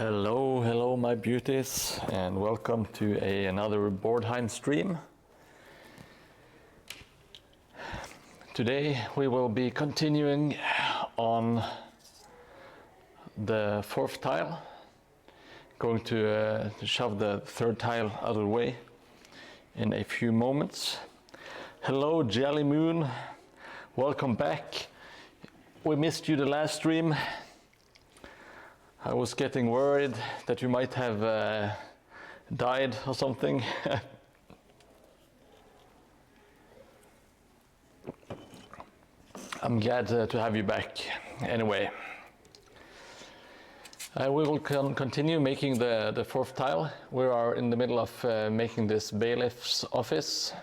Hello my beauties, and welcome to another Mordheim stream. Today we will be continuing on the fourth tile. Going to shove the third tile out of the way in a few moments. Hello Jelly Moon, welcome back. We missed you the last stream. I was getting worried that you might have died or something. I'm glad to have you back. Anyway, we will continue making the fourth tile. We are in the middle of making this Bailiff's office.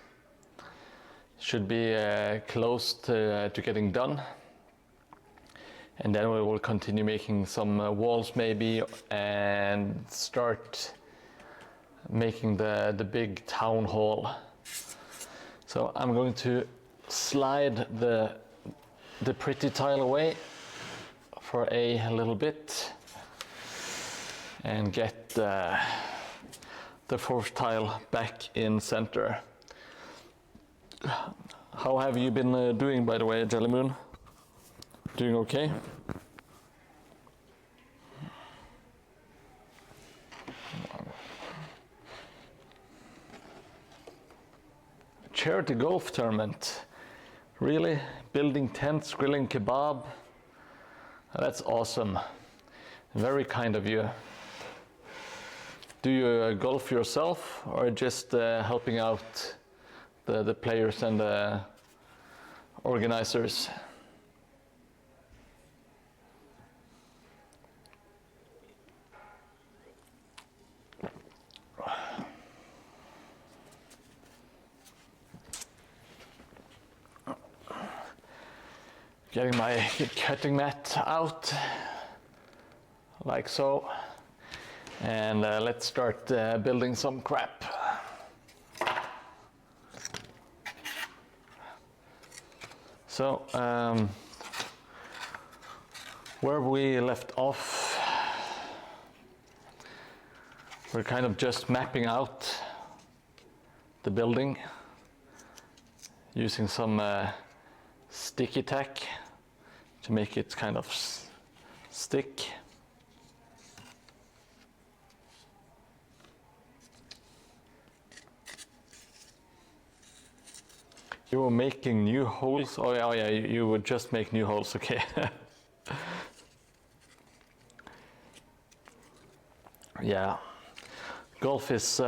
Should be close to getting done. And then we will continue making some walls maybe and start making the big town hall. So I'm going to slide the pretty tile away for a little bit and get the fourth tile back in center. How have you been doing, by the way, Jelly Moon? Doing okay? Charity golf tournament. Really? Building tents, grilling kebab? That's awesome. Very kind of you. Do you golf yourself or just helping out the players and the organizers? Getting my cutting mat out, like so, and let's start building some crap. So, where we left off, we're kind of just mapping out the building using some sticky tack to make it kind of stick. You were making new holes? Oh yeah, you would just make new holes, okay. Yeah, golf is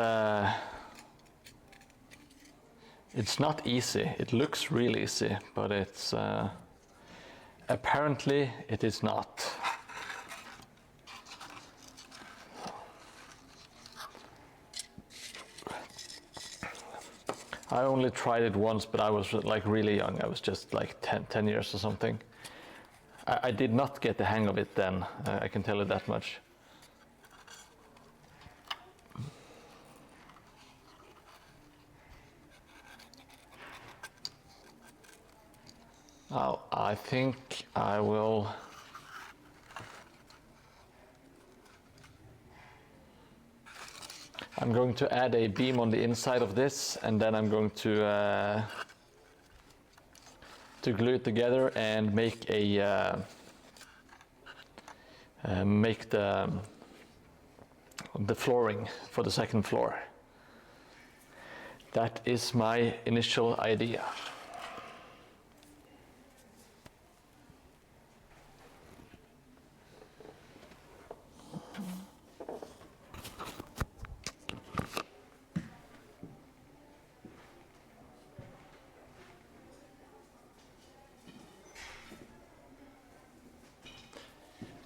it's not easy. It looks really easy, but it's apparently it is not. I only tried it once, but I was like really young. I was just like 10 years or something. I did not get the hang of it then, I can tell you that much. Now, I think I will I'm going to add a beam on the inside of this, and then I'm going to glue it together and make a make the flooring for the second floor. That is my initial idea.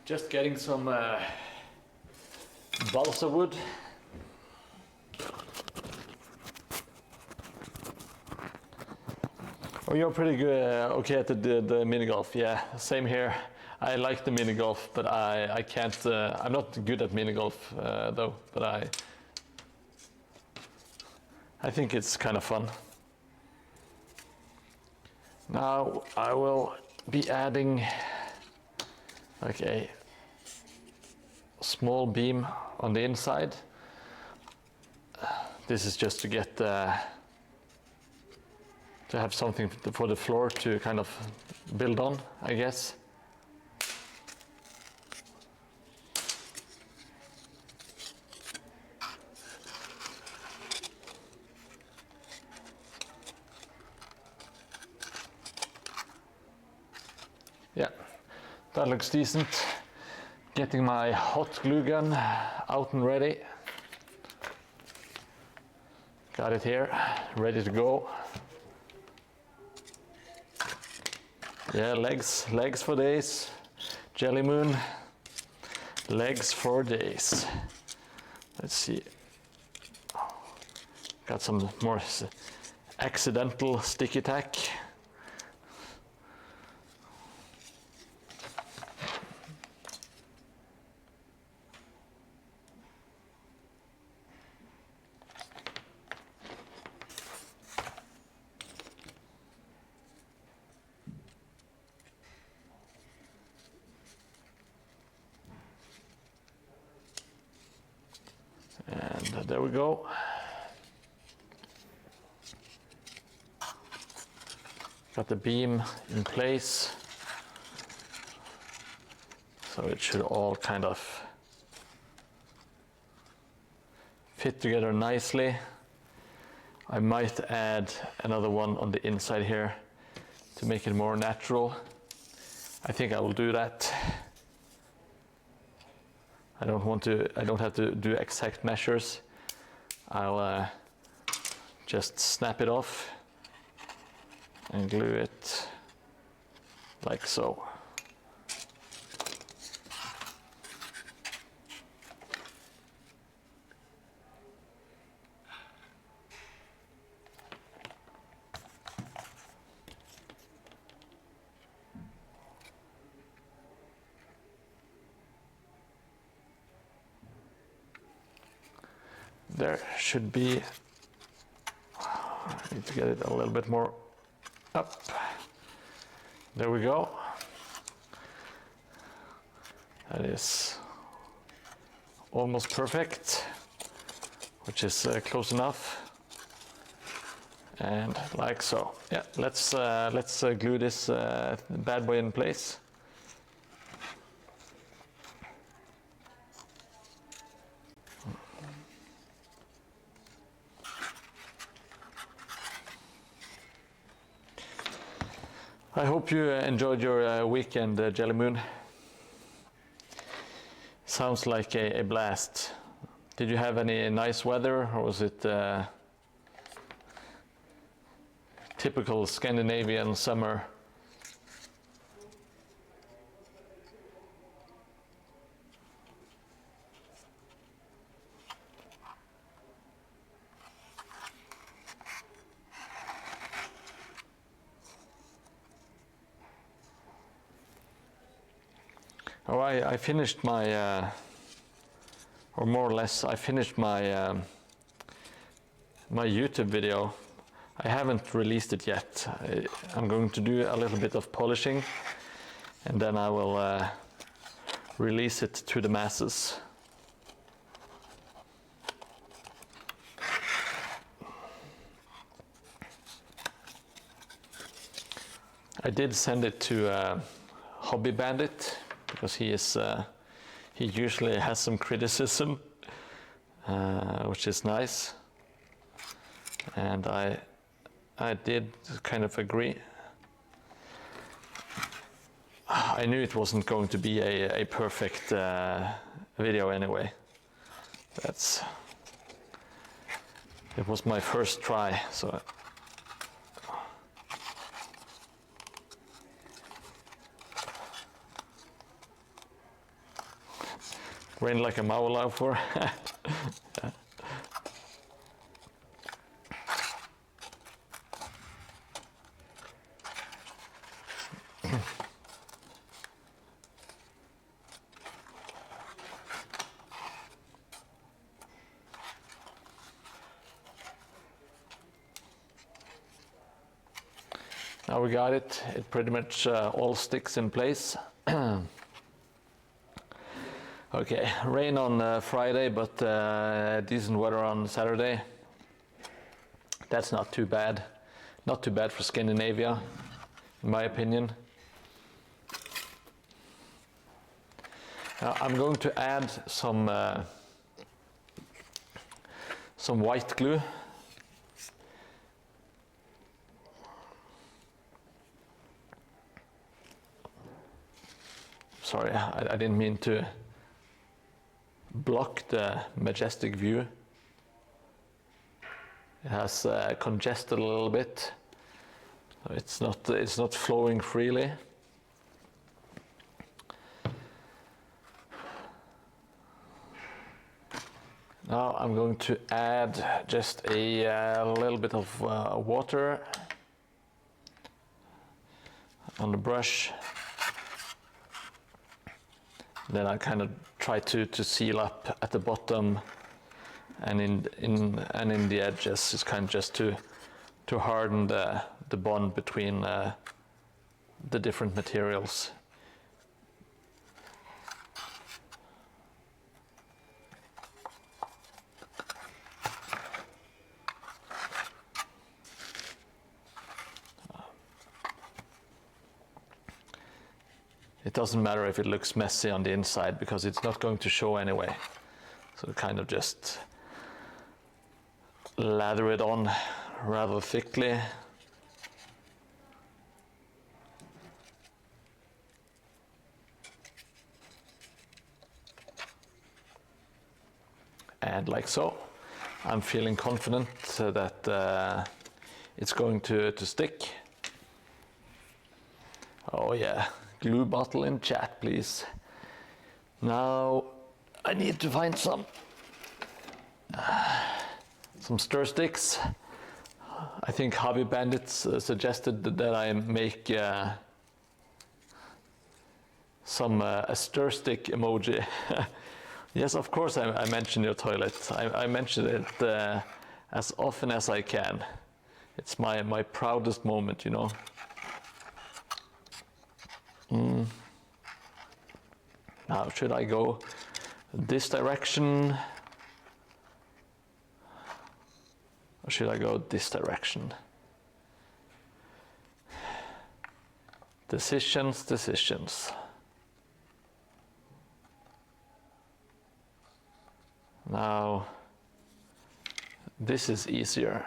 Just getting some balsa wood. Oh, you're pretty good, okay at the mini golf. Yeah, same here. I like the mini golf, but I can't. I'm not good at mini golf though. But I think it's kind of fun. Now I will be adding like a small beam on the inside. This is just to get to have something for the floor to kind of build on, I guess. Yeah, that looks decent. Getting my hot glue gun out and ready. Got it here, ready to go. Yeah, legs for days. Jelly Moon, legs for days. Let's see. Got some more accidental sticky tack. And there we go. Got the beam in place. So it should all kind of fit together nicely. I might add another one on the inside here to make it more natural. I think I will do that. I don't have to do exact measures. I'll just snap it off and glue it like so. There should be, I need to get it a little bit more up. There we go. That is almost perfect, which is close enough. And like so. Yeah, let's glue this bad boy in place. I hope you enjoyed your weekend, Jelly Moon. Sounds like a blast. Did you have any nice weather, or was it typical Scandinavian summer? Oh, I finished my, or more or less, I finished my my YouTube video. I haven't released it yet. I'm going to do a little bit of polishing, and then I will release it to the masses. I did send it to Hobby Bandit, because he usually has some criticism, which is nice, and I did kind of agree. I knew it wasn't going to be a perfect video anyway. It was my first try, so. Rain like a maulau for. Now we got it. It pretty much all sticks in place. Okay, rain on Friday, but decent weather on Saturday. That's not too bad. Not too bad for Scandinavia, in my opinion. I'm going to add some white glue. Sorry, I didn't mean to block the majestic view. It has congested a little bit. It's not flowing freely. Now I'm going to add just a little bit of water on the brush. Then I kind of try to seal up at the bottom and in the edges. It's kind of just to harden the bond between the different materials. It doesn't matter if it looks messy on the inside because it's not going to show anyway. So kind of just lather it on rather thickly. And like so. I'm feeling confident that it's going to stick. Oh yeah. Glue bottle in chat, please. Now I need to find some stir sticks. I think Hobby Bandits suggested that I make a stir stick emoji. Yes, of course I mention your toilet. I mention it as often as I can. It's my proudest moment, you know. Now, should I go this direction? Or should I go this direction? Decisions. Now, this is easier,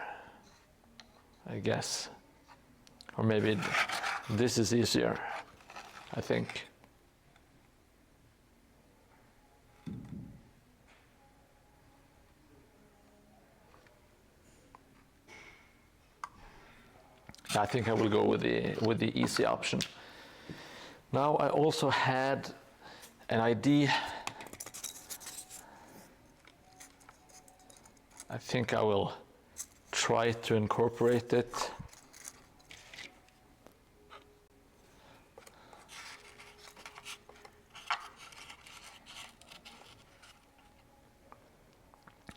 I guess. Or maybe this is easier, I think. I think I will go with the easy option. Now I also had an idea. I think I will try to incorporate it.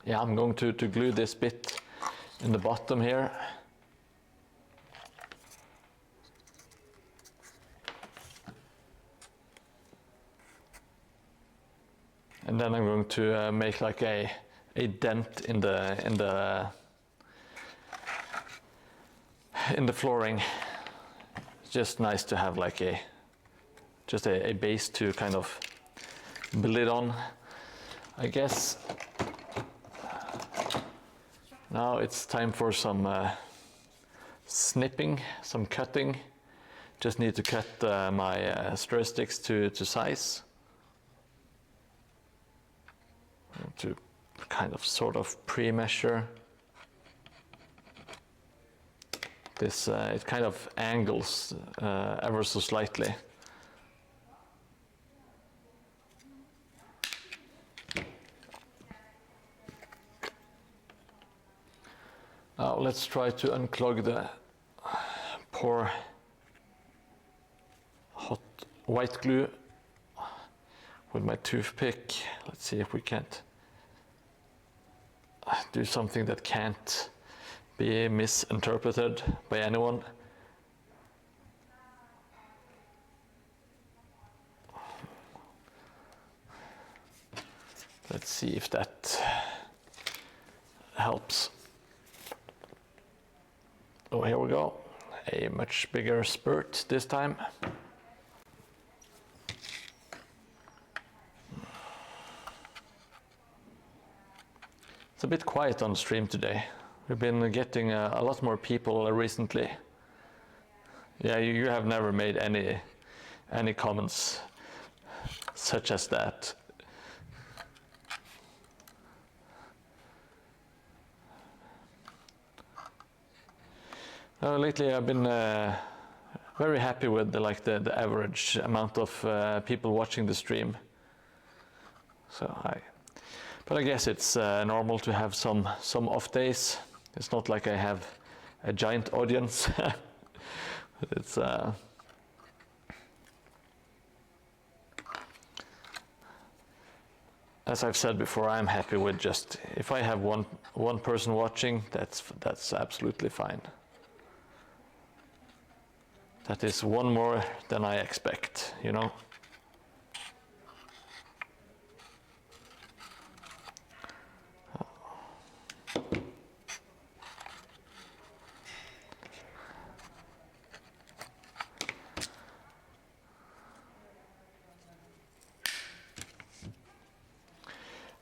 Yeah, I'm going to glue this bit in the bottom here. And then I'm going to make like a dent in the flooring. It's just nice to have like a base to kind of build it on, I guess. Now it's time for some snipping, some cutting. Just need to cut my stir sticks to size. To kind of sort of pre-measure this. It kind of angles ever so slightly. Now let's try to unclog the poor hot white glue with my toothpick. Let's see if we can't do something that can't be misinterpreted by anyone. Let's see if that helps. Oh, here we go. A much bigger spurt this time. It's a bit quiet on stream today. We've been getting a lot more people recently. Yeah, you have never made any comments such as that. Lately I've been very happy with the average amount of people watching the stream. But I guess it's normal to have some off days. It's not like I have a giant audience. It's as I've said before, I'm happy with just if I have one person watching, that's absolutely fine. That is one more than I expect, you know.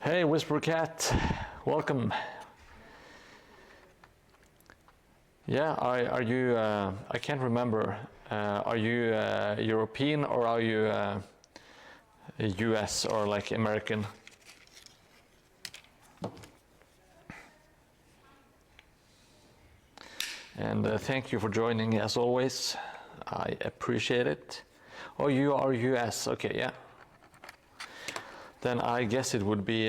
Hey, Whisper Cat, welcome. Yeah, are you? I can't remember. Are you European or are you US or like American? And thank you for joining as always. I appreciate it. Oh, you are US. Okay, yeah. Then I guess it would be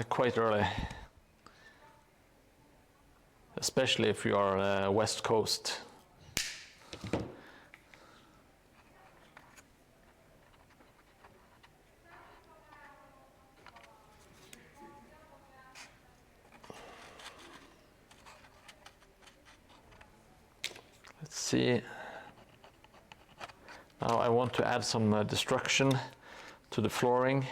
quite early, especially if you are West Coast. Let's see. Now I want to add some destruction to the flooring.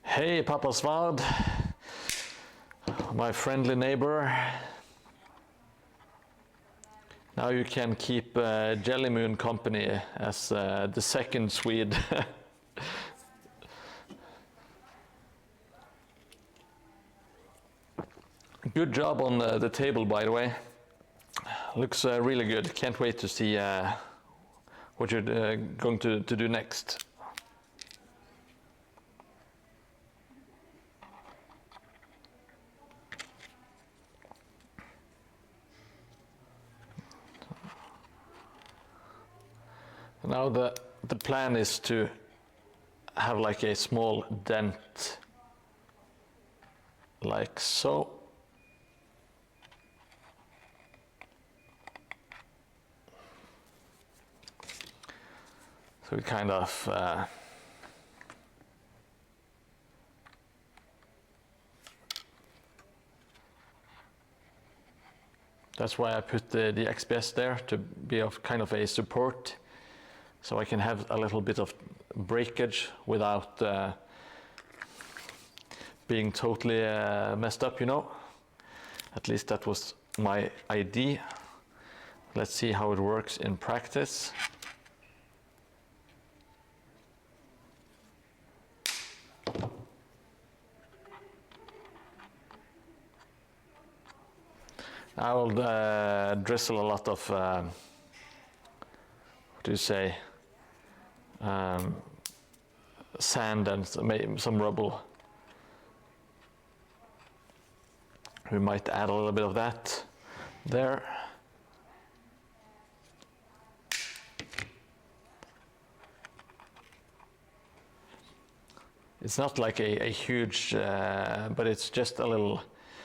Hey, Papa Svard, my friendly neighbor. Now you can keep Jelly Moon company as the second Swede. Good job on the table, by the way. Looks really good. Can't wait to see what you're going to do next. Now the plan is to have like a small dent like so. So we kind of that's why I put the XPS there, to be of kind of a support, so I can have a little bit of breakage without being totally messed up, you know. At least that was my idea. Let's see how it works in practice. I will drizzle a lot of, what do you say, sand and some rubble. We might add a little bit of that there. It's not like a huge, but it's just a little,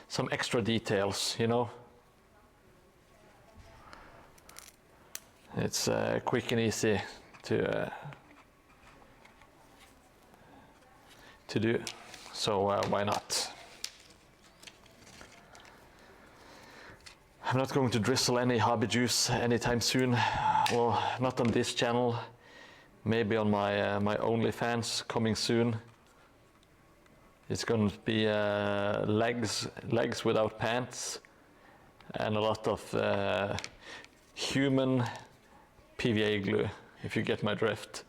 some extra details, you know. It's quick and easy to do, so why not? I'm not going to drizzle any hobby juice anytime soon, well, not on this channel, maybe on my my OnlyFans coming soon. It's going to be legs without pants, and a lot of human PVA glue, if you get my drift.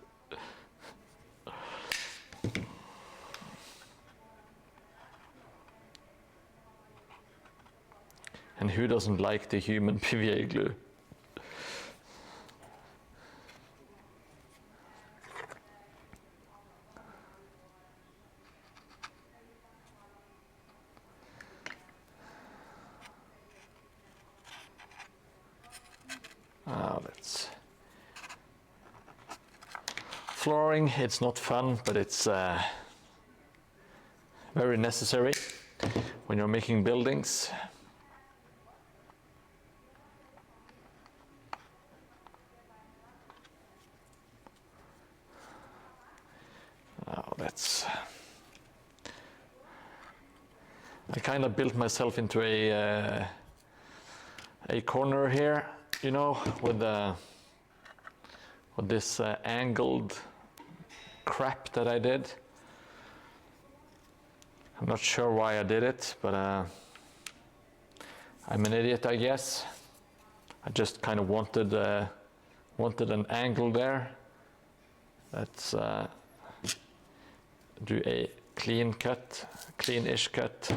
And who doesn't like the human PVA glue? That's flooring. It's not fun, but it's very necessary when you're making buildings. I kind of built myself into a corner here, you know, with this angled crap that I did. I'm not sure why I did it, but I'm an idiot, I guess. I just kind of wanted an angle there. Let's do a clean cut, clean-ish cut.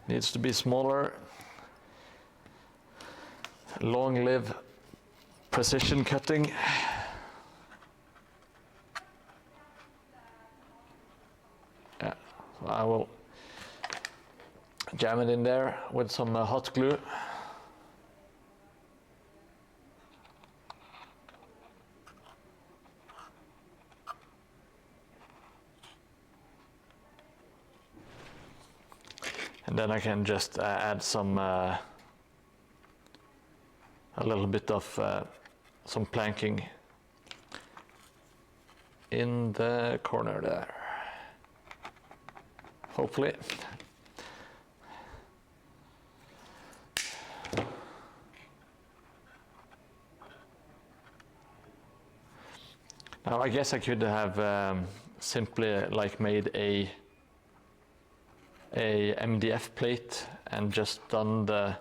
Needs to be smaller. Long live precision cutting. Yeah, so I will jam it in there with some hot glue. And then I can just add some, a little bit of some planking in the corner there, hopefully. Now I guess I could have simply like made a MDF plate and just done the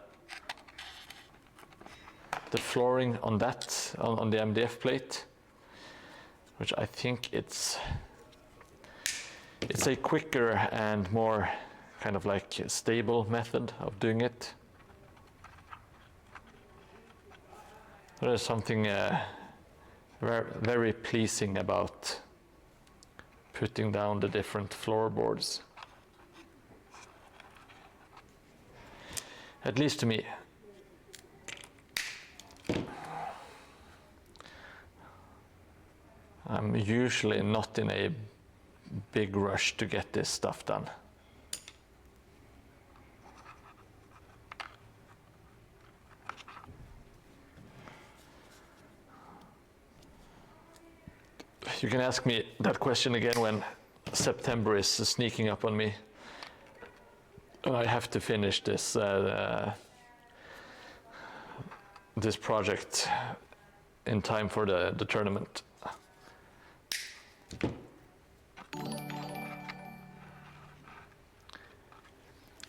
flooring on that, on the MDF plate, which I think it's a quicker and more kind of like stable method of doing it. There is something very, very pleasing about putting down the different floorboards. At least to me. I'm usually not in a big rush to get this stuff done. You can ask me that question again when September is sneaking up on me. I have to finish this this project in time for the tournament.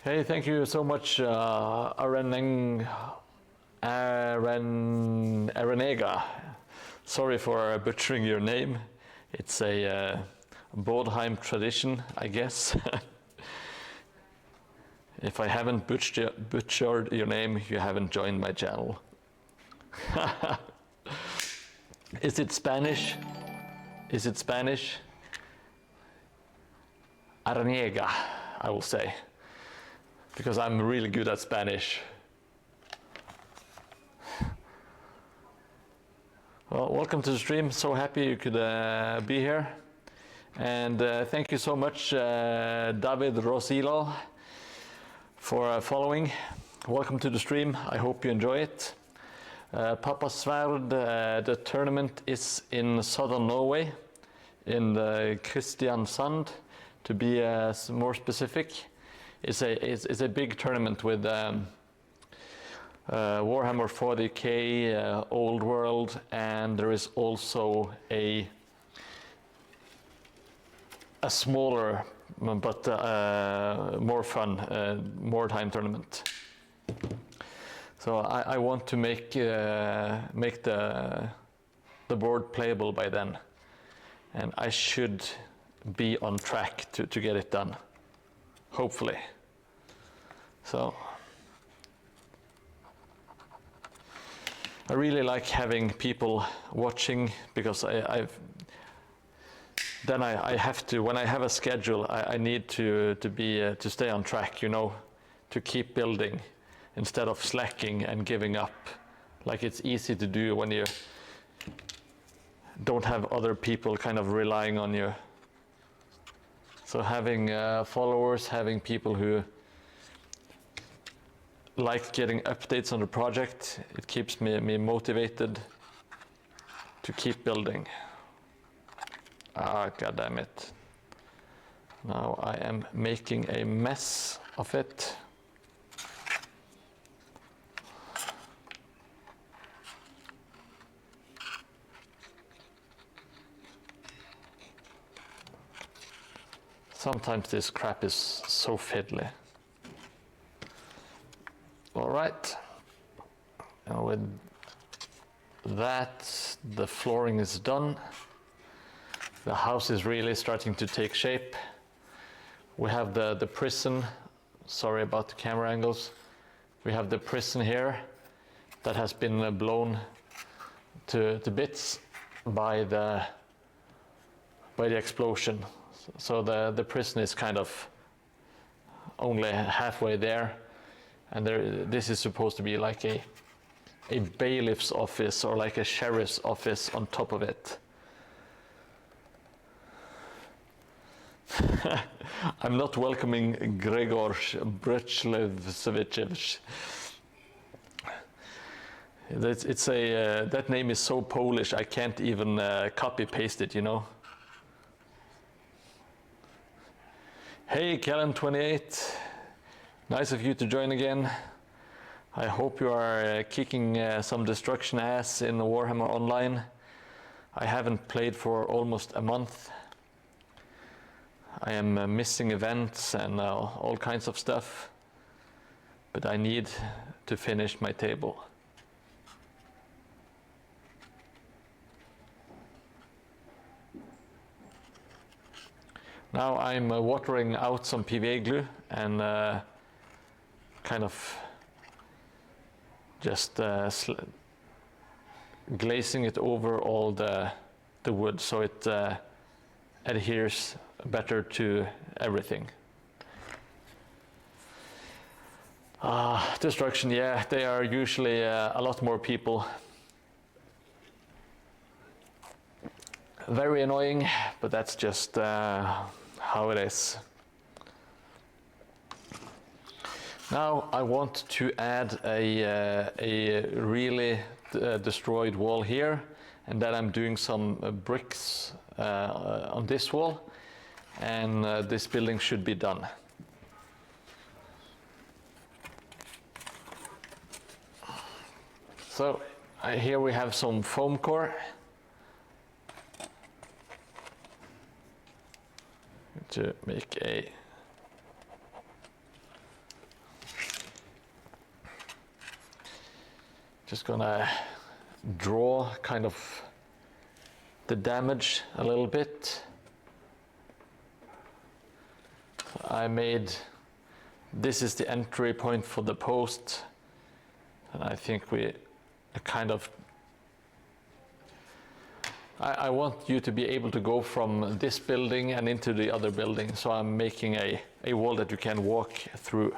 Hey, thank you so much, Arenega. Sorry for butchering your name. It's a Mordheim tradition, I guess. If I haven't butchered your name, you haven't joined my channel. Is it Spanish? Is it Spanish? Arniega, I will say, because I'm really good at Spanish. Well, welcome to the stream. So happy you could be here. And thank you so much, David Rosilo, for following. Welcome to the stream. I hope you enjoy it. Papa Sverd, the tournament is in southern Norway, in the Kristiansand, to be more specific. It's a big tournament with Warhammer 40k, Old World, and there is also a smaller but more fun Mordheim tournament. So I want to make the board playable by then, and I should be on track to get it done, hopefully. So I really like having people watching, because I have to, when I have a schedule, I need to stay on track, you know, to keep building instead of slacking and giving up, like it's easy to do when you don't have other people kind of relying on you. So having followers, having people who like getting updates on the project, it keeps me motivated to keep building. Ah, god damn it. Now I am making a mess of it. Sometimes this crap is so fiddly. All right, and with that, the flooring is done. The house is really starting to take shape. We have the prison, sorry about the camera angles. We have the prison here that has been blown to bits by the explosion. So the prison is kind of only halfway there, and this is supposed to be like a bailiff's office or like a sheriff's office on top of it. I'm not welcoming Gregor Breczlewski. It's that name is so Polish I can't even copy paste it, you know. Hey Kellen28, nice of you to join again. I hope you are kicking some destruction ass in Warhammer Online. I haven't played for almost a month. I am missing events and all kinds of stuff, but I need to finish my table. Now I'm watering out some PVA glue and kind of just glazing it over all the wood so it adheres better to everything. Destruction, yeah, they are usually a lot more people. Very annoying, but that's just how it is. Now I want to add a really destroyed wall here, and then I'm doing some bricks on this wall, and this building should be done. So here we have some foam core to make a just gonna draw kind of the damage a little bit. I made, this is the entry point for the post, and I think we kind of, I want you to be able to go from this building and into the other building, so I'm making a wall that you can walk through.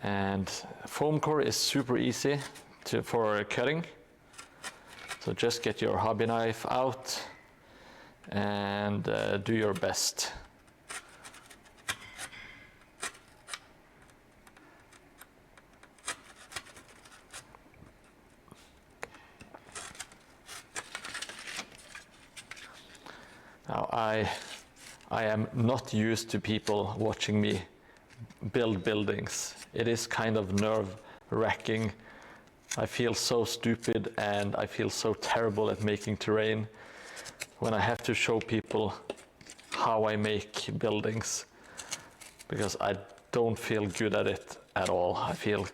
And foam core is super easy for cutting, so just get your hobby knife out and do your best. I am not used to people watching me build buildings. It is kind of nerve-wracking. I feel so stupid and I feel so terrible at making terrain when I have to show people how I make buildings, because I don't feel good at it at all. I feel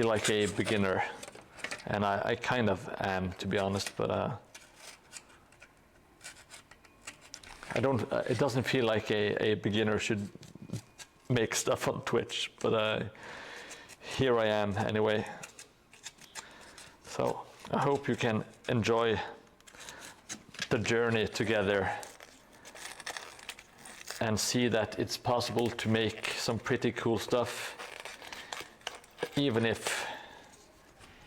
like a beginner, and I kind of am, to be honest, but I don't. It doesn't feel like a beginner should make stuff on Twitch, but here I am anyway. So I hope you can enjoy the journey together and see that it's possible to make some pretty cool stuff, even if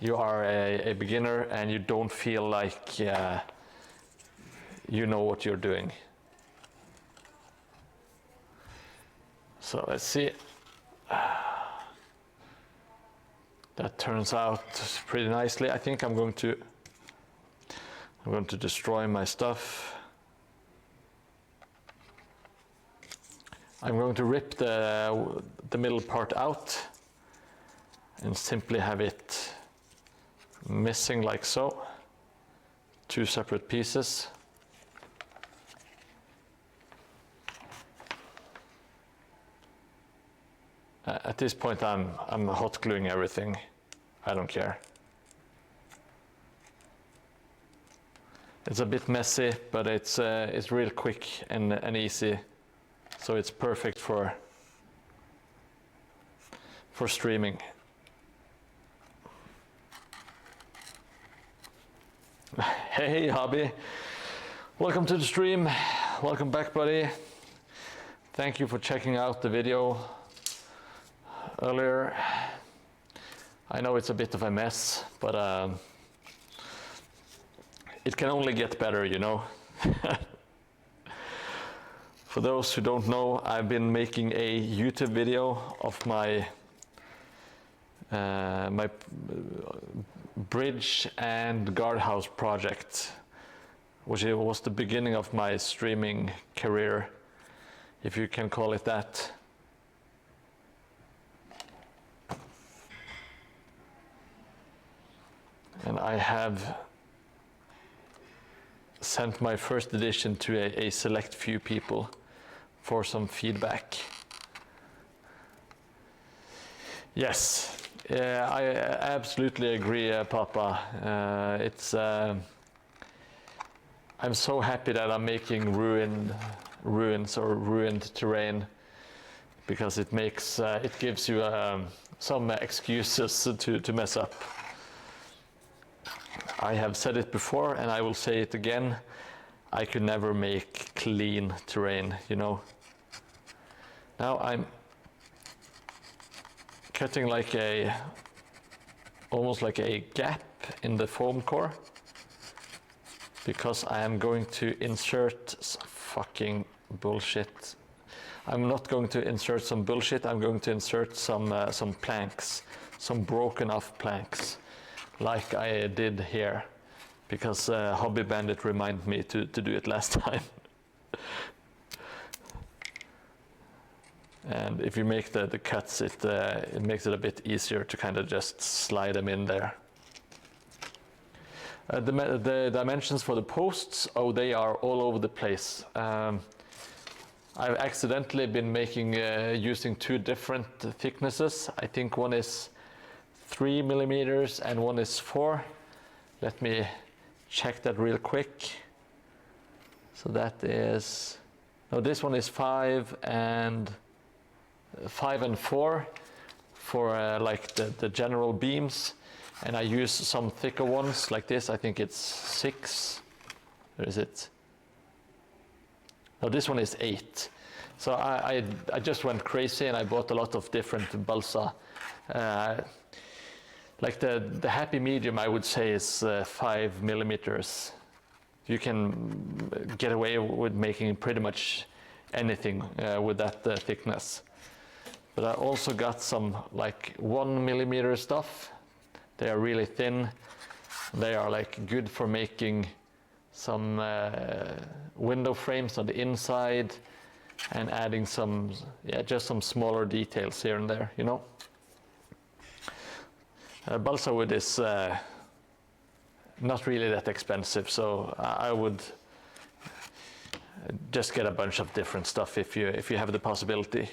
you are a beginner and you don't feel like you know what you're doing. So let's see. That turns out pretty nicely. I think I'm going to destroy my stuff. I'm going to rip the middle part out and simply have it missing like so. 2 separate pieces. At this point, I'm hot gluing everything. I don't care. It's a bit messy, but it's real quick and easy, so it's perfect for streaming. Hey, Hobby. Welcome to the stream. Welcome back, buddy. Thank you for checking out the video earlier. I know it's a bit of a mess, but it can only get better, you know. For those who don't know, I've been making a YouTube video of my my bridge and guardhouse project, which was the beginning of my streaming career, if you can call it that. And I have sent my first edition to a select few people for some feedback. Yes, I absolutely agree, Papa. I'm so happy that I'm making ruins or ruined terrain, because it makes it gives you some excuses to mess up. I have said it before and I will say it again. I could never make clean terrain, you know. Now I'm cutting like almost like a gap in the foam core, because I am going to insert fucking bullshit. I'm not going to insert some bullshit. I'm going to insert some planks, some broken off planks, like I did here, because Hobby Bandit reminded me to do it last time. And if you make the cuts, it makes it a bit easier to kind of just slide them in there. The dimensions for the posts, oh, they are all over the place. I've accidentally been making using 2 different thicknesses. I think one is 3 millimeters and one is 4. Let me check that real quick. So that is, no, this one is 5 and 4 for like the general beams, and I use some thicker ones like this. I think it's 6. Where is it? No, this one is 8. So I just went crazy and I bought a lot of different balsa. Like the happy medium, I would say, is 5 millimeters. You can get away with making pretty much anything with that thickness. But I also got some like 1 millimeter stuff. They are really thin. They are like good for making some window frames on the inside, and adding some, just some smaller details here and there, you know. Balsa wood is not really that expensive, so I would just get a bunch of different stuff if you have the possibility.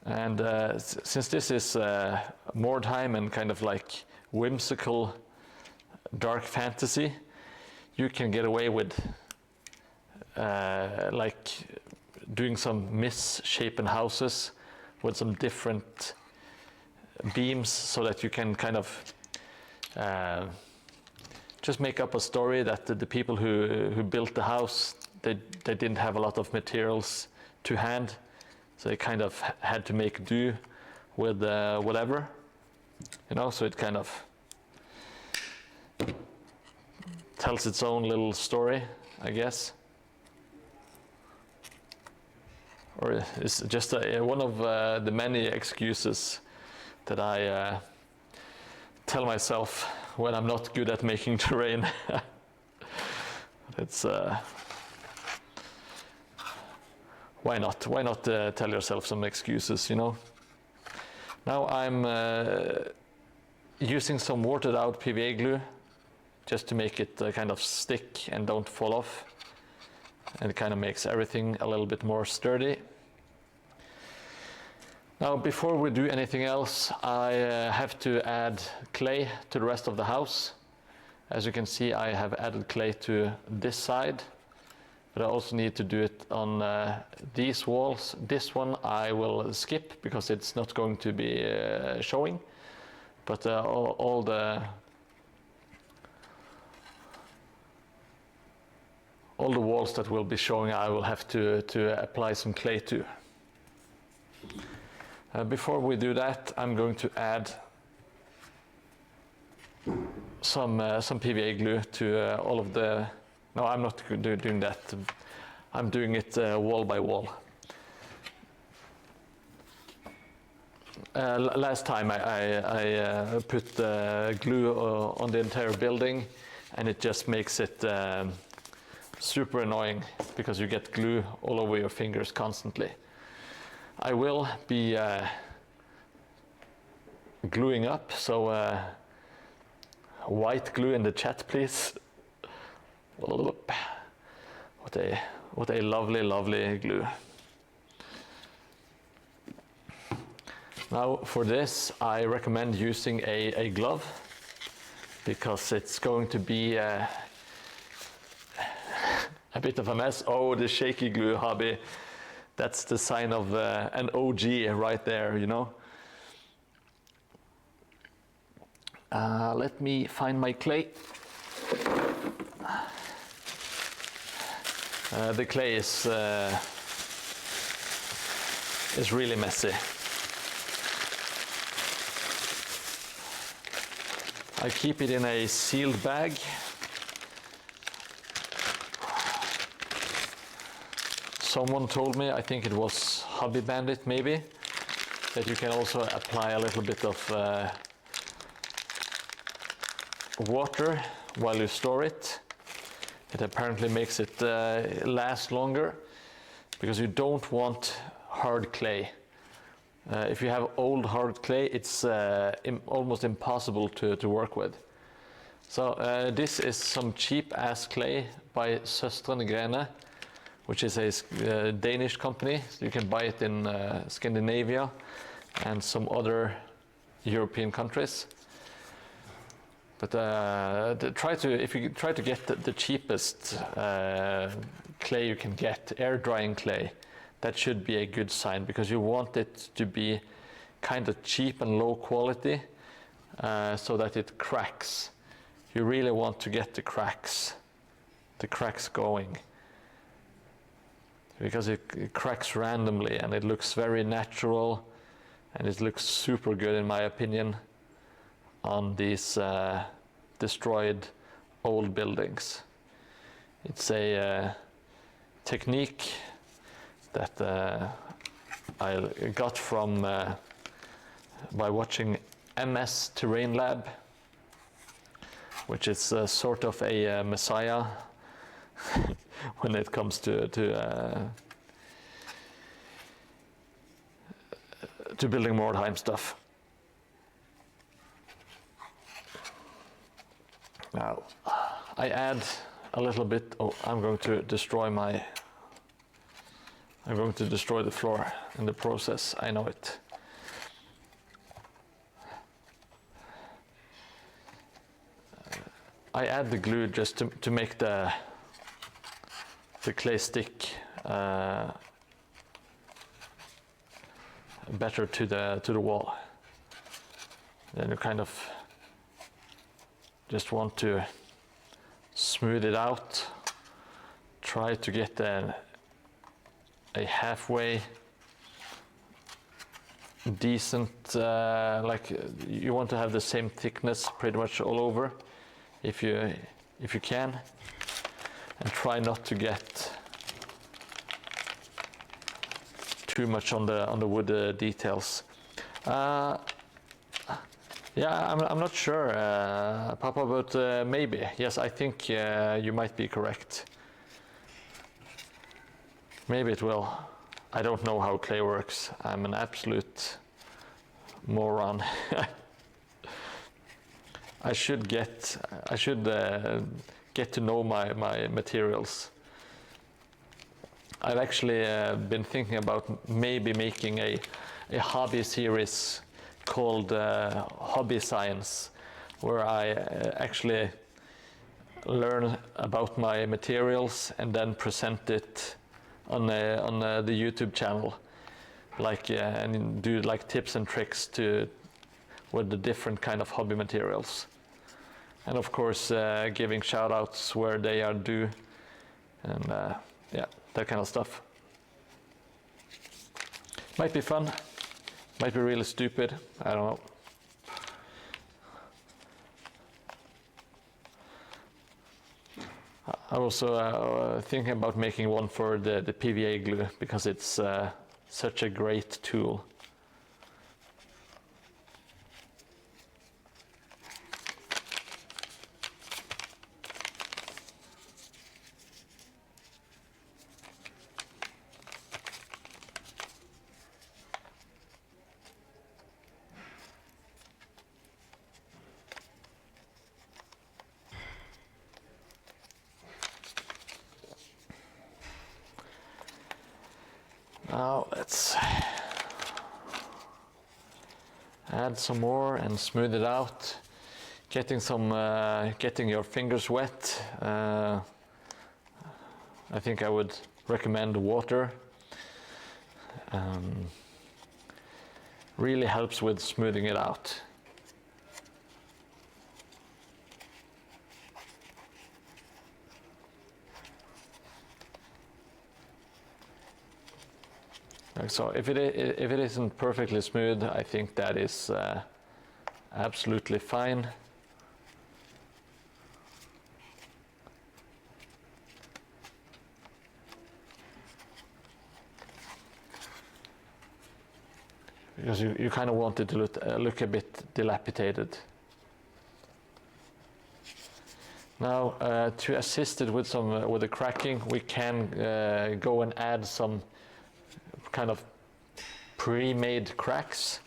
And since this is Mordheim and kind of like whimsical dark fantasy, you can get away with like doing some misshapen houses with some different beams, so that you can kind of just make up a story that the people who built the house, they didn't have a lot of materials to hand, so they kind of had to make do with whatever, you know, so it kind of tells its own little story, I guess. Or it's just one of the many excuses that I tell myself when I'm not good at making terrain. It's why not? Why not tell yourself some excuses, you know? Now I'm using some watered out PVA glue just to make it kind of stick and don't fall off. And it kind of makes everything a little bit more sturdy. Now, before we do anything else, I have to add clay to the rest of the house. As you can see, I have added clay to this side, but I also need to do it on these walls. This one I will skip because it's not going to be showing, but all the walls that will be showing, I will have to apply some clay to. Before we do that, I'm going to add some PVA glue to all of the. No, I'm not doing that. I'm doing it wall by wall. Last time I put glue on the entire building, and it just makes it super annoying because you get glue all over your fingers constantly. I will be gluing up, so white glue in the chat, please. What a lovely, lovely glue. Now for this, I recommend using a glove, because it's going to be a bit of a mess. Oh, the shaky glue hobby. That's the sign of an OG right there, you know. Let me find my clay. The clay is really messy. I keep it in a sealed bag. Someone told me, I think it was Hobby Bandit maybe, that you can also apply a little bit of water while you store it. It apparently makes it last longer, because you don't want hard clay. If you have old hard clay, it's almost impossible to work with. So this is some cheap ass clay by Søstrene Grene, which is a Danish company. So you can buy it in Scandinavia and some other European countries. But if you try to get the cheapest clay you can get, air drying clay, that should be a good sign, because you want it to be kind of cheap and low quality, so that it cracks. You really want to get the cracks going, because it cracks randomly and it looks very natural, and it looks super good in my opinion on these destroyed old buildings. It's a technique that I got from by watching MS Terrain Lab, which is sort of a messiah when it comes to building Mordheim stuff. Now, I add a little bit. Oh, I'm going to destroy the floor in the process. I know it. I add the glue just to make the clay stick better to the wall. Then you kind of just want to smooth it out. Try to get a halfway decent, like you want to have the same thickness pretty much all over, if you can, and try not to get too much on the wood details. Yeah, I'm not sure, Papa, but maybe. Yes, I think you might be correct. Maybe it will. I don't know how clay works. I'm an absolute moron. I should get to know my materials. I've actually been thinking about maybe making a hobby series called Hobby Science, where I actually learn about my materials and then present it on the YouTube channel, like and do like tips and tricks with the different kind of hobby materials, and of course giving shout outs where they are due, and yeah, that kind of stuff. Might be fun, might be really stupid, I don't know. I also thinking about making one for the PVA glue, because it's such a great tool. Now let's add some more and smooth it out. Getting your fingers wet. I think I would recommend water. Really helps with smoothing it out. So if it isn't perfectly smooth, I think that is absolutely fine. Because you kind of want it to look a bit dilapidated. Now, to assist it with the cracking, we can go and add some kind of pre-made cracks,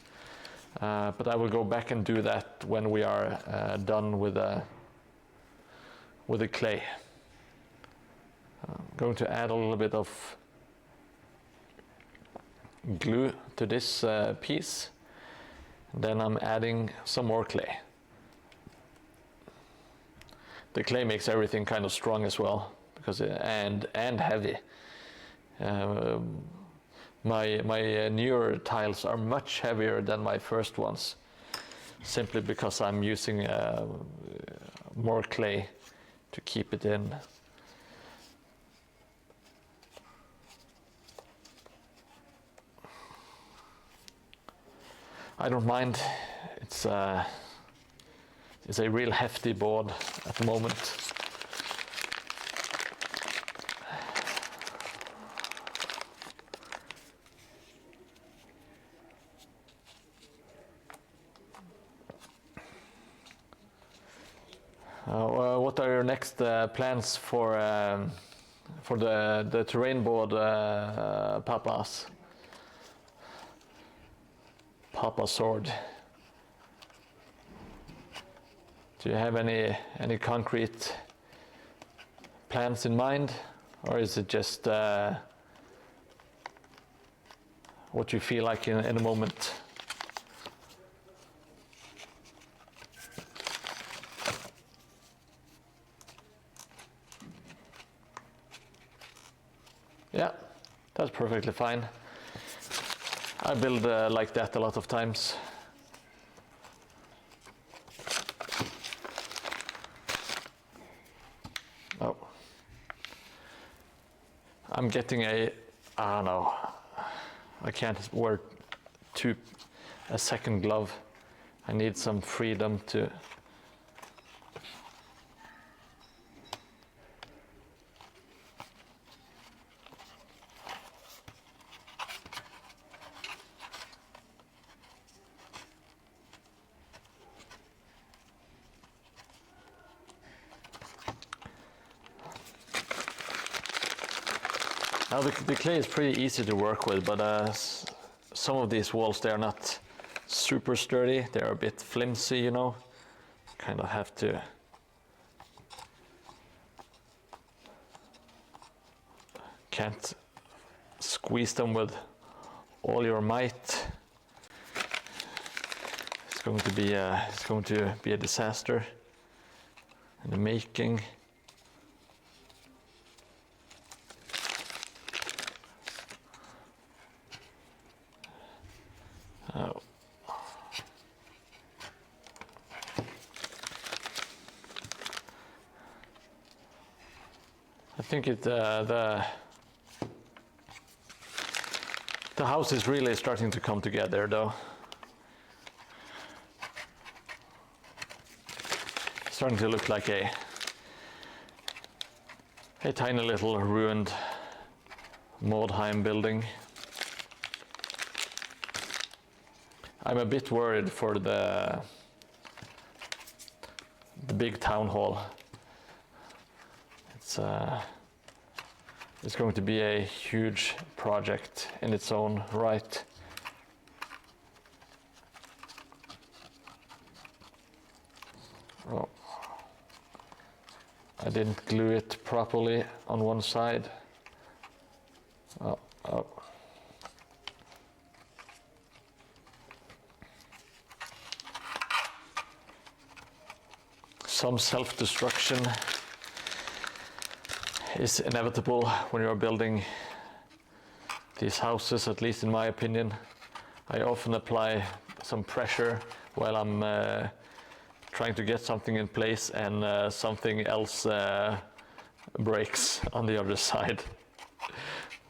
but I will go back and do that when we are done with the clay. I'm going to add a little bit of glue to this piece, then I'm adding some more clay. The clay makes everything kind of strong as well, because and heavy. My newer tiles are much heavier than my first ones, simply because I'm using more clay to keep it in. I don't mind. It's a real hefty board at the moment. What are your next plans for the terrain board, Papa's sword? Do you have any concrete plans in mind, or is it just what you feel like in a moment? Yeah, that's perfectly fine. I build like that a lot of times. Oh. I'm getting I don't know, I can't wear a second glove. I need some freedom to. Now the clay is pretty easy to work with, but some of these walls, they are not super sturdy. They're a bit flimsy, you know. Kind of have to can't squeeze them with all your might. It's going to be a disaster in the making. Oh. I think the house is really starting to come together, though. It's starting to look like a tiny little ruined Mordheim building. I'm a bit worried for the big town hall. It's going to be a huge project in its own right. Oh, I didn't glue it properly on one side. Oh. Some self-destruction is inevitable when you're building these houses, at least in my opinion. I often apply some pressure while I'm trying to get something in place, and something else breaks on the other side.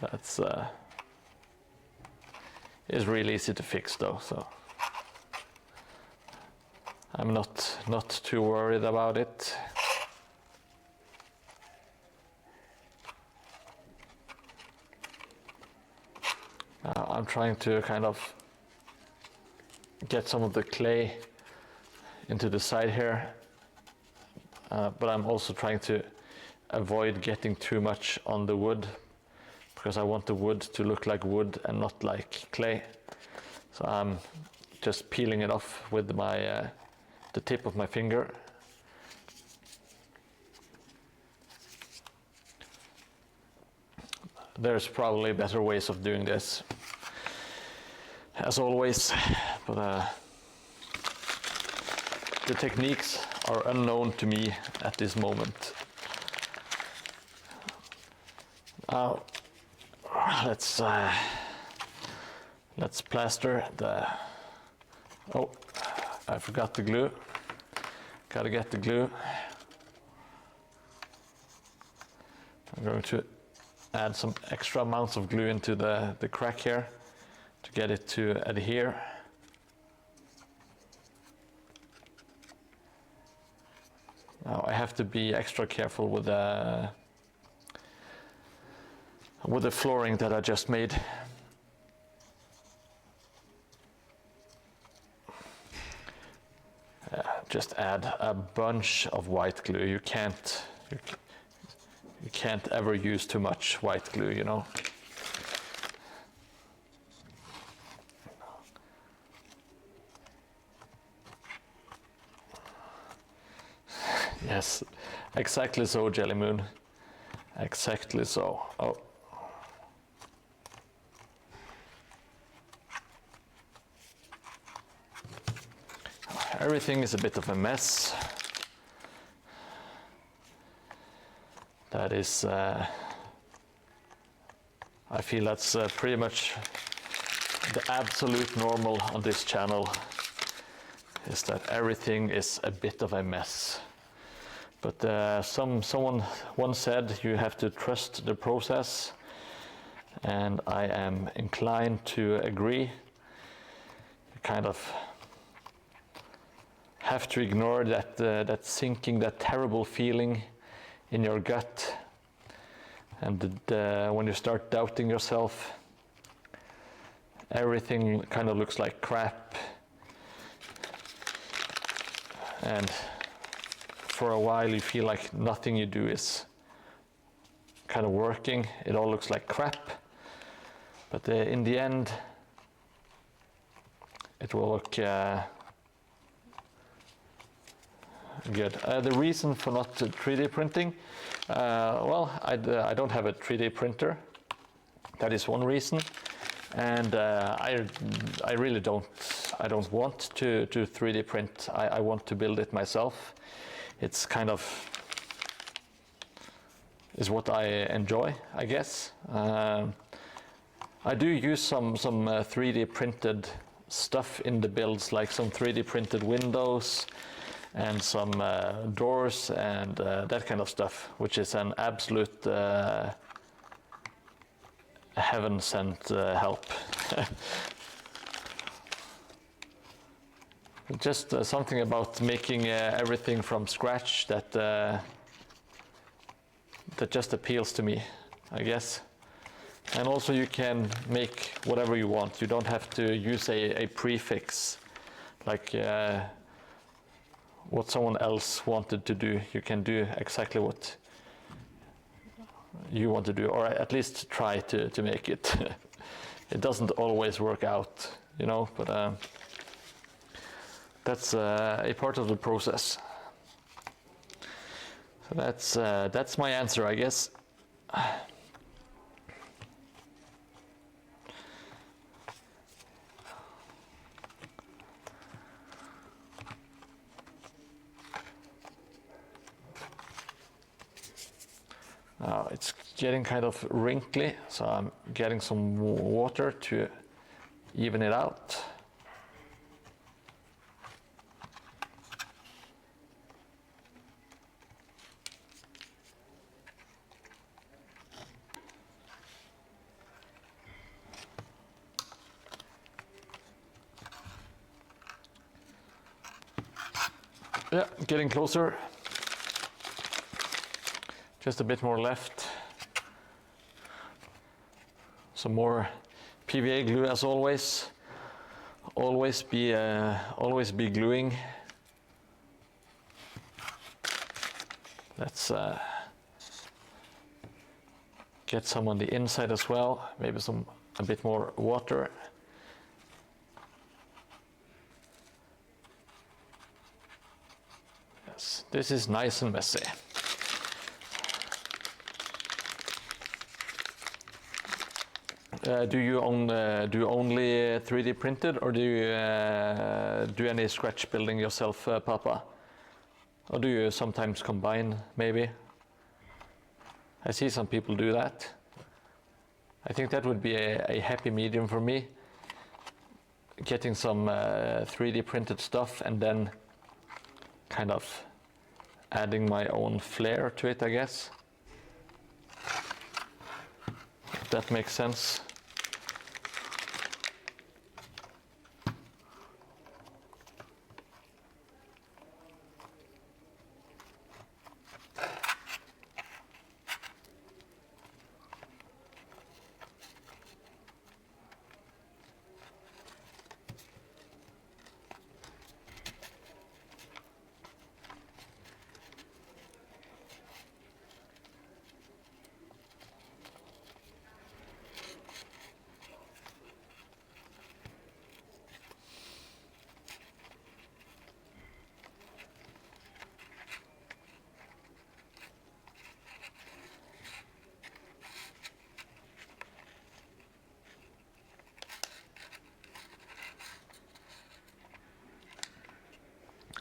That's is really easy to fix, though, so I'm not too worried about it. I'm trying to kind of get some of the clay into the side here, but I'm also trying to avoid getting too much on the wood, because I want the wood to look like wood and not like clay. So I'm just peeling it off with my the tip of my finger. There's probably better ways of doing this, as always, but the techniques are unknown to me at this moment. Now, let's plaster the. Oh, I forgot the glue. Gotta get the glue. I'm going to add some extra amounts of glue into the crack here to get it to adhere. Now I have to be extra careful with the flooring that I just made. just add a bunch of white glue. You can't ever use too much white glue, you know. Yes, exactly so, Jelly Moon. Exactly so. Oh. Everything is a bit of a mess. That is, I feel that's pretty much the absolute normal on this channel, is that everything is a bit of a mess. But someone once said you have to trust the process, and I am inclined to agree. You kind of have to ignore that sinking, that terrible feeling in your gut, and when you start doubting yourself, everything kind of looks like crap, and for a while you feel like nothing you do is kind of working. It all looks like crap, but in the end it will look good. The reason for not 3D printing, well, I don't have a 3D printer. That is one reason, and I really don't want to 3D print. I want to build it myself. It's kind of is what I enjoy, I guess. I do use some 3D printed stuff in the builds, like some 3D printed windows and some doors and that kind of stuff, which is an absolute heaven sent help. Just something about making everything from scratch that just appeals to me, I guess. And also you can make whatever you want. You don't have to use a prefix like what someone else wanted to do. You can do exactly what you want to do, or at least try to make it. It doesn't always work out, you know, but that's a part of the process. So that's my answer, I guess. Now it's getting kind of wrinkly, so I'm getting some water to even it out. Yeah, getting closer. Just a bit more left. Some more PVA glue as always. Always be gluing. Let's get some on the inside as well. Maybe a bit more water. Yes, this is nice and messy. Do you do only 3D printed, or do you do any scratch building yourself, Papa? Or do you sometimes combine, maybe? I see some people do that. I think that would be a happy medium for me. Getting some 3D printed stuff and then kind of adding my own flair to it, I guess. If that makes sense.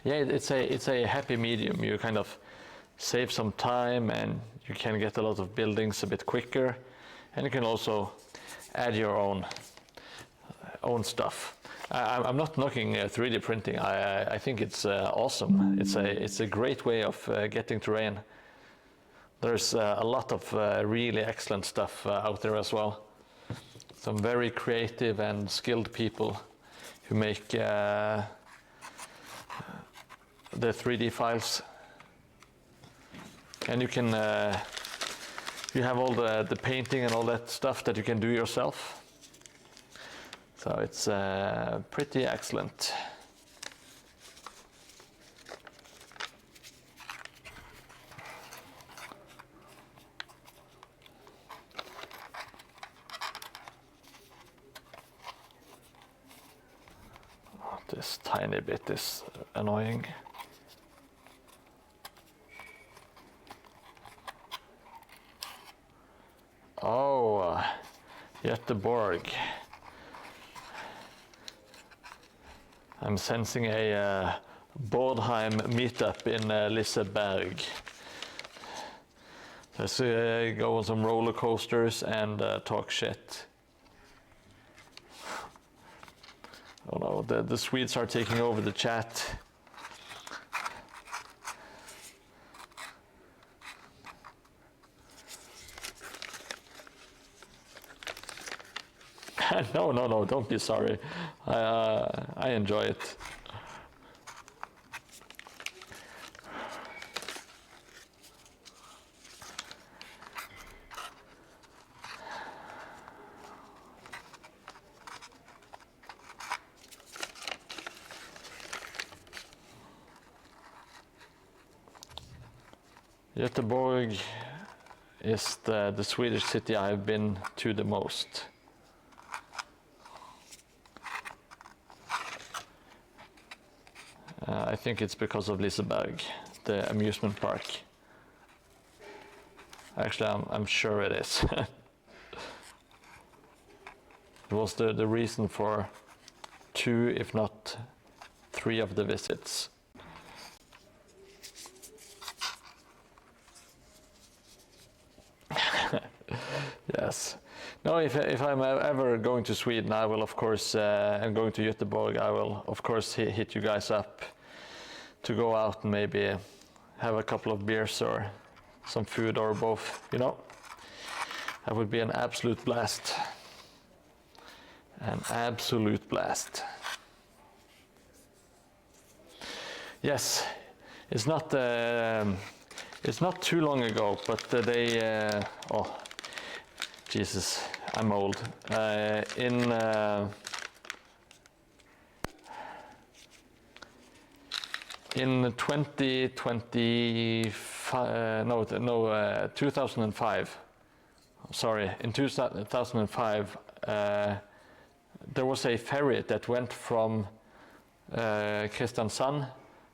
Yeah, it's a happy medium. You kind of save some time and you can get a lot of buildings a bit quicker, and you can also add your own stuff. I'm not knocking 3D printing. I think it's awesome. It's a great way of getting terrain. There's a lot of really excellent stuff out there as well. Some very creative and skilled people who make the 3D files. And you can you have all the painting and all that stuff that you can do yourself. So it's pretty excellent. Oh, this tiny bit is annoying. Oh, Göteborg. I'm sensing a Mordheim meetup in Liseberg. Let's go on some roller coasters and talk shit. Oh no, the Swedes are taking over the chat. No, don't be sorry. I enjoy it. Göteborg is the Swedish city I've been to the most. I think it's because of Liseberg, the amusement park. Actually, I'm sure it is. It was the reason for 2, if not 3 of the visits. Yes. No, if I'm ever going to Sweden, I will of course, and going to Göteborg, I will of course hit you guys up to go out and maybe have a couple of beers or some food or both, you know. That would be an absolute blast. An absolute blast. Yes, it's not too long ago, but they oh Jesus, I'm old. In 2005. Sorry, in 2005, there was a ferry that went from Kristiansand,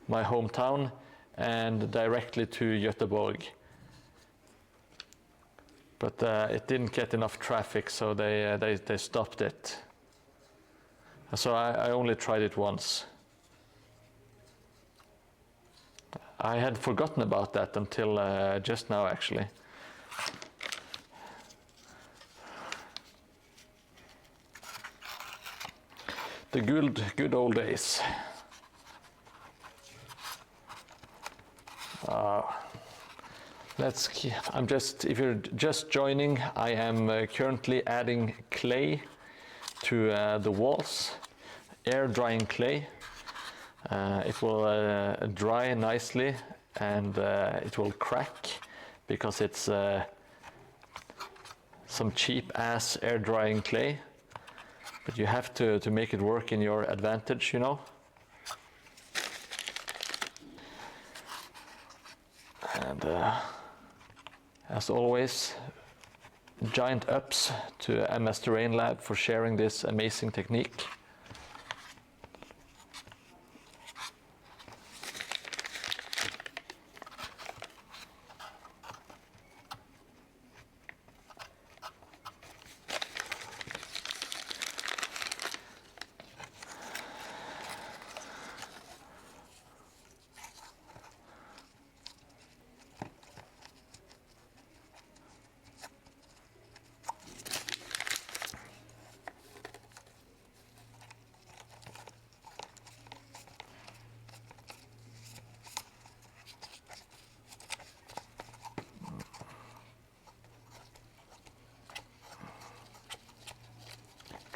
my hometown, and directly to Göteborg. But it didn't get enough traffic, so they stopped it. So I only tried it once. I had forgotten about that until just now, actually. The good old days. If you're just joining, I am currently adding clay to the walls, air drying clay. It will dry nicely and it will crack because it's some cheap ass air drying clay. But you have to make it work in your advantage, you know. And as always, giant ups to MS Terrain Lab for sharing this amazing technique.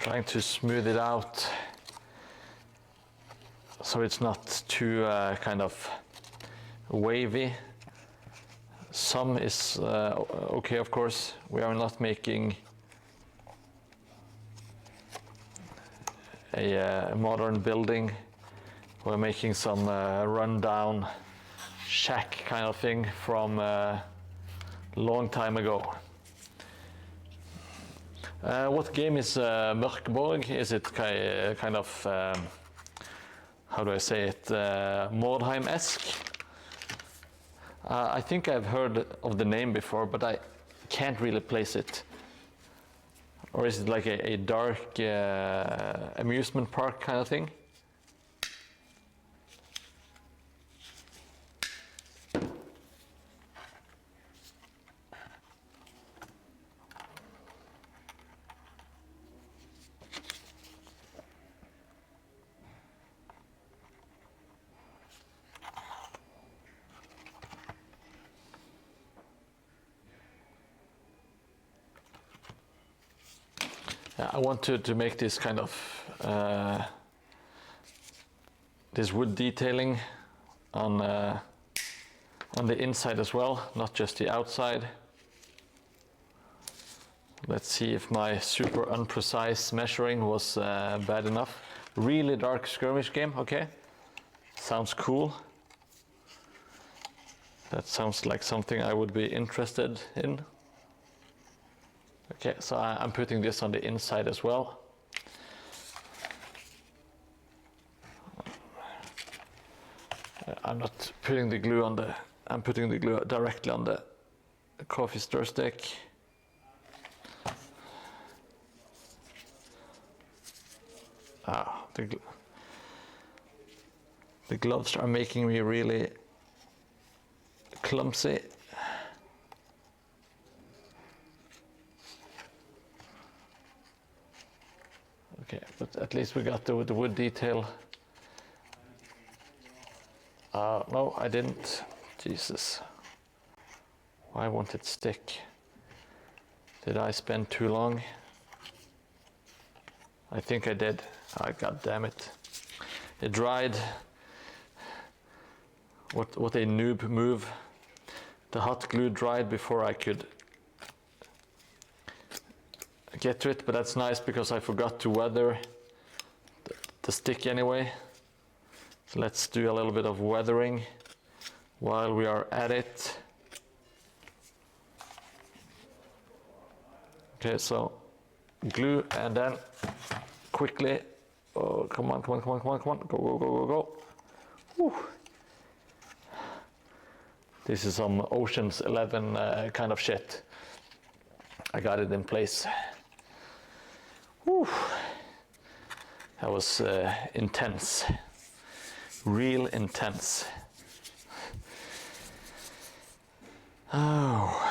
Trying to smooth it out so it's not too kind of wavy. Some is okay, of course. We are not making a modern building. We're making some rundown shack kind of thing from a long time ago. What game is Mørkborg? Is it kind of, how do I say it, Mordheim-esque? I think I've heard of the name before, but I can't really place it. Or is it like a dark amusement park kind of thing? I want to make this kind of this wood detailing on the inside as well, not just the outside. Let's see if my super unprecise measuring was bad enough. Really dark skirmish game, okay. Sounds cool. That sounds like something I would be interested in. Okay, so I'm putting this on the inside as well. I'm not putting the glue on the, I'm putting the glue directly on the coffee stir stick. The gloves are making me really clumsy. Okay, but at least we got the wood detail. No, I didn't. Jesus. Why won't it stick? Did I spend too long? I think I did. God damn it. It dried. What a noob move. The hot glue dried before I could get to it, but that's nice because I forgot to weather the stick anyway. So let's do a little bit of weathering while we are at it. Okay, so glue and then quickly, oh, come on, go, go. Whew. This is some Ocean's 11 kind of shit. I got it in place. Whew. That was intense, real intense. Oh.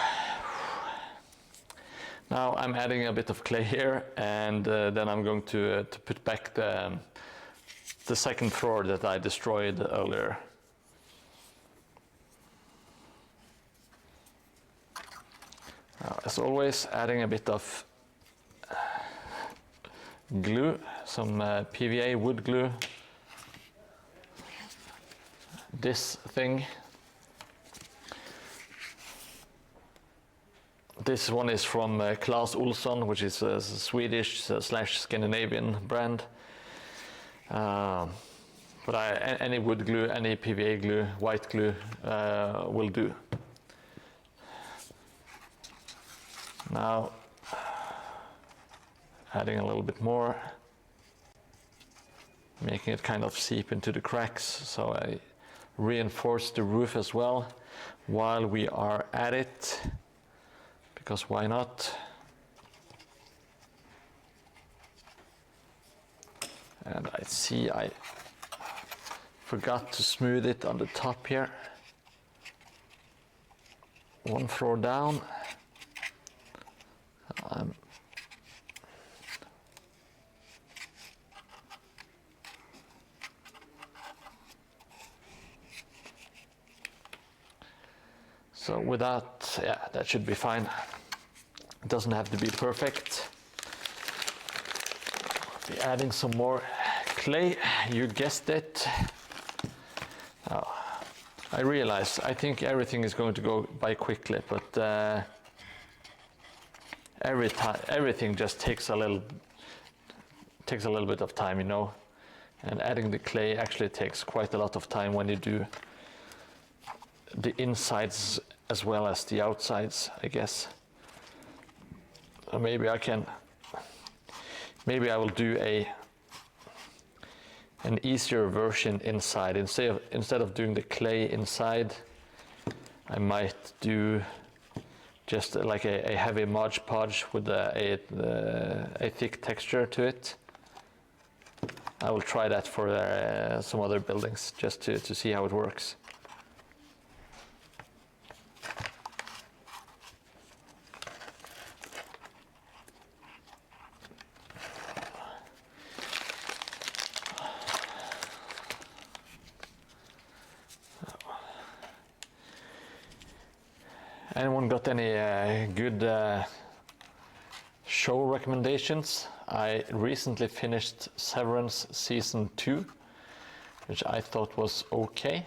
Now I'm adding a bit of clay here, and then I'm going to put back the second floor that I destroyed earlier. Now, as always, adding a bit of glue, some PVA wood glue. This thing. This one is from Clas Ohlson, which is a Swedish / Scandinavian brand. But any wood glue, any PVA glue, white glue will do. Now, adding a little bit more, making it kind of seep into the cracks, so I reinforce the roof as well while we are at it, because why not? And I see I forgot to smooth it on the top here. One floor down. So with that, yeah, that should be fine. It doesn't have to be perfect. Be adding some more clay, you guessed it. Oh, I realize, I think everything is going to go by quickly, but everything just takes a little bit of time, you know. And adding the clay actually takes quite a lot of time when you do the insides as well as the outsides, I guess. So maybe I will do an easier version inside. Instead of doing the clay inside, I might do just like a heavy Mod Podge with a thick texture to it. I will try that for some other buildings just to see how it works. Anyone got any good show recommendations? I recently finished Severance Season 2, which I thought was okay.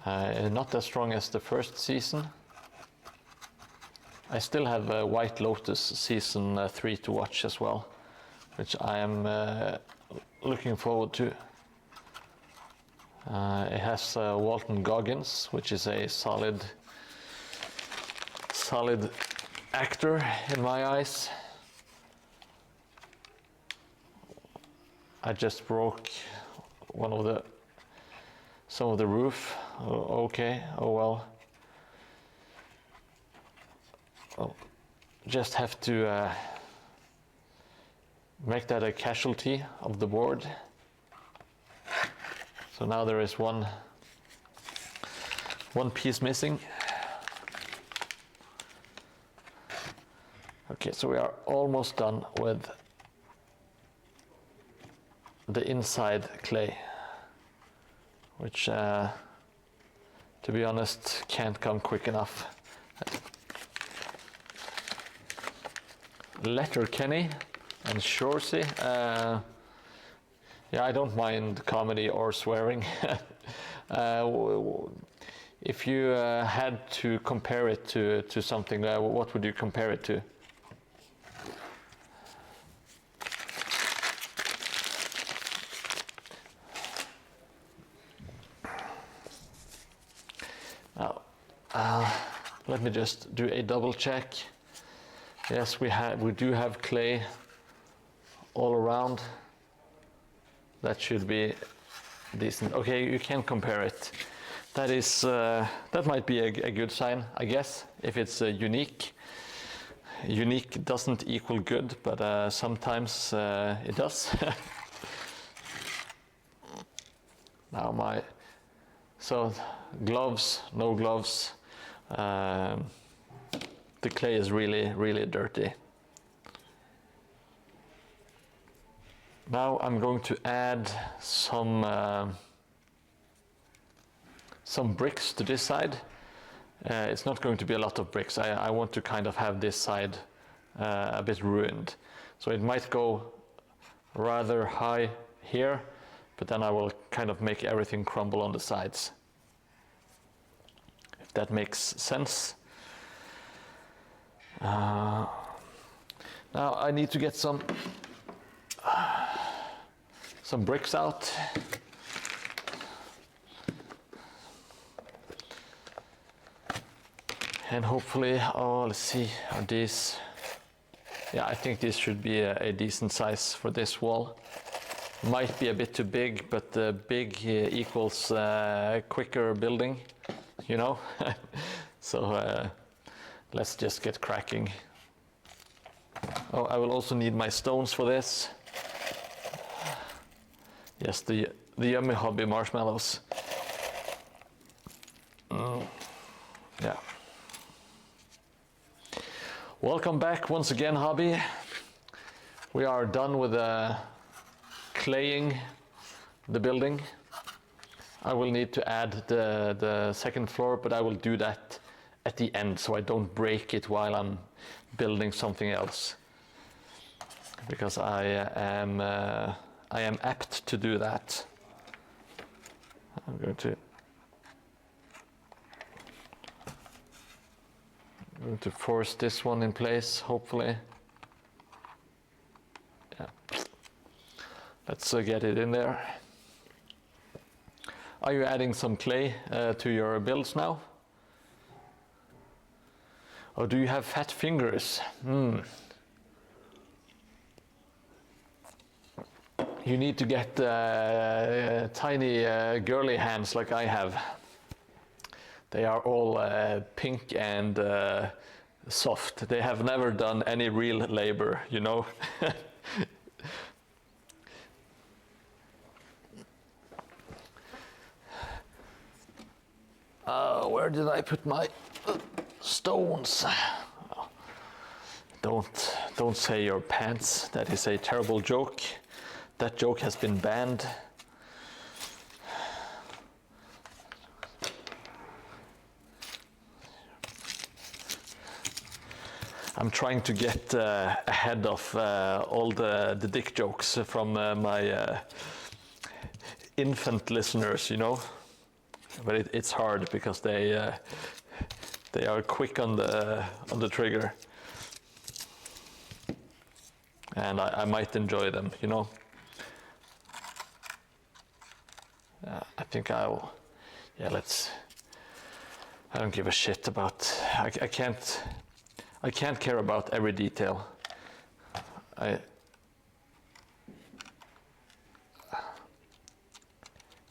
Not as strong as the first season. I still have White Lotus Season 3 to watch as well, which I am looking forward to. It has Walton Goggins, which is a solid actor in my eyes. I just broke some of the roof. Oh, okay, oh well. Oh, just have to make that a casualty of the board. So now there is one piece missing. Okay, so we are almost done with the inside clay, which, to be honest, can't come quick enough. Letterkenny and Shoresy. Yeah, I don't mind comedy or swearing. If you had to compare it to something, what would you compare it to? Let me just do a double check. Yes, we do have clay all around. That should be decent. Okay, you can compare it. That might be a good sign, I guess, if it's unique. Unique doesn't equal good, but sometimes it does. Now so gloves, no gloves. The clay is really, really dirty. Now I'm going to add some bricks to this side. It's not going to be a lot of bricks. I want to kind of have this side a bit ruined. So it might go rather high here, but then I will kind of make everything crumble on the sides. If that makes sense. Now I need to get some bricks out. And hopefully, let's see, are these, yeah, I think this should be a decent size for this wall. Might be a bit too big, but big equals quicker building, you know? So let's just get cracking. Oh, I will also need my stones for this. Yes, the Yummy Hobby marshmallows. Yeah. Welcome back once again, Hobby. We are done with claying the building. I will need to add the second floor, but I will do that at the end so I don't break it while I'm building something else. because I am apt to do that. I'm going to force this one in place, hopefully. Yeah. Let's get it in there. Are you adding some clay to your builds now? Or do you have fat fingers? You need to get tiny girly hands like I have. They are all pink and soft. They have never done any real labor, you know. Where did I put my stones? Don't say your pants. That is a terrible joke. That joke has been banned. I'm trying to get ahead of all the dick jokes from my infant listeners, you know. But it's hard because they are quick on the trigger, and I might enjoy them, you know. I think I'll. Yeah, let's. I don't give a shit about. I can't care about every detail.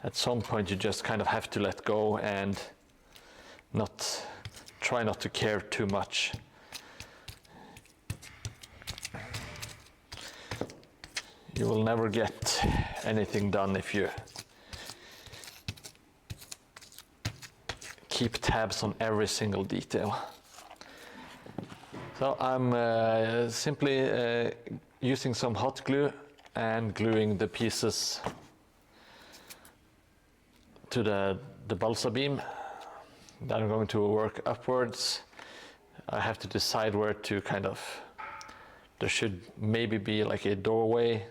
At some point you just kind of have to let go and try not to care too much. You will never get anything done if you keep tabs on every single detail. So I'm simply using some hot glue and gluing the pieces to the balsa beam. Then I'm going to work upwards. I have to decide where to kind of, there should maybe be like a doorway.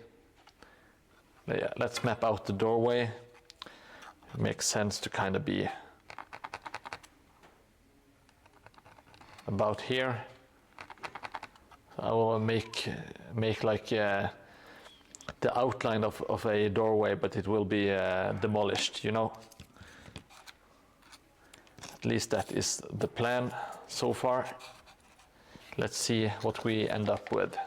Yeah, let's map out the doorway. It makes sense to kind of be about here. I will make like the outline of a doorway, but it will be demolished, you know. At least that is the plan so far. Let's see what we end up with.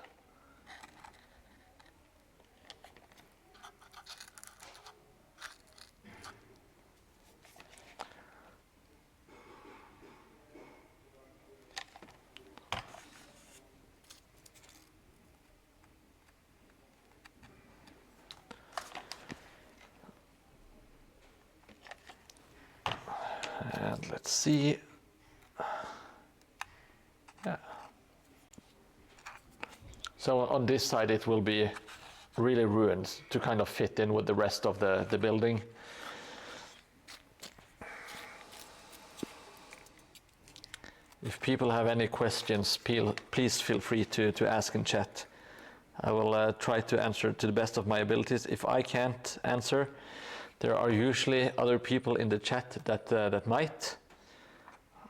And let's see. Yeah. So on this side it will be really ruined to kind of fit in with the rest of the building. If people have any questions, please feel free to ask in chat. I will try to answer to the best of my abilities. If I can't answer, there are usually other people in the chat that might,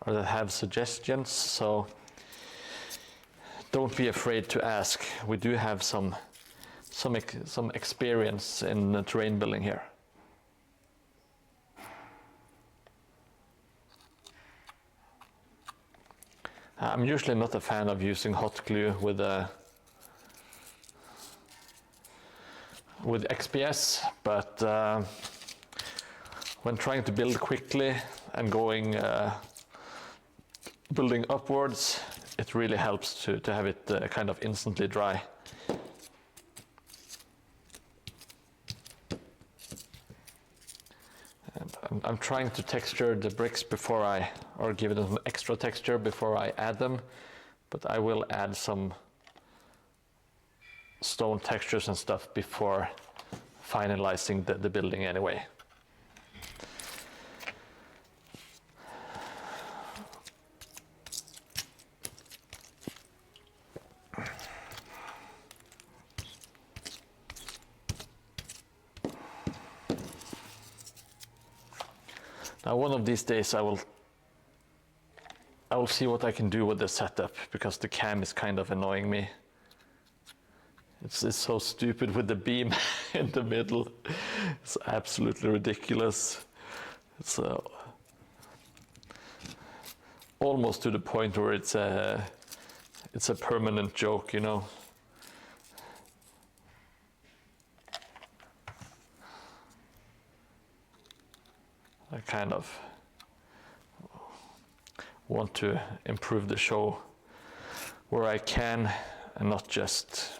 or that have suggestions, so don't be afraid to ask. We do have some experience in terrain building here. I'm usually not a fan of using hot glue with XPS, but when trying to build quickly and building upwards, it really helps to have it kind of instantly dry. And I'm trying to texture the bricks or give them extra texture before I add them, but I will add some stone textures and stuff before finalizing the building anyway. One of these days I will see what I can do with the setup, because the cam is kind of annoying me. It's so stupid with the beam in the middle. It's absolutely ridiculous. It's almost to the point where it's a permanent joke, you know. I kind of want to improve the show where I can, and not just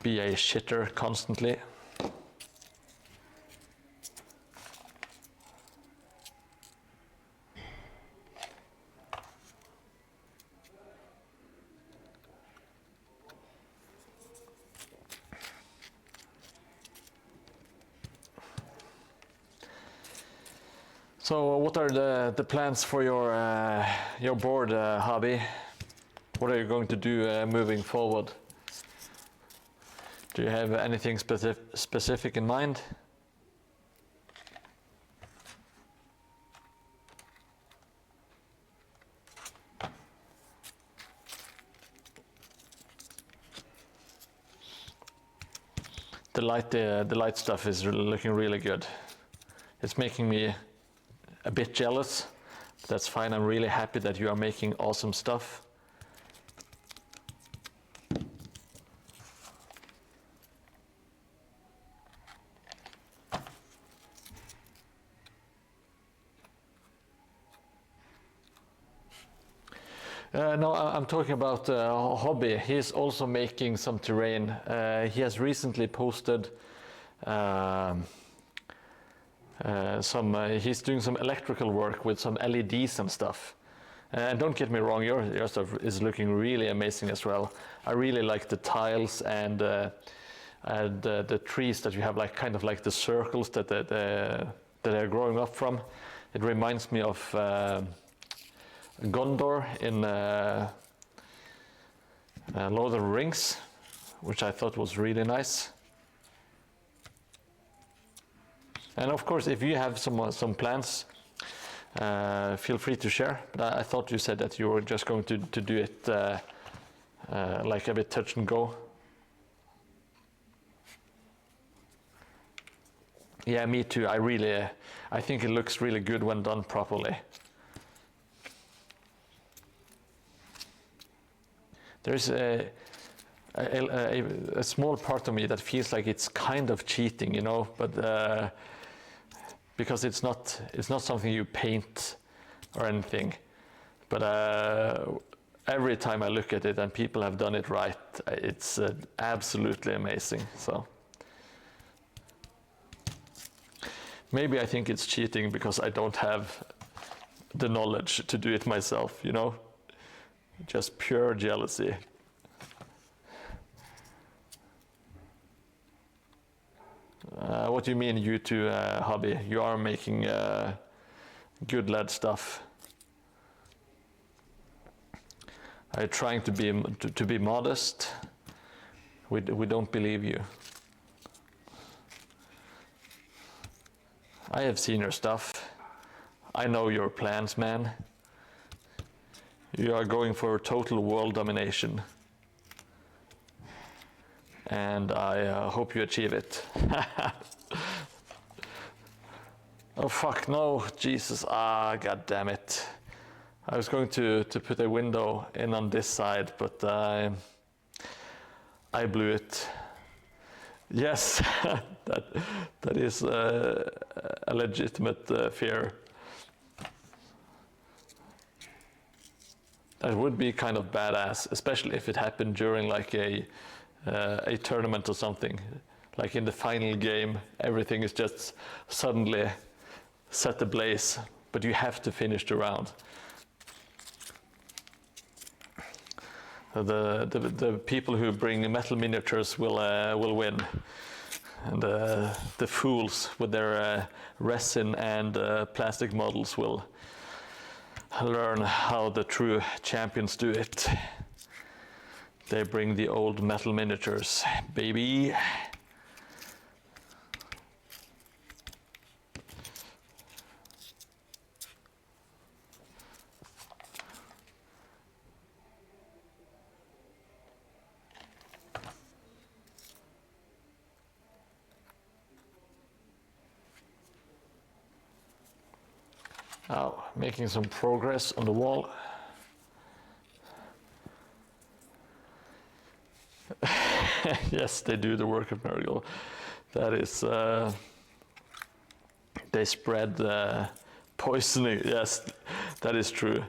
be a shitter constantly. So what are the plans for your board hobby? What are you going to do moving forward? Do you have anything specific in mind? The light stuff is looking really good. It's making me a bit jealous. That's fine. I'm really happy that you are making awesome stuff. No, I'm talking about hobby. He's also making some terrain. He has recently posted he's doing some electrical work with some LEDs and stuff. And don't get me wrong, your stuff is looking really amazing as well. I really like the tiles and the trees that you have, like kind of like the circles that they're growing up from. It reminds me of Gondor in Lord of the Rings, which I thought was really nice. And of course, if you have some plans, feel free to share. But I thought you said that you were just going to do it like a bit touch and go. Yeah, me too. I think it looks really good when done properly. There's a small part of me that feels like it's kind of cheating, you know, but because it's not something you paint or anything. But every time I look at it and people have done it right, it's absolutely amazing. So maybe I think it's cheating because I don't have the knowledge to do it myself, you know? Just pure jealousy. What do you mean, you two hobby? You are making good LED stuff. Are you trying to be modest? We don't believe you. I have seen your stuff. I know your plans, man. You are going for total world domination. And I hope you achieve it. Oh fuck, no, Jesus, god damn it. I was going to put a window in on this side, but I blew it. Yes, that is a legitimate fear. That would be kind of badass, especially if it happened during like a tournament or something. Like in the final game, everything is just suddenly set ablaze, but you have to finish the round. The people who bring metal miniatures will win, and the fools with their resin and plastic models will learn how the true champions do it. They bring the old metal miniatures, baby. Oh, making some progress on the wall. Yes, they do the work of Nurgle. That is, they spread poisoning. Yes, that is true.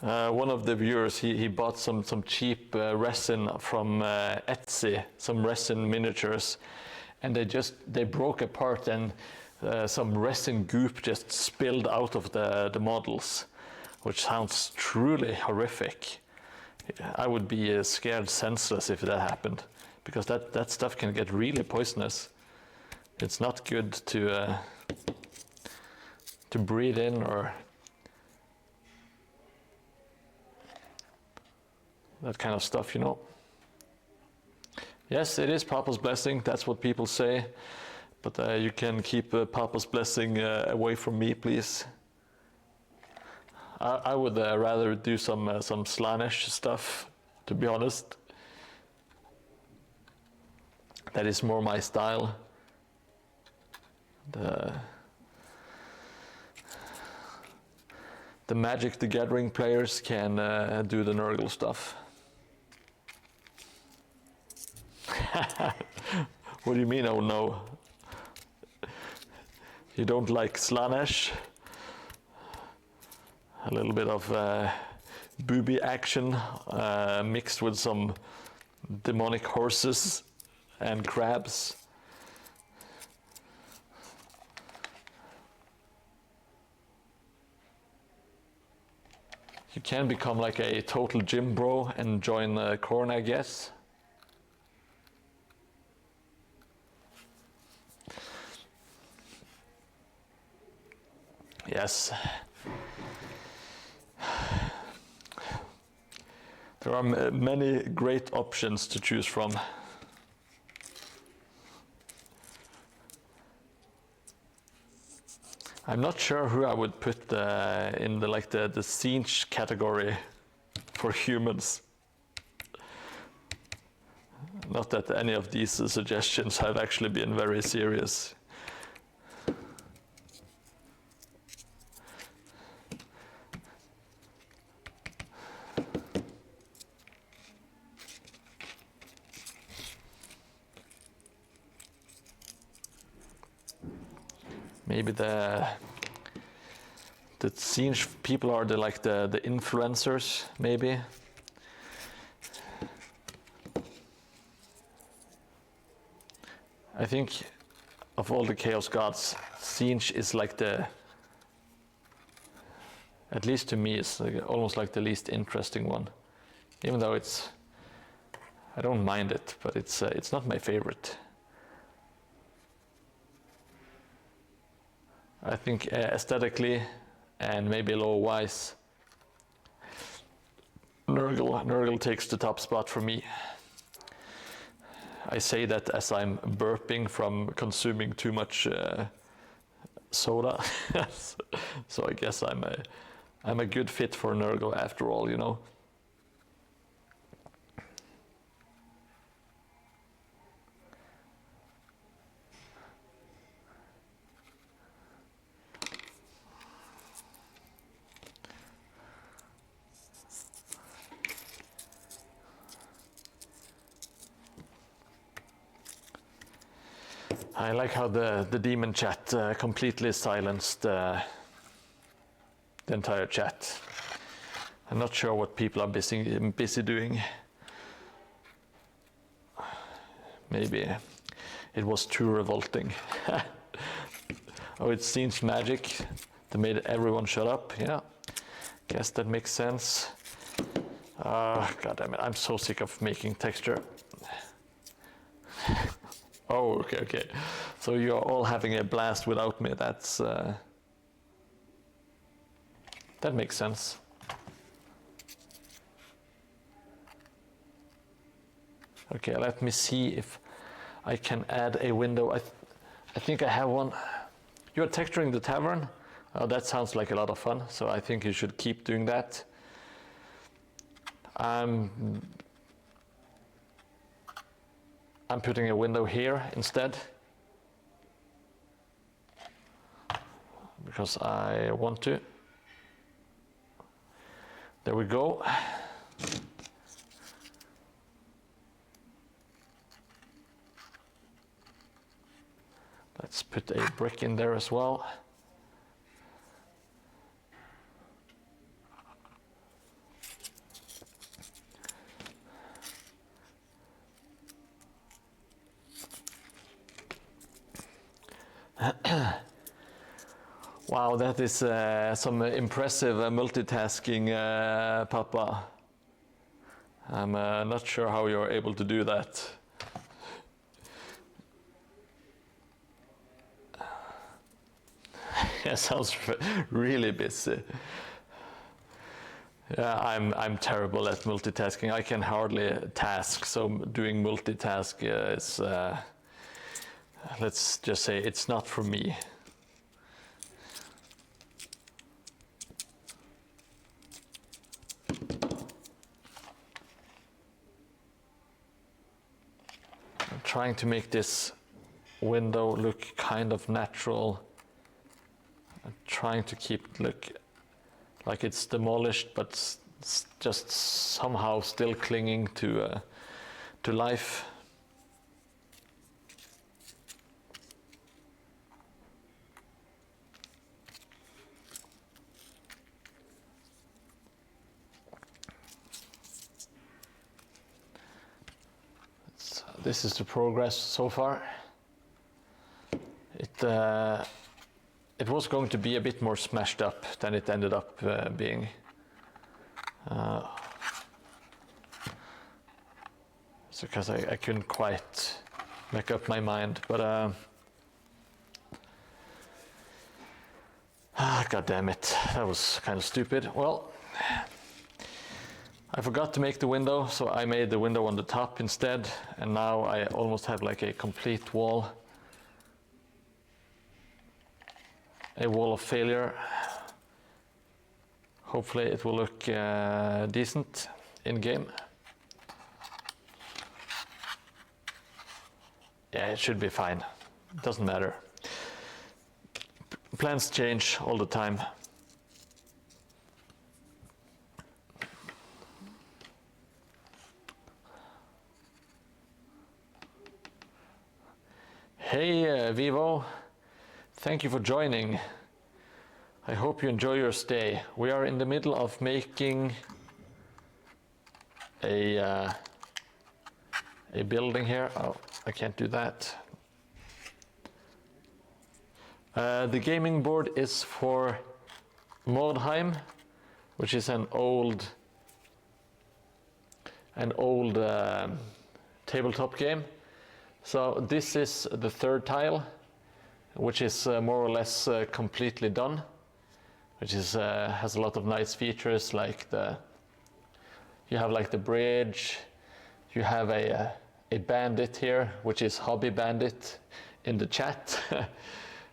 One of the viewers, he bought some cheap resin from Etsy, some resin miniatures, and they broke apart, and some resin goop just spilled out of the models, which sounds truly horrific. I would be scared senseless if that happened, because that stuff can get really poisonous. It's not good to breathe in or that kind of stuff, you know. Yes, it is Papa's blessing. That's what people say, but you can keep Papa's blessing away from me, please. I would rather do some Slaanesh stuff, to be honest. That is more my style. The Magic the Gathering players can do the Nurgle stuff. What do you mean, oh no? You don't like Slaanesh? A little bit of booby action mixed with some demonic horses and crabs. You can become like a total gym bro and join Khorne, I guess. Yes. There are many great options to choose from. I'm not sure who I would put in the siege category for humans. Not that any of these suggestions have actually been very serious. Maybe the siege people are the influencers, maybe. I think of all the Chaos Gods, siege is like at least to me, it's almost like the least interesting one. Even though I don't mind it, but it's not my favorite. I think aesthetically and maybe lore-wise, Nurgle takes the top spot for me. I say that as I'm burping from consuming too much soda, so I guess I'm a good fit for Nurgle after all, you know. I like how the demon chat completely silenced the entire chat. I'm not sure what people are busy doing. Maybe it was too revolting. Oh, it seems magic that made everyone shut up. Yeah, guess that makes sense. God damn it, I'm so sick of making texture. Oh, okay. So you're all having a blast without me. That makes sense. Okay, let me see if I can add a window. I think I have one. You're texturing the tavern? Oh, that sounds like a lot of fun. So I think you should keep doing that. I'm putting a window here instead. because I want to. There we go. Let's put a brick in there as well. Wow, that is some impressive multitasking, Papa. I'm not sure how you're able to do that. Yeah, sounds really busy. Yeah, I'm terrible at multitasking. I can hardly task, so doing multitask is, let's just say, it's not for me. I'm trying to make this window look kind of natural. I'm trying to keep it look like it's demolished, but just somehow still clinging to life. This is the progress so far. It was going to be a bit more smashed up than it ended up being. It's because I couldn't quite make up my mind, but God damn it, that was kind of stupid. Well, I forgot to make the window, so I made the window on the top instead, and now I almost have like a complete wall. A wall of failure. Hopefully it will look decent in game. Yeah, it should be fine. Doesn't matter. Plans change all the time. Hey Vivo, thank you for joining. I hope you enjoy your stay. We are in the middle of making a building here. Oh, I can't do that. The gaming board is for Mordheim, which is an old tabletop game. So this is the third tile, which is more or less completely done, which is has a lot of nice features, like you have like the bridge, you have a bandit here, which is Hobby Bandit in the chat,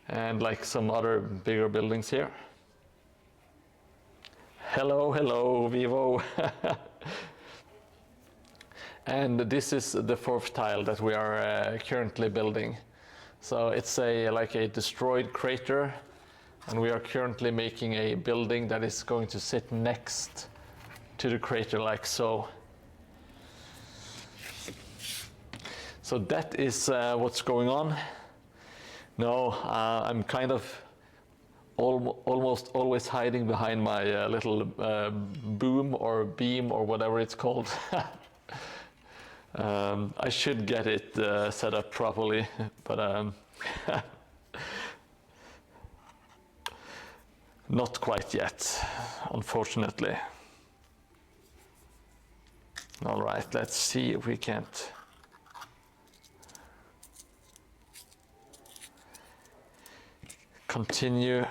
and like some other bigger buildings here. Hello, Vivo. And this is the fourth tile that we are currently building. So it's like a destroyed crater, and we are currently making a building that is going to sit next to the crater, like so. So that is what's going on. No, I'm kind of almost always hiding behind my little boom or beam or whatever it's called. I should get it set up properly, but not quite yet, unfortunately. All right, let's see if we can't. Continue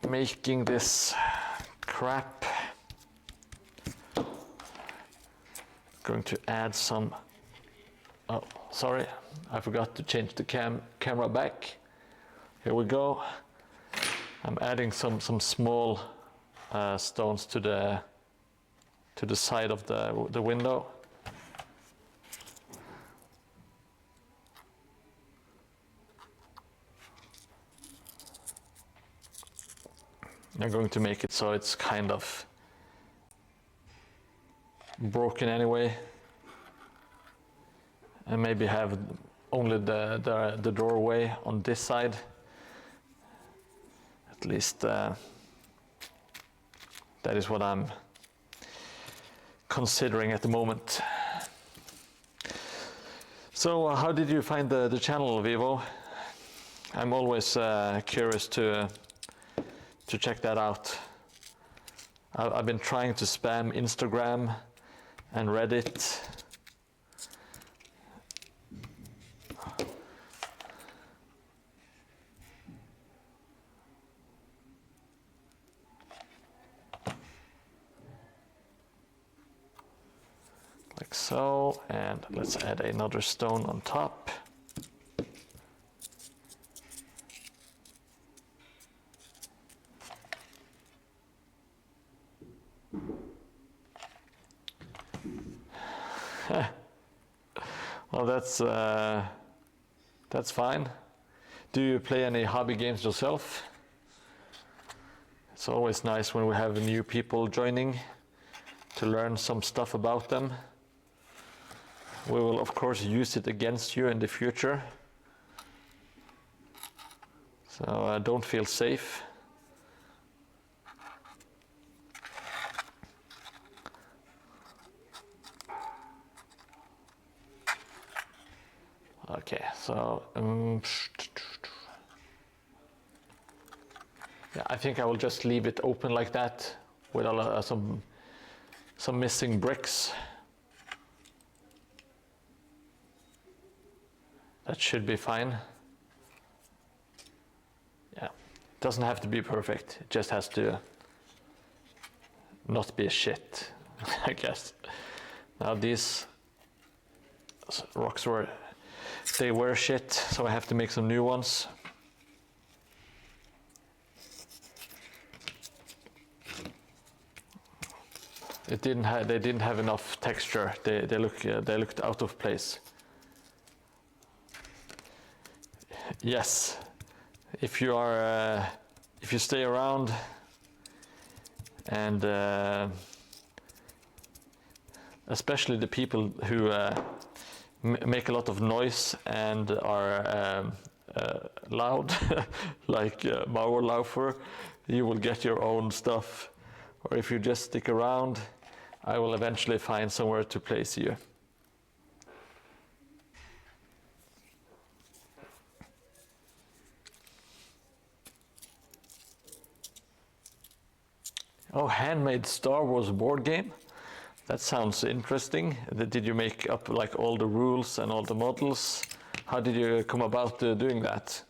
making this crap. Going to add some. Oh, sorry, I forgot to change the camera back. Here we go. I'm adding some small stones to the side of the window. I'm going to make it so it's kind of broken anyway, and maybe have only the doorway on this side. At least that is what I'm considering at the moment. So how did you find the channel, Vivo? I'm always curious to check that out. I've been trying to spam Instagram and Reddit. Like so, and let's add another stone on top. Well, that's fine. Do you play any hobby games yourself? It's always nice when we have new people joining to learn some stuff about them. We will of course use it against you in the future. So don't feel safe. Okay, so yeah, I think I will just leave it open like that with some missing bricks. That should be fine. Yeah, doesn't have to be perfect. It just has to not be a shit, I guess. Now these rocks were shit, so I have to make some new ones. They didn't have enough texture. They looked out of place. Yes, if you stay around and especially the people who make a lot of noise and are loud, like Mauerlaufer, you will get your own stuff. Or if you just stick around, I will eventually find somewhere to place you. Oh, handmade Star Wars board game? That sounds interesting. Did you make up like all the rules and all the models? How did you come about doing that?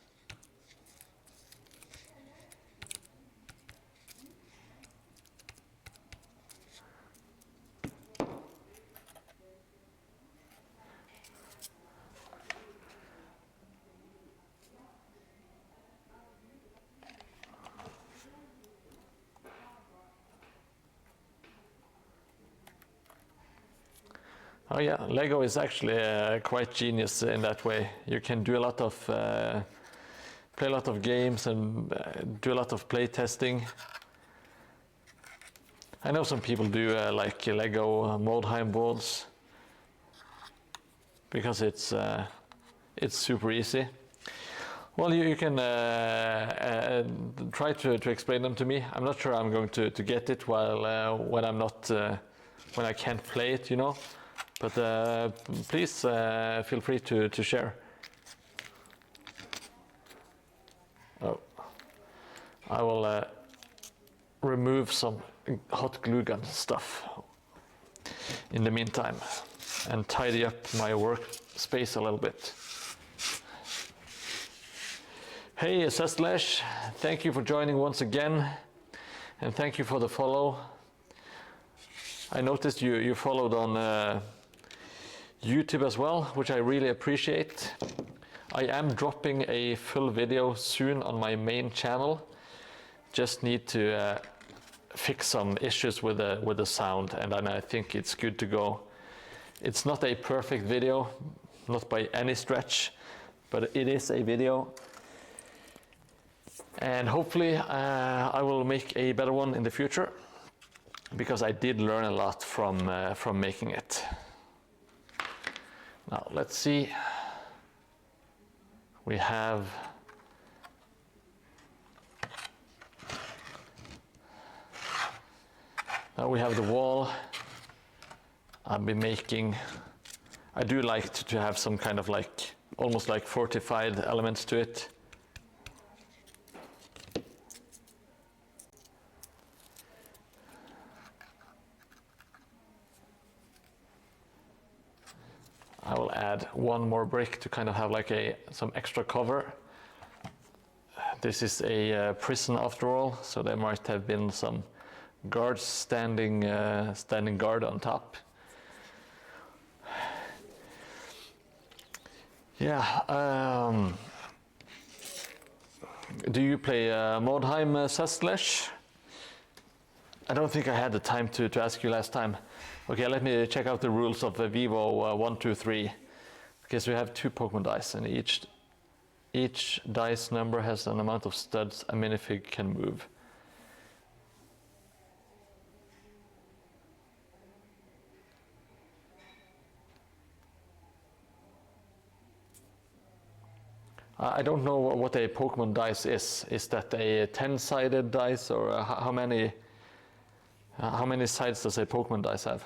Oh yeah, Lego is actually quite genius in that way. You can do a lot of, play a lot of games and do a lot of play testing. I know some people do like Lego Mordheim boards because it's super easy. Well, you can try to explain them to me. I'm not sure I'm going to get it while when I'm not when I can't play it, you know. But please feel free to share. Oh, I will remove some hot glue gun stuff in the meantime and tidy up my workspace a little bit. Hey Sestlesh, thank you for joining once again, and thank you for the follow. I noticed you followed on YouTube as well, which I really appreciate. I am dropping a full video soon on my main channel. Just need to fix some issues with the sound, and then I think it's good to go. It's not a perfect video, not by any stretch, but it is a video. And hopefully I will make a better one in the future, because I did learn a lot from making it. Now let's see. We have now we have the wall. I've been making. I do like to have some kind of like almost like fortified elements to it. I will add one more brick to kind of have like some extra cover. This is a prison after all, so there might have been some guards standing guard on top. Yeah. Do you play Mordheim, Sestlesh? I don't think I had the time to ask you last time. Okay, let me check out the rules of Vivo 1, 2, 3. Okay, so we have 2 Pokemon dice, and each dice number has an amount of studs a minifig can move. I don't know what a Pokemon dice is. Is that a 10-sided dice, or how many sides does a Pokemon dice have?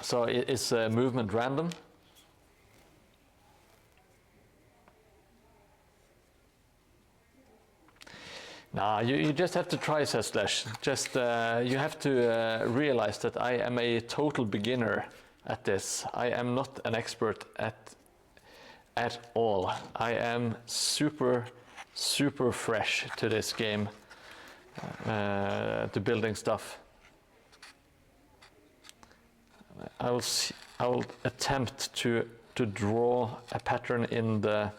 So is movement random? Nah, you just have to try, says Slash. Just you have to realize that I am a total beginner at this. I am not an expert at all. I am super fresh to this game, to building stuff. I will attempt to draw a pattern in the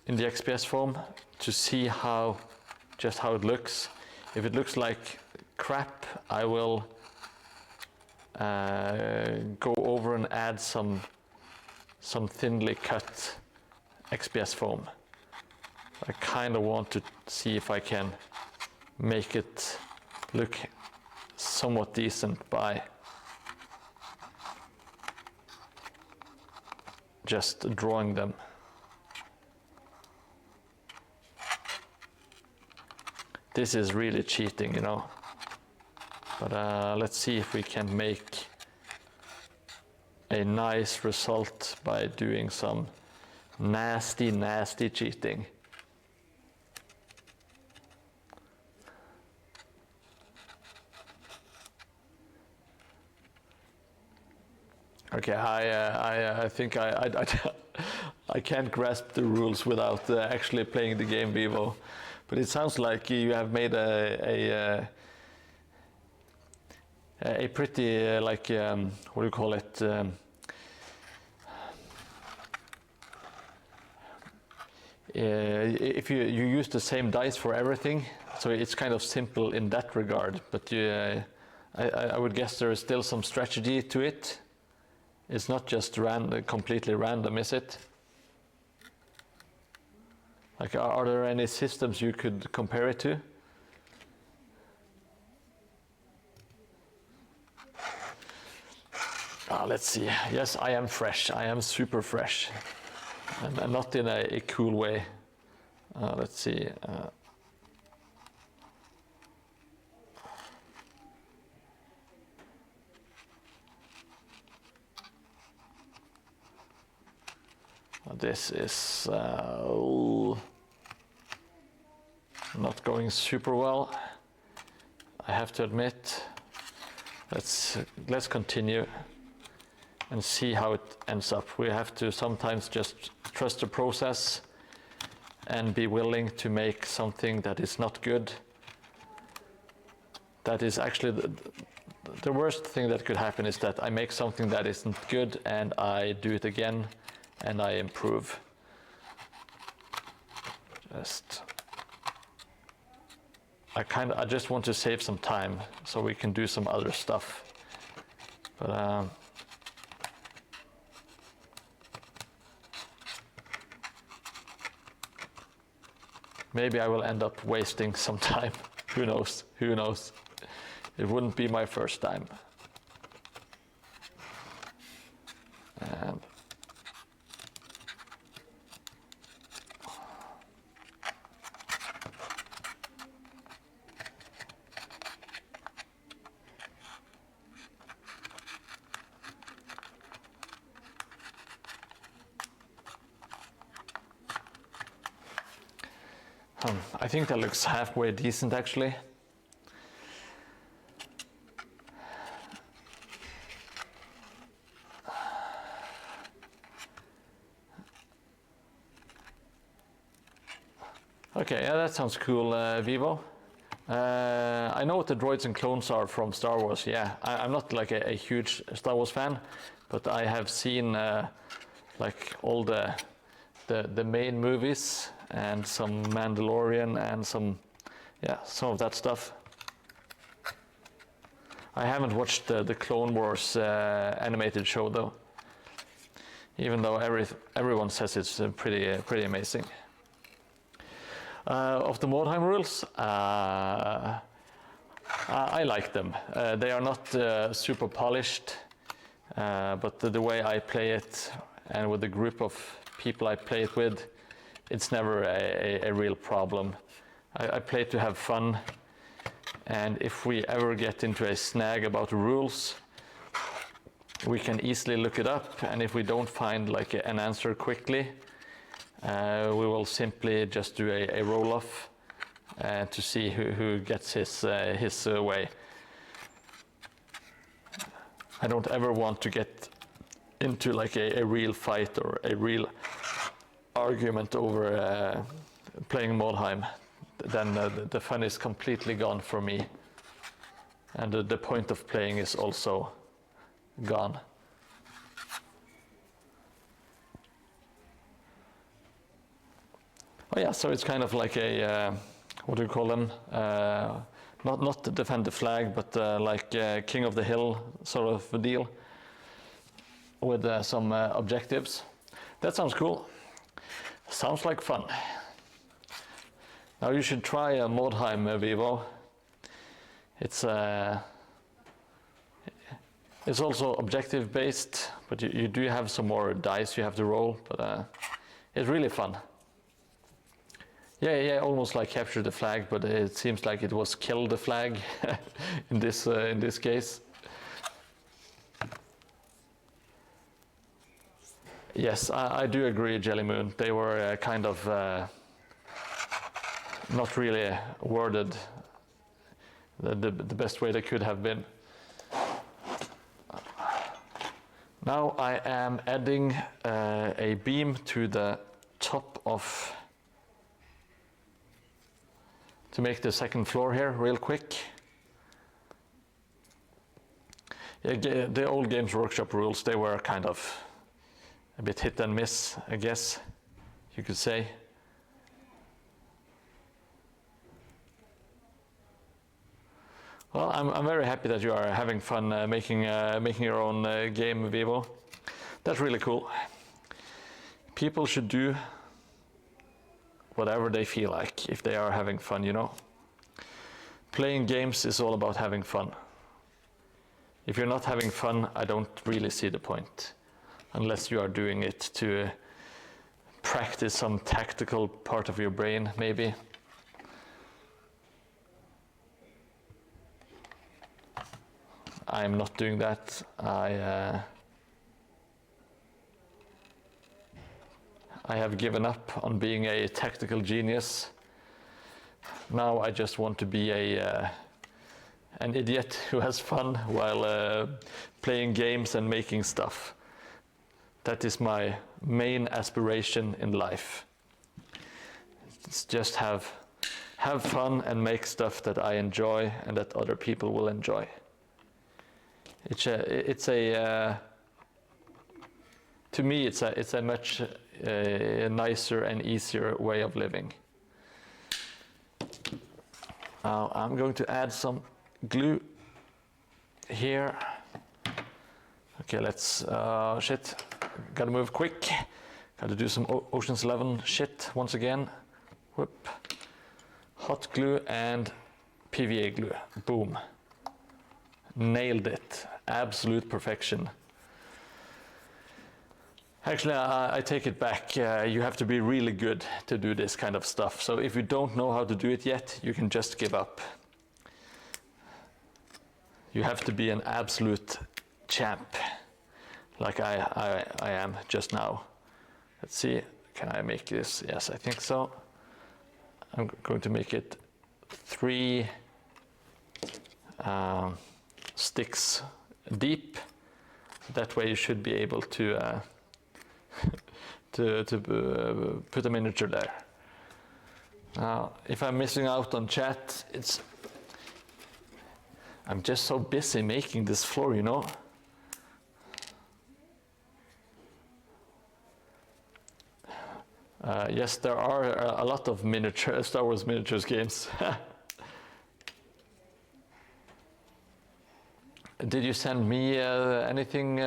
XPS foam to see just how it looks. If it looks like crap, I will go over and add some thinly cut XPS foam. I kind of want to see if I can make it look somewhat decent by just drawing them. This is really cheating, you know. But let's see if we can make a nice result by doing some nasty cheating. Okay, I think I can't grasp the rules without actually playing the game Vivo, but it sounds like you have made a pretty like what do you call it? If you use the same dice for everything, so it's kind of simple in that regard. But I would guess there is still some strategy to it. It's not just completely random, is it? Like, are there any systems you could compare it to? Let's see. Yes, I am fresh. I am super fresh, and not in a cool way. Let's see. This is not going super well, I have to admit. Let's continue and see how it ends up. We have to sometimes just trust the process and be willing to make something that is not good. That is actually the worst thing that could happen, is that I make something that isn't good and I do it again and I improve. I just want to save some time so we can do some other stuff. But Maybe I will end up wasting some time. Who knows? Who knows? It wouldn't be my first time. And I think that looks halfway decent actually. Okay, yeah, that sounds cool, Vivo. I know what the droids and clones are from Star Wars, yeah. I'm not like a huge Star Wars fan, but I have seen like all the main movies and some Mandalorian and some of that stuff. I haven't watched the Clone Wars animated show though, even though everyone says it's pretty amazing. Of the Mordheim rules, I like them. They are not super polished, but the way I play it and with the group of people I play it with, it's never a real problem. I play to have fun, and if we ever get into a snag about the rules, we can easily look it up, and if we don't find like an answer quickly, we will simply just do a roll-off to see who gets his way. I don't ever want to get into like a real fight or a real argument over playing Mordheim. Then the fun is completely gone for me, and the point of playing is also gone. Oh yeah, so it's kind of like a, what do you call them? Not to defend the flag, but like King of the Hill sort of a deal with some objectives. That sounds cool. Sounds like fun. Now you should try Mordheim, Vivo. It's also objective based, but you do have some more dice you have to roll, but it's really fun. Yeah, almost like capture the flag, but it seems like it was kill the flag in this case. Yes, I do agree, Jelly Moon. They were kind of not really worded the best way they could have been. Now I am adding a beam to the top of, to make the second floor here real quick. Yeah, the old Games Workshop rules, they were kind of a bit hit and miss, I guess you could say. Well, I'm very happy that you are having fun making your own game, Vivo. That's really cool. People should do whatever they feel like if they are having fun, you know. Playing games is all about having fun. If you're not having fun, I don't really see the point, unless you are doing it to practice some tactical part of your brain, maybe. I'm not doing that. I have given up on being a tactical genius. Now I just want to be an idiot who has fun while playing games and making stuff. That is my main aspiration in life. It's just have fun and make stuff that I enjoy and that other people will enjoy. To me, it's a much nicer and easier way of living. Now I'm going to add some glue here. Okay, let's shit. Gotta move quick. Gotta do some Ocean's 11 shit once again. Whoop. hot glue and PVA glue. Boom. Nailed it. Absolute perfection. Actually, I take it back. You have to be really good to do this kind of stuff. So if you don't know how to do it yet, you can just give up. You have to be an absolute champ, like I am just now. Let's see, can I make this? Yes, I think so. I'm going to make it 3 sticks deep. That way you should be able to put a miniature there. Now, if I'm missing out on chat, I'm just so busy making this floor, you know. Yes, there are a lot of miniature Star Wars miniatures games. Did you send me anything,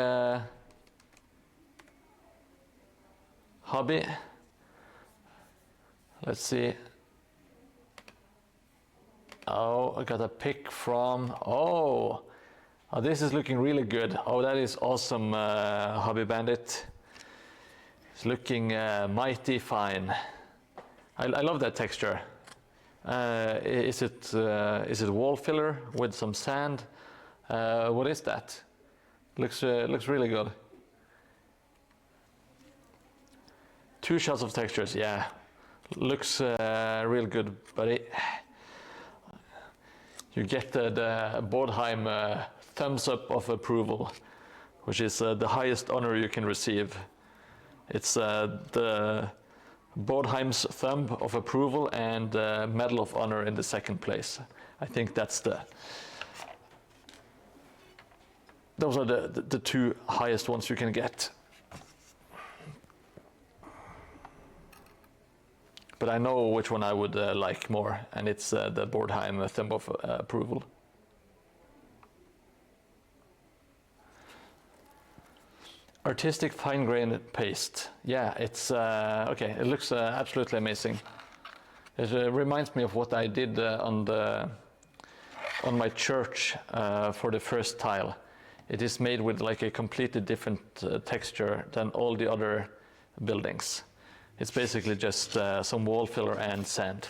hobby? Let's see. Oh, I got a pic from, oh, this is looking really good. Oh, that is awesome, Hobby Bandit. It's looking mighty fine. I love that texture. Is it wall filler with some sand? What is that? Looks really good. 2 shots of textures, yeah. Looks real good, buddy. You get the Mordheim thumbs up of approval, which is the highest honor you can receive. It's the Mordheim's thumb of approval and Medal of Honor in the 2nd place. I think those are the 2 highest ones you can get. But I know which one I would like more, and it's the Mordheim thumb of approval. Artistic fine grain paste. Yeah, it's okay. It looks absolutely amazing. It reminds me of what I did on my church for the first tile. It is made with like a completely different texture than all the other buildings. It's basically just some wall filler and sand.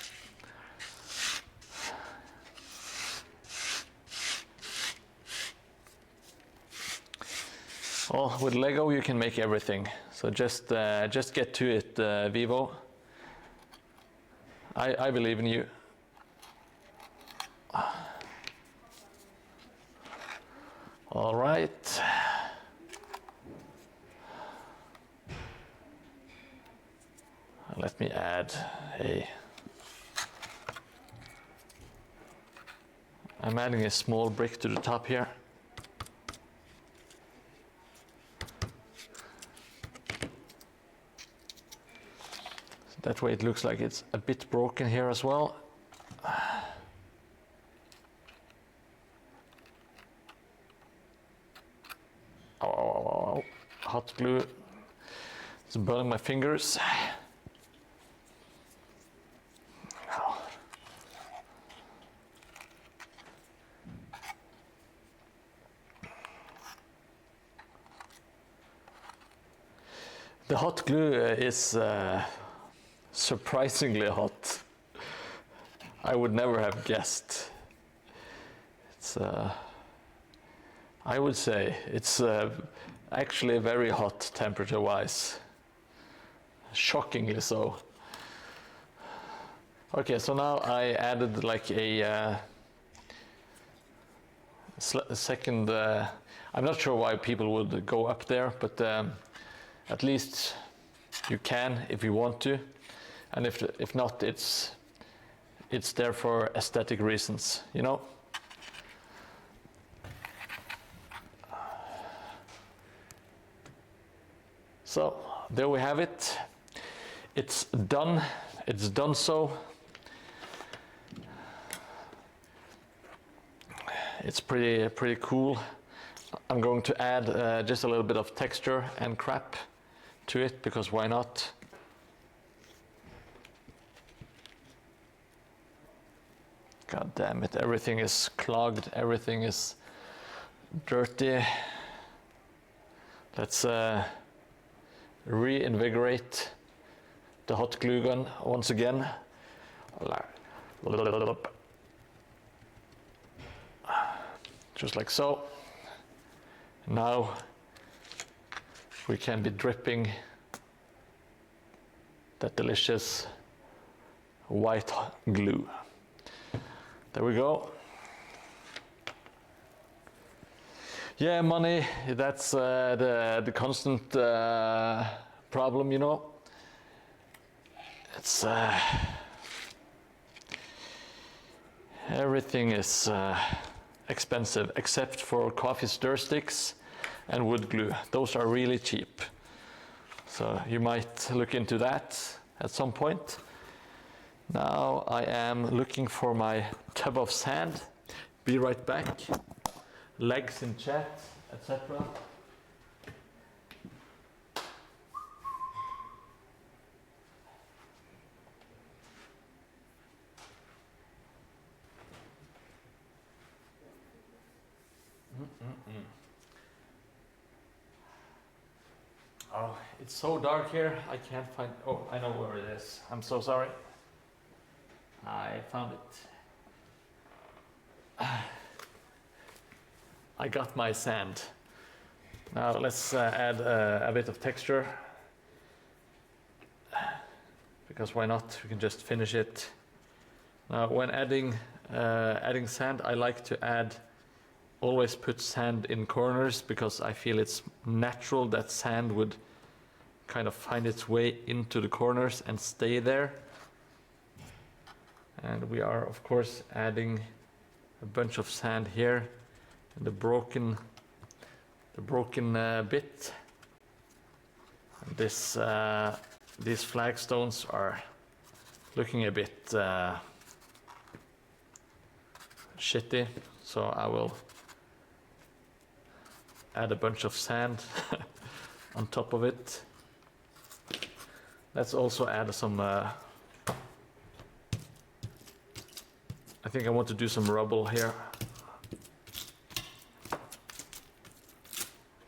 Well, with Lego you can make everything. So just get to it, Vivo. I believe in you. All right. Let me add I'm adding a small brick to the top here. So that way it looks like it's a bit broken here as well. Oh, hot glue. It's burning my fingers. The hot glue is surprisingly hot. I would never have guessed. It's, I would say it's actually very hot temperature-wise. Shockingly so. Okay, so now I added like a second. I'm not sure why people would go up there, but at least you can if you want to, and if not, it's there for aesthetic reasons, you know. So there we have it. It's done. It's done so. It's pretty cool. I'm going to add just a little bit of texture and crap to it, because why not? God damn it, everything is clogged, everything is dirty. Let's reinvigorate the hot glue gun once again. Just like so. Now we can be dripping that delicious white glue. There we go. Yeah, money, that's the constant problem, you know. It's everything is expensive except for coffee stir sticks and wood glue. Those are really cheap. So you might look into that at some point. Now I am looking for my tub of sand. Be right back. Legs in chat, etc. Oh, it's so dark here, I can't find... Oh, I know where it is. I'm so sorry. I found it. I got my sand. Now let's add a bit of texture. Because why not? We can just finish it. Now when adding sand, I like to always put sand in corners because I feel it's natural that sand would kind of find its way into the corners and stay there. And we are of course adding a bunch of sand here in the broken bit. And these flagstones are looking a bit shitty, so I will add a bunch of sand on top of it. Let's also add some I think I want to do some rubble here.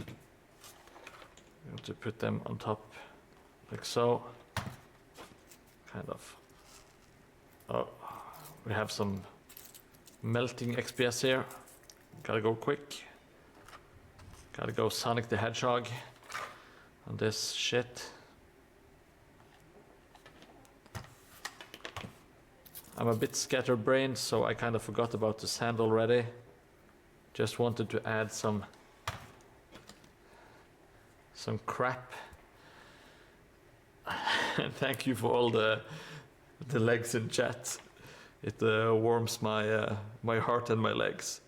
I'm going to put them on top like so. Kind of. Oh, we have some melting XPS here. Gotta go quick. Gotta go Sonic the Hedgehog on this shit. I'm a bit scatterbrained, so I kind of forgot about the sand already. Just wanted to add some crap. And thank you for all the legs in chat. It warms my heart and my legs.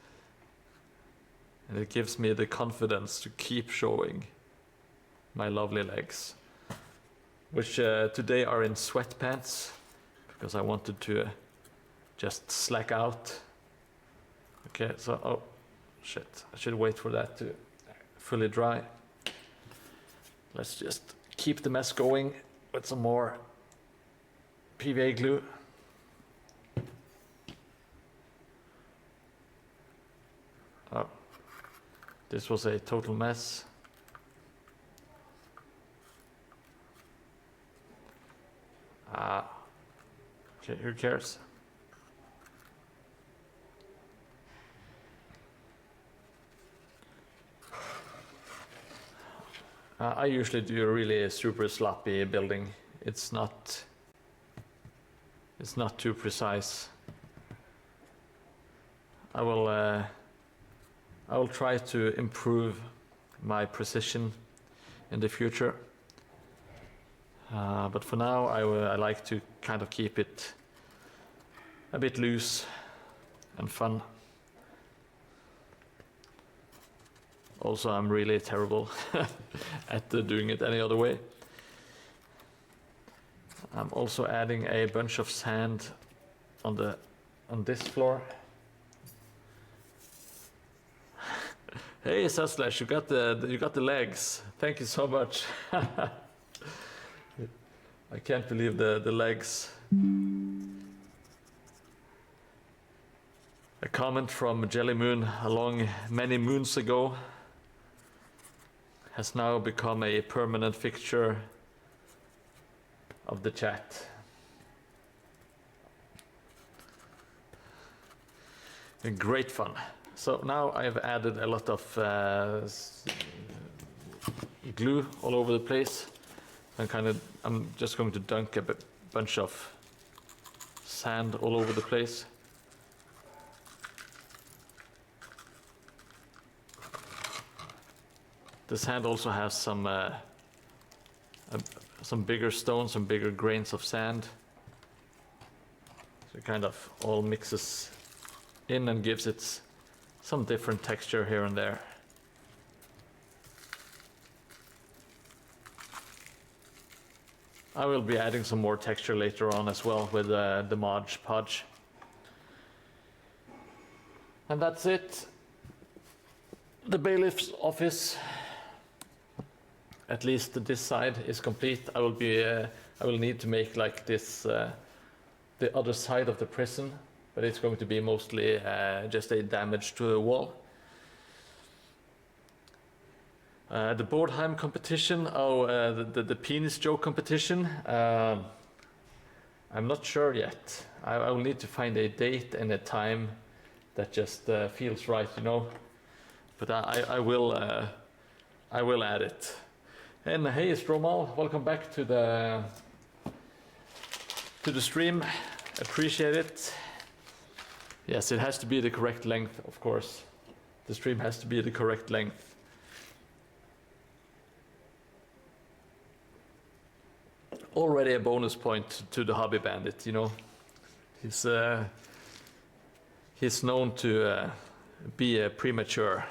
And it gives me the confidence to keep showing my lovely legs. Which today are in sweatpants, because I wanted to just slack out. Okay, so, oh, shit. I should wait for that to fully dry. Let's just keep the mess going with some more PVA glue. Oh, this was a total mess. Okay, who cares? I usually do a really super sloppy building. It's not too precise. I will try to improve my precision in the future. But for now, I like to kind of keep it a bit loose and fun. Also, I'm really terrible at doing it any other way. I'm also adding a bunch of sand on this floor. Hey, Saslash, you got the legs. Thank you so much. I can't believe the legs. A comment from Jelly Moon along many moons ago has now become a permanent fixture of the chat. And great fun. So now I've added a lot of glue all over the place. I'm just going to dunk a bunch of sand all over the place. The sand also has some bigger stones, some bigger grains of sand. So it kind of all mixes in and gives it some different texture here and there. I will be adding some more texture later on as well with the Mod Podge. And that's it. The Bailiff's office, at least this side, is complete. I will need to make like this the other side of the prison, but it's going to be mostly just a damage to the wall. The Mordheim competition, the penis joke competition, I'm not sure yet. I will need to find a date and a time that just feels right, you know. But I will add it. And hey, Stromal, welcome back to the stream. Appreciate it. Yes, it has to be the correct length, of course. The stream has to be the correct length. Already a bonus point to the Hobby Bandit, you know. He's known to be premature,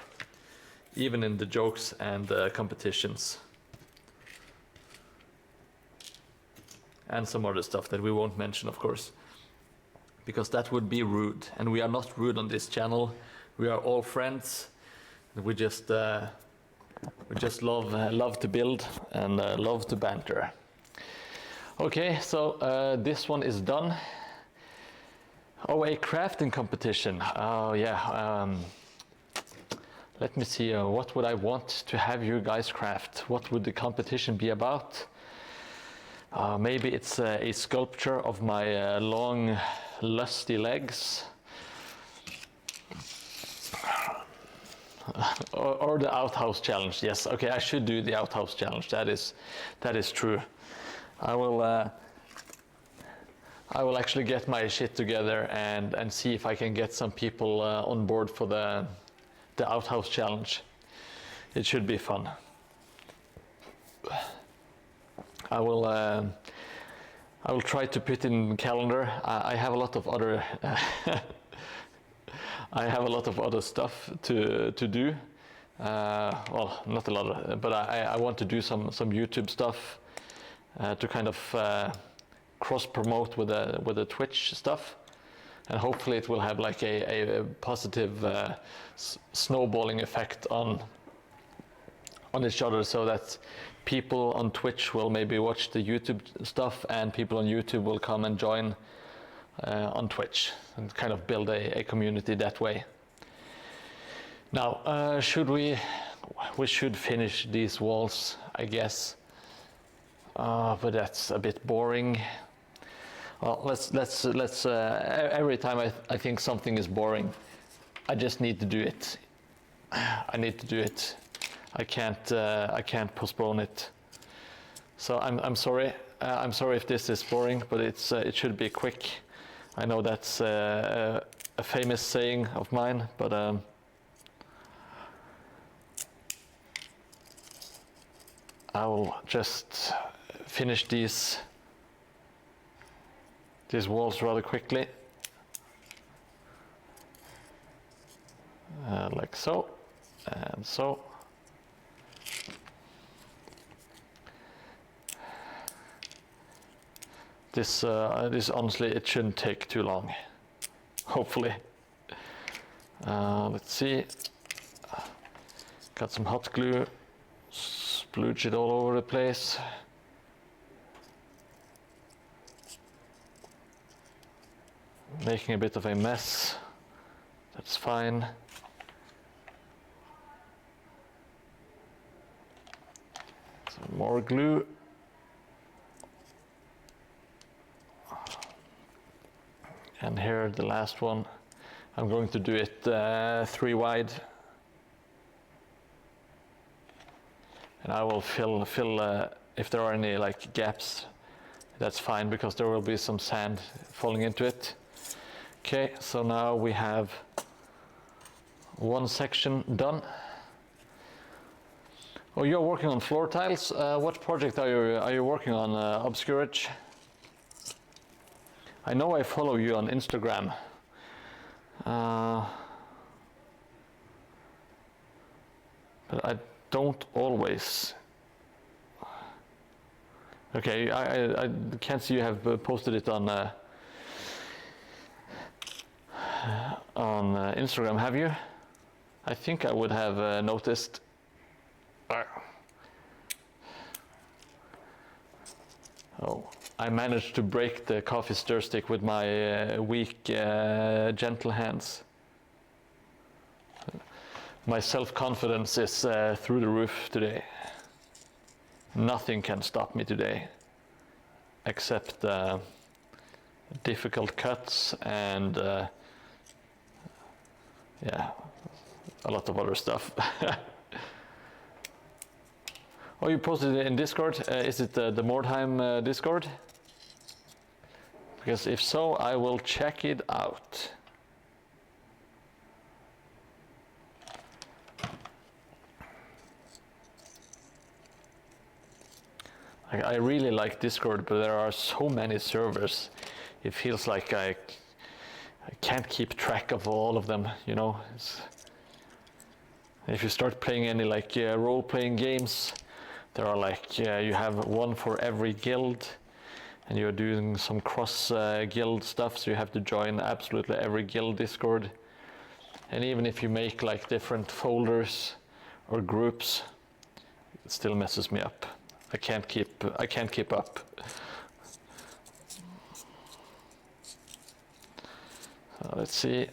even in the jokes and competitions. And some other stuff that we won't mention, of course, because that would be rude, and we are not rude on this channel. We are all friends. We just love to build and love to banter. Okay, so this one is done. Oh, a crafting competition. Oh yeah. Let me see. What would I want to have you guys craft? What would the competition be about? Maybe it's a sculpture of my long, lusty legs. Or the outhouse challenge. Yes. Okay, I should do the outhouse challenge. That is true. I will actually get my shit together and see if I can get some people on board for the outhouse challenge. It should be fun. I will try to put in calendar. I have a lot of other I have a lot of other stuff to do. Well, not a lot, but I want to do some YouTube stuff to kind of cross promote with the Twitch stuff, and hopefully it will have like a positive snowballing effect on each other, so that people on Twitch will maybe watch the YouTube stuff, and people on YouTube will come and join on Twitch, and kind of build a community that way. Now, we should finish these walls, I guess, but that's a bit boring. Well, let's every time I think something is boring, I just need to do it. I need to do it. I can't postpone it. So I'm sorry. I'm sorry if this is boring, but it should be quick. I know that's a famous saying of mine, but I will just finish these walls rather quickly, like so, and so. This honestly, it shouldn't take too long, hopefully. Let's see. Got some hot glue, splooge it all over the place. Making a bit of a mess. That's fine. Some more glue. And here the last one. I'm going to do it 3 wide. And I will fill if there are any like gaps. That's fine because there will be some sand falling into it. Okay, so now we have one section done. Oh, you're working on floor tiles. What project are you working on, Obscurage? I know I follow you on Instagram. But I don't always. Okay, I can't see you have posted it on Instagram, have you? I think I would have noticed. Oh, I managed to break the coffee stir stick with my weak, gentle hands. My self-confidence is through the roof today. Nothing can stop me today, except difficult cuts and yeah, a lot of other stuff. Oh, you posted it in Discord. Is it the Mordheim Discord? Because if so, I will check it out. I really like Discord, but there are so many servers. It feels like I can't keep track of all of them, you know. If you start playing any like role-playing games, there are like, you have one for every guild, and you're doing some cross guild stuff, so you have to join absolutely every guild Discord. And even if you make like different folders or groups, it still messes me up. I can't keep up. So let's see.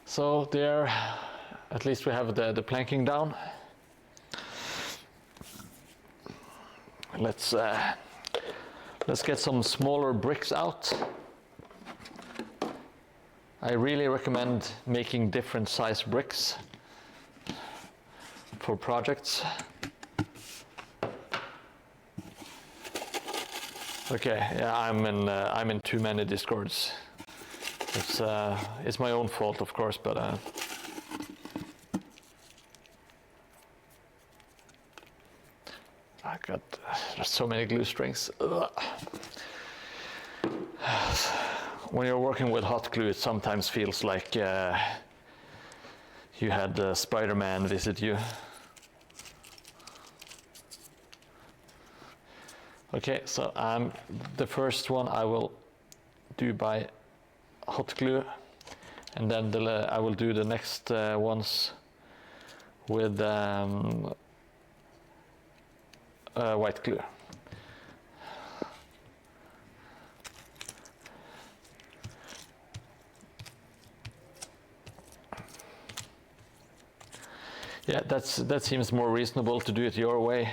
So there, at least we have the planking down. Let's get some smaller bricks out. I really recommend making different size bricks for projects. Okay, yeah, I'm in too many Discords. It's my own fault, of course, but there's so many glue strings. Ugh. When you're working with hot glue, it sometimes feels like you had Spider-Man visit you. Okay, so the first one I will do by hot glue, and then I will do the next ones with white glue. Yeah, that seems more reasonable to do it your way.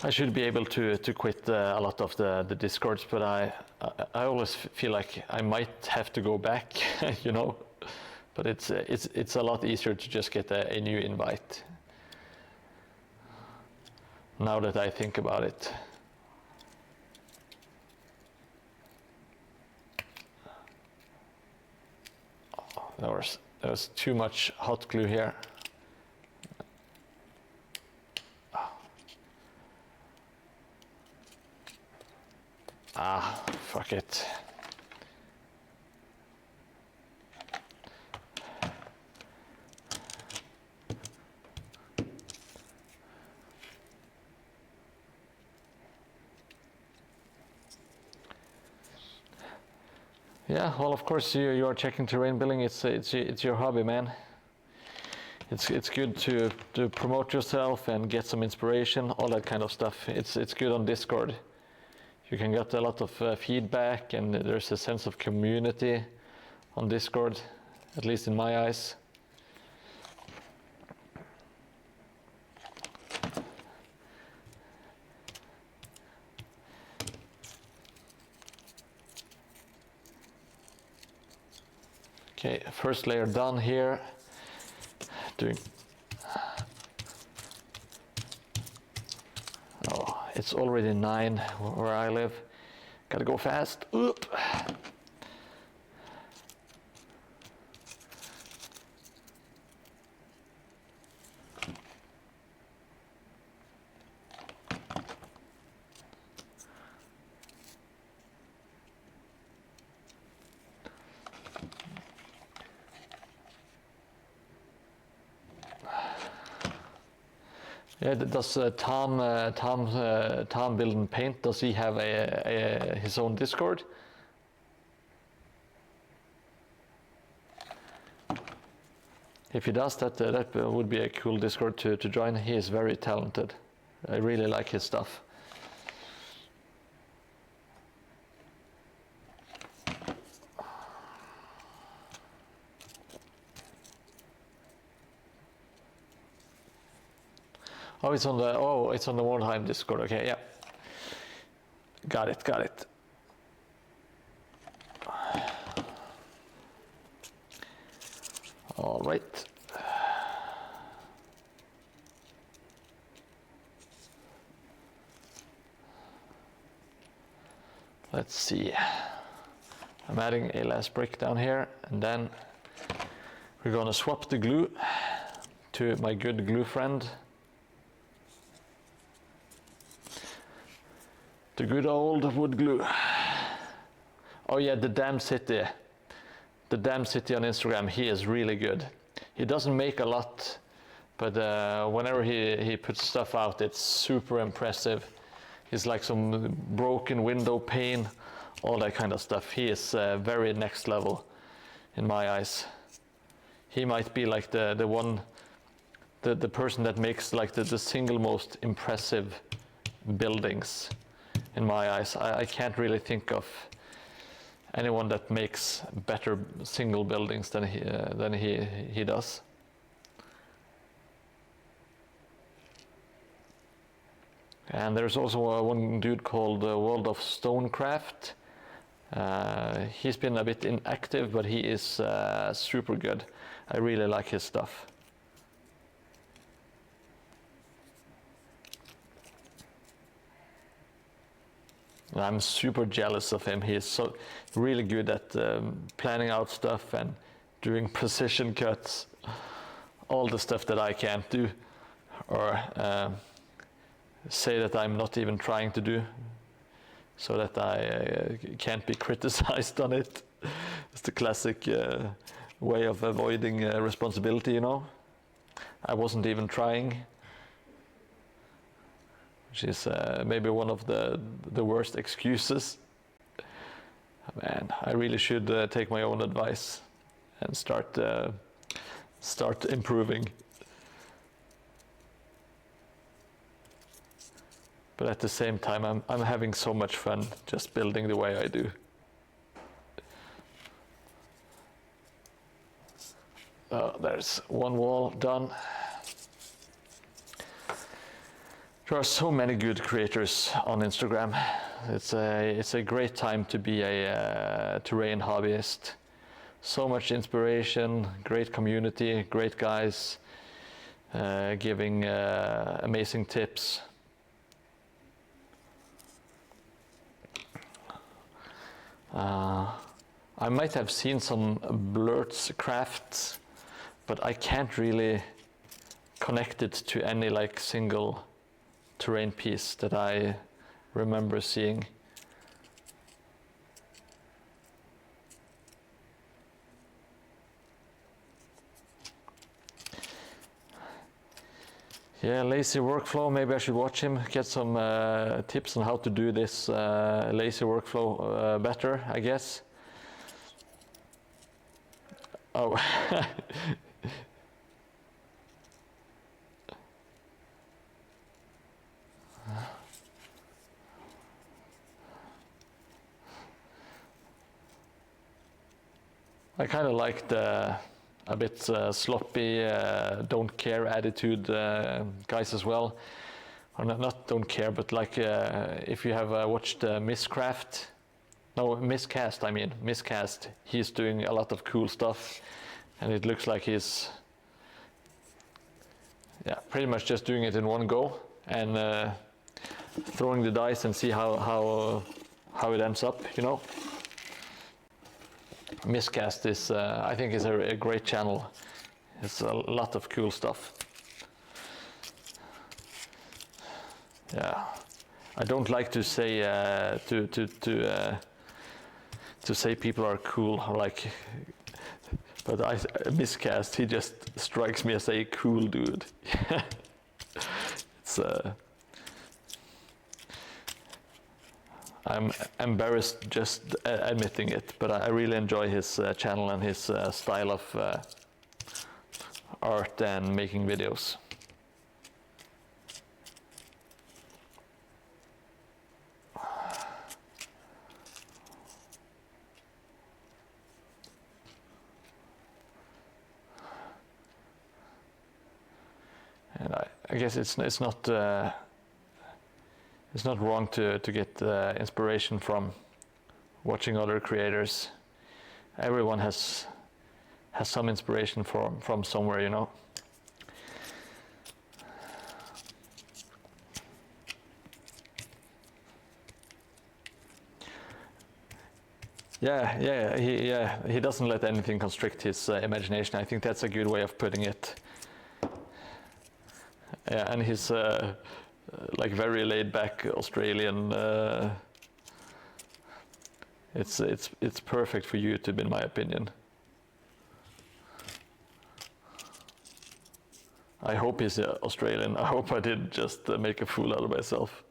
I should be able to quit a lot of the Discords, but I always feel like I might have to go back, you know. But it's a lot easier to just get a new invite. Now that I think about it. Oh, there was too much hot glue here. Ah, fuck it. Yeah, well, of course you are checking terrain building. It's your hobby, man. It's good to promote yourself and get some inspiration, all that kind of stuff. It's good on Discord. You can get a lot of feedback, and there's a sense of community on Discord, at least in my eyes. Okay, first layer done here. Oh, it's already 9 where I live. Gotta go fast. Oop. Yeah, does Tom Build and Paint, does he have his own Discord? If he does, that would be a cool Discord to join. He is very talented. I really like his stuff. Oh, it's on the Mordheim Discord. Okay, yeah. Got it. All right. Let's see. I'm adding a last brick down here, and then we're gonna swap the glue to my good glue friend. The good old wood glue. Oh yeah, the Damn City. The Damn City on Instagram, he is really good. He doesn't make a lot, but whenever he puts stuff out, it's super impressive. He's like some broken window pane, all that kind of stuff. He is very next level in my eyes. He might be like the person that makes like the single most impressive buildings. In my eyes, I can't really think of anyone that makes better single buildings than he does. And there's also one dude called World of Stonecraft. He's been a bit inactive, but he is super good. I really like his stuff. I'm super jealous of him. He is so really good at planning out stuff and doing precision cuts, all the stuff that I can't do, or say that I'm not even trying to do, so that I can't be criticized on it. It's the classic way of avoiding responsibility, you know. I wasn't even trying. Which is maybe one of the worst excuses. Man, I really should take my own advice and start improving. But at the same time, I'm having so much fun just building the way I do. There's one wall done. There are so many good creators on Instagram. It's a great time to be a terrain hobbyist. So much inspiration, great community, great guys giving amazing tips. I might have seen some Blurt's crafts, but I can't really connect it to any like single terrain piece that I remember seeing. Yeah, lazy workflow, maybe I should watch him, get some tips on how to do this lazy workflow better, I guess. Oh. I kind of like the a bit sloppy, don't care attitude guys as well. Or not don't care, but like if you have watched Miscast, I mean, Miscast, he's doing a lot of cool stuff, and it looks like he's pretty much just doing it in one go, and throwing the dice and see how it ends up, you know. Miscast is, I think, is a great channel. It's a lot of cool stuff. Yeah, I don't like to say to say people are cool, like, but Miscast, he just strikes me as a cool dude. It's I'm embarrassed just admitting it, but I really enjoy his channel and his style of art and making videos. And I guess it's not wrong to get inspiration from watching other creators. Everyone has some inspiration from somewhere, you know. He doesn't let anything constrict his imagination. I think that's a good way of putting it. Yeah, and he's like very laid back Australian. It's perfect for YouTube, in my opinion. I hope he's Australian. I hope I didn't just make a fool out of myself.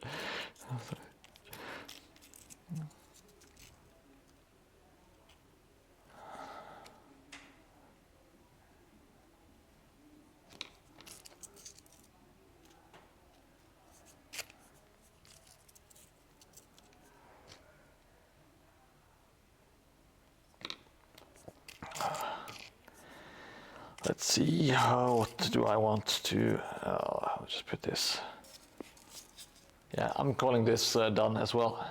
Let's see, what do I want to, I'll just put this. Yeah, I'm calling this done as well.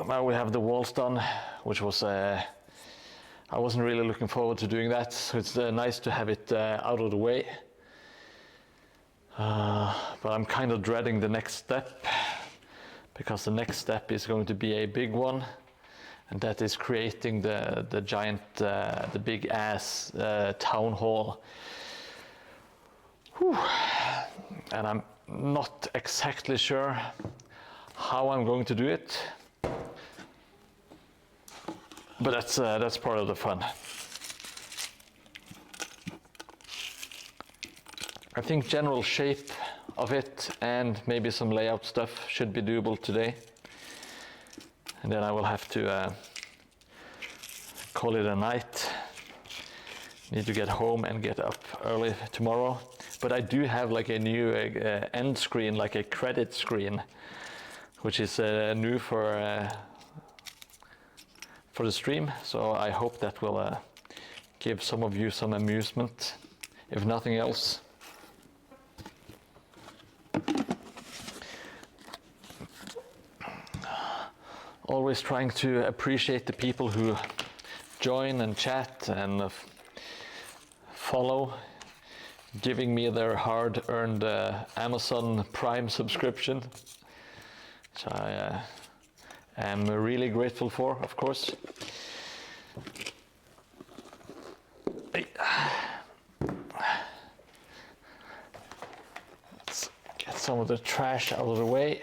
Now we have the walls done, which was, I wasn't really looking forward to doing that, so it's nice to have it out of the way. But I'm kind of dreading the next step, because the next step is going to be a big one. And that is creating the giant, the big ass town hall. Whew. And I'm not exactly sure how I'm going to do it, but that's part of the fun. I think general shape of it and maybe some layout stuff should be doable today. And then I will have to call it a night. Need to get home and get up early tomorrow. But I do have like a new end screen, like a credit screen, which is new for the stream. So I hope that will give some of you some amusement, if nothing else. Always trying to appreciate the people who join and chat and follow, giving me their hard-earned Amazon Prime subscription, which I am really grateful for, of course. Let's get some of the trash out of the way.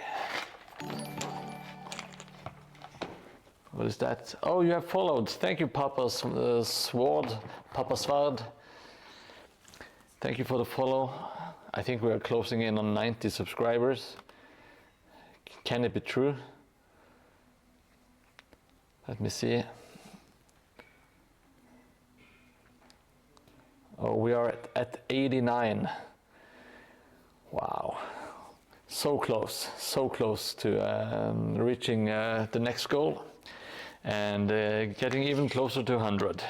What is that? Oh, you have followed. Thank you, Papa Sword. Thank you for the follow. I think we are closing in on 90 subscribers. Can it be true? Let me see. Oh, we are at 89. Wow. So close to reaching the next goal. and getting even closer to 100,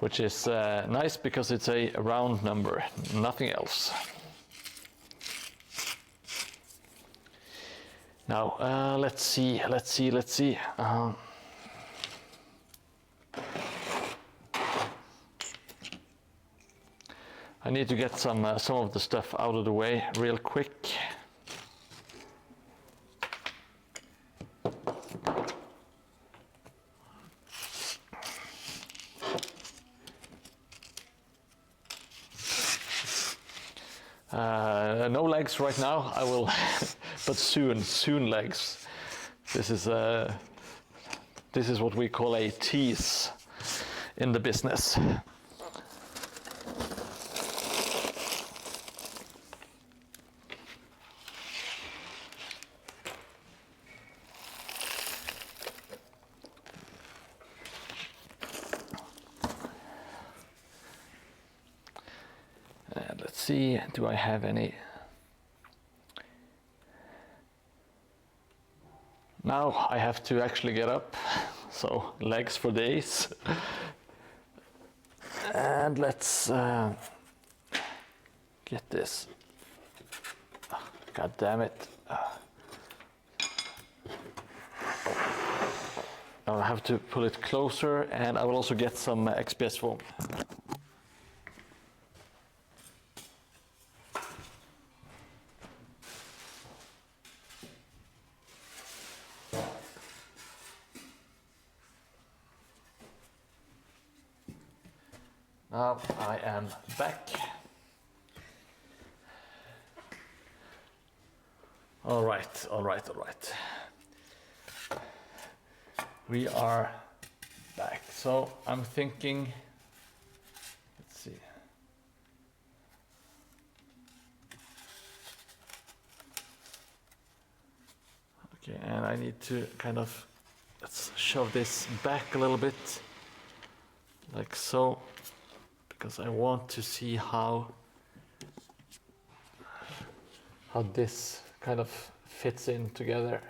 which is nice because it's a round number, nothing else. Now let's see. I need to get some of the stuff out of the way real quick. No legs right now. I will, but soon legs. This is what we call a tease in the business. Let's see, do I have any? Now I have to actually get up, so legs for days. And let's get this. God damn it. I'll have to pull it closer, and I will also get some XPS foam. Now I am back. All right. We are back. So I'm thinking, let's see. Okay, and I need to kind of, let's shove this back a little bit, like so. Because I want to see how this kind of fits in together.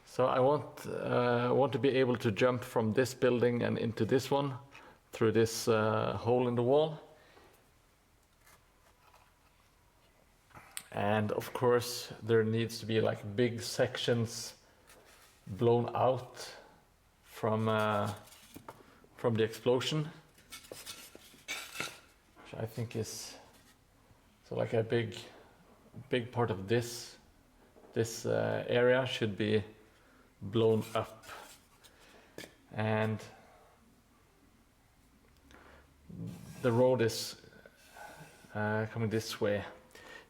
So I want to be able to jump from this building and into this one through this hole in the wall. And of course there needs to be like big sections blown out from the explosion, which I think is so like a big part of this area should be blown up, and the road is coming this way.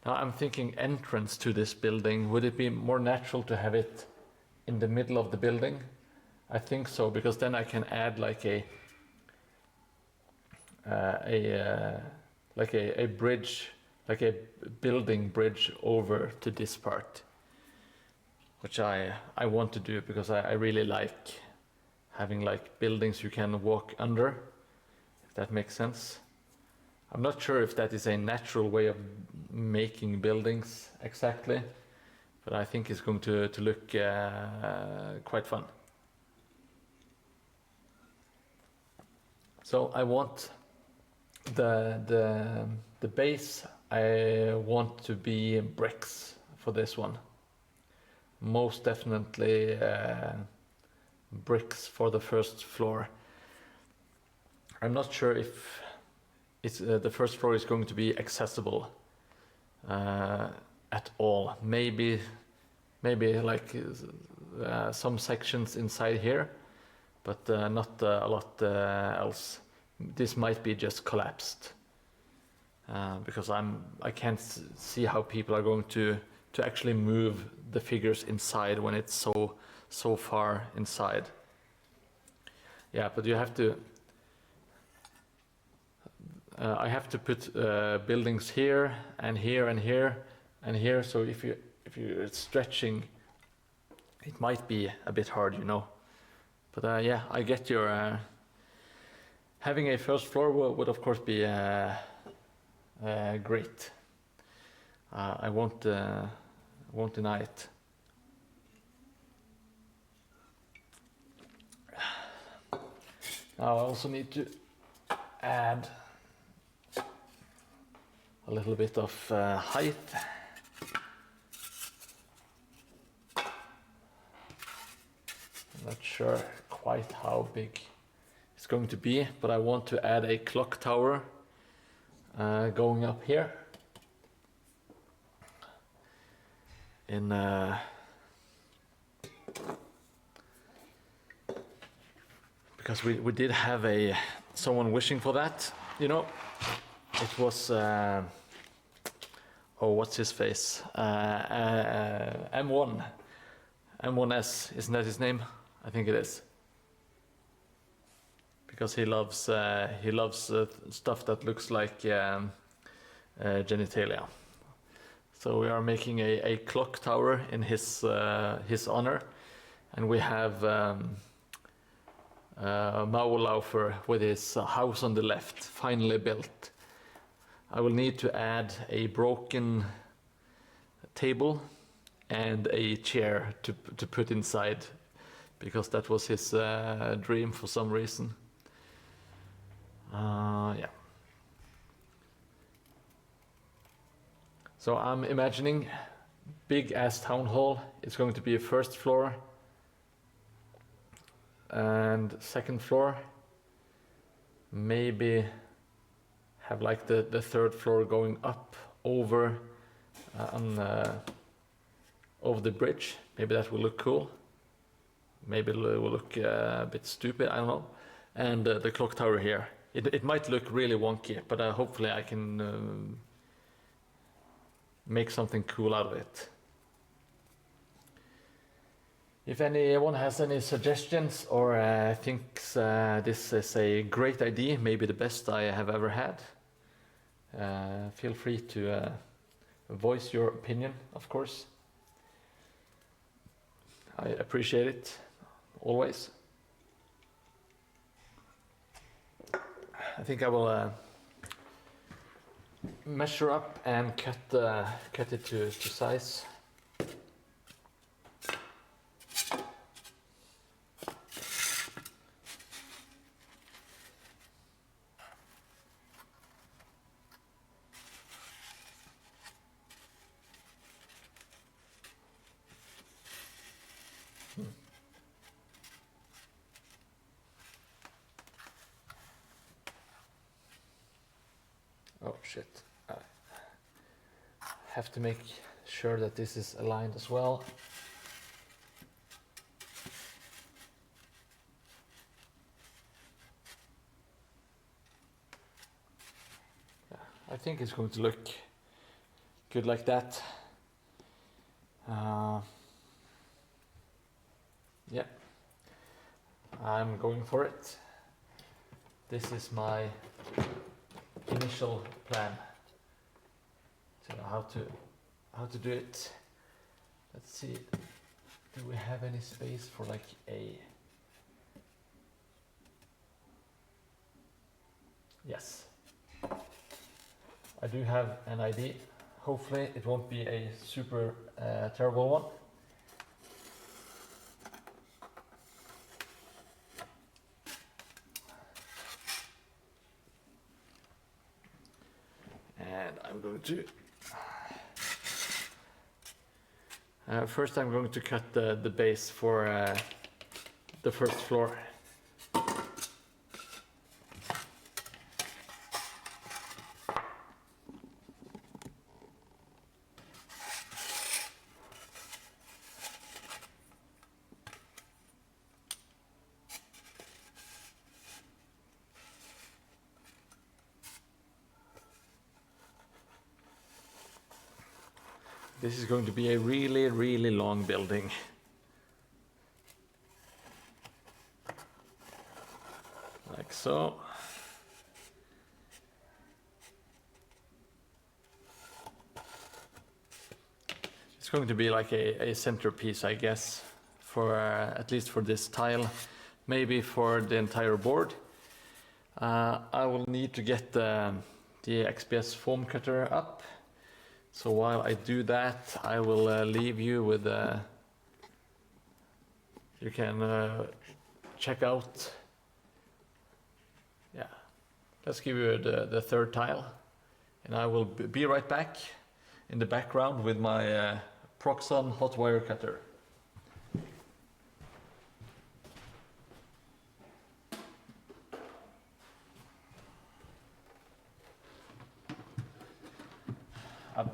Now I'm thinking entrance to this building, would it be more natural to have it in the middle of the building? I think so, because then I can add like a bridge, like a building bridge over to this part, which I want to do because I really like having like buildings you can walk under, if that makes sense. I'm not sure if that is a natural way of making buildings exactly, but I think it's going to look quite fun. So I want the base, I want to be bricks for this one. Most definitely bricks for the first floor. I'm not sure if it's the first floor is going to be accessible at all. Maybe like some sections inside here, but not a lot else. This might be just collapsed because I can't see how people are going to actually move the figures inside when it's so far inside. Yeah, but you have to. I have to put buildings here and here and here and here. So if you're stretching, it might be a bit hard, you know. But yeah, I get your. Having a first floor would of course be great. I won't deny it. Now I also need to add a little bit of height. I'm not sure quite how big it's going to be, but I want to add a clock tower going up here in because we did have someone wishing for that, you know. It was oh, what's his face? M1S, isn't that his name? I think it is. Because he loves stuff that looks like genitalia. So we are making a clock tower in his honor, and we have Maulaufer with his house on the left, finally built. I will need to add a broken table and a chair to put inside, because that was his dream for some reason. Yeah. So I'm imagining big ass town hall. It's going to be a first floor and second floor. Maybe have like the third floor going up over over the bridge. Maybe that will look cool. Maybe it will look a bit stupid, I don't know. And the clock tower here. It might look really wonky, but hopefully I can make something cool out of it. If anyone has any suggestions or thinks this is a great idea, maybe the best I have ever had, feel free to voice your opinion, of course. I appreciate it, always. I think I will measure up and cut it to size. Oh shit, I have to make sure that this is aligned as well. Yeah, I think it's going to look good like that. Yeah, I'm going for it. This is my initial plan to know how to do it. Let's see, do we have any space for like a... Yes, I do have an idea. Hopefully it won't be a super terrible one. And I'm going to first I'm going to cut the base for the first floor. This is going to be a really, really long building. Like so. It's going to be like a centerpiece, I guess, for at least for this tile, maybe for the entire board. I will need to get the XPS foam cutter up. So while I do that, I will leave you with, you can check out let's give you the third tile, and I will be right back in the background with my Proxon hot wire cutter.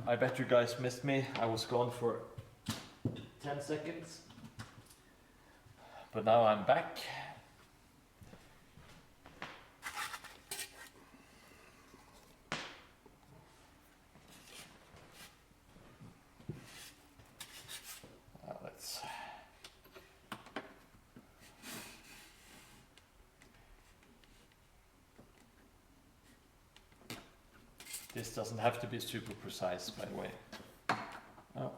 I bet you guys missed me. I was gone for 10 seconds, but now I'm back. This doesn't have to be super precise, by the way. Oh.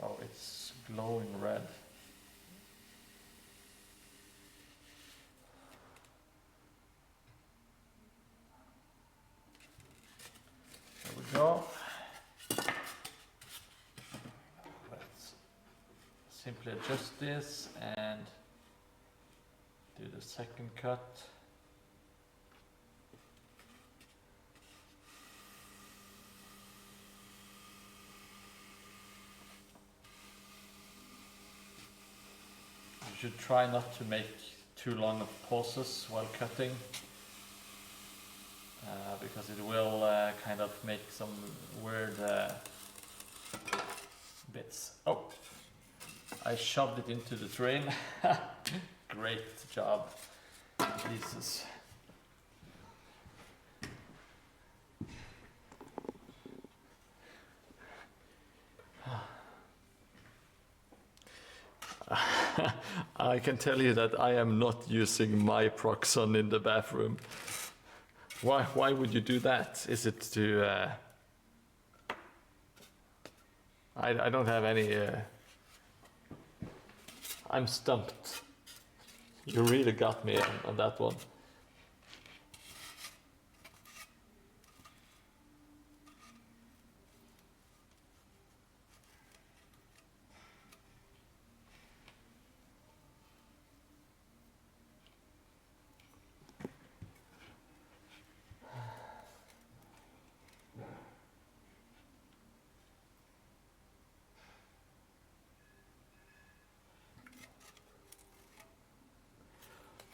Oh, it's glowing red. Go. Let's simply adjust this and do the second cut. You should try not to make too long of pauses while cutting. Because it will kind of make some weird bits. Oh, I shoved it into the drain. Great job, Jesus. I can tell you that I am not using my Proxon in the bathroom. Why would you do that? Is it to... I don't have any... I'm stumped. You really got me on that one.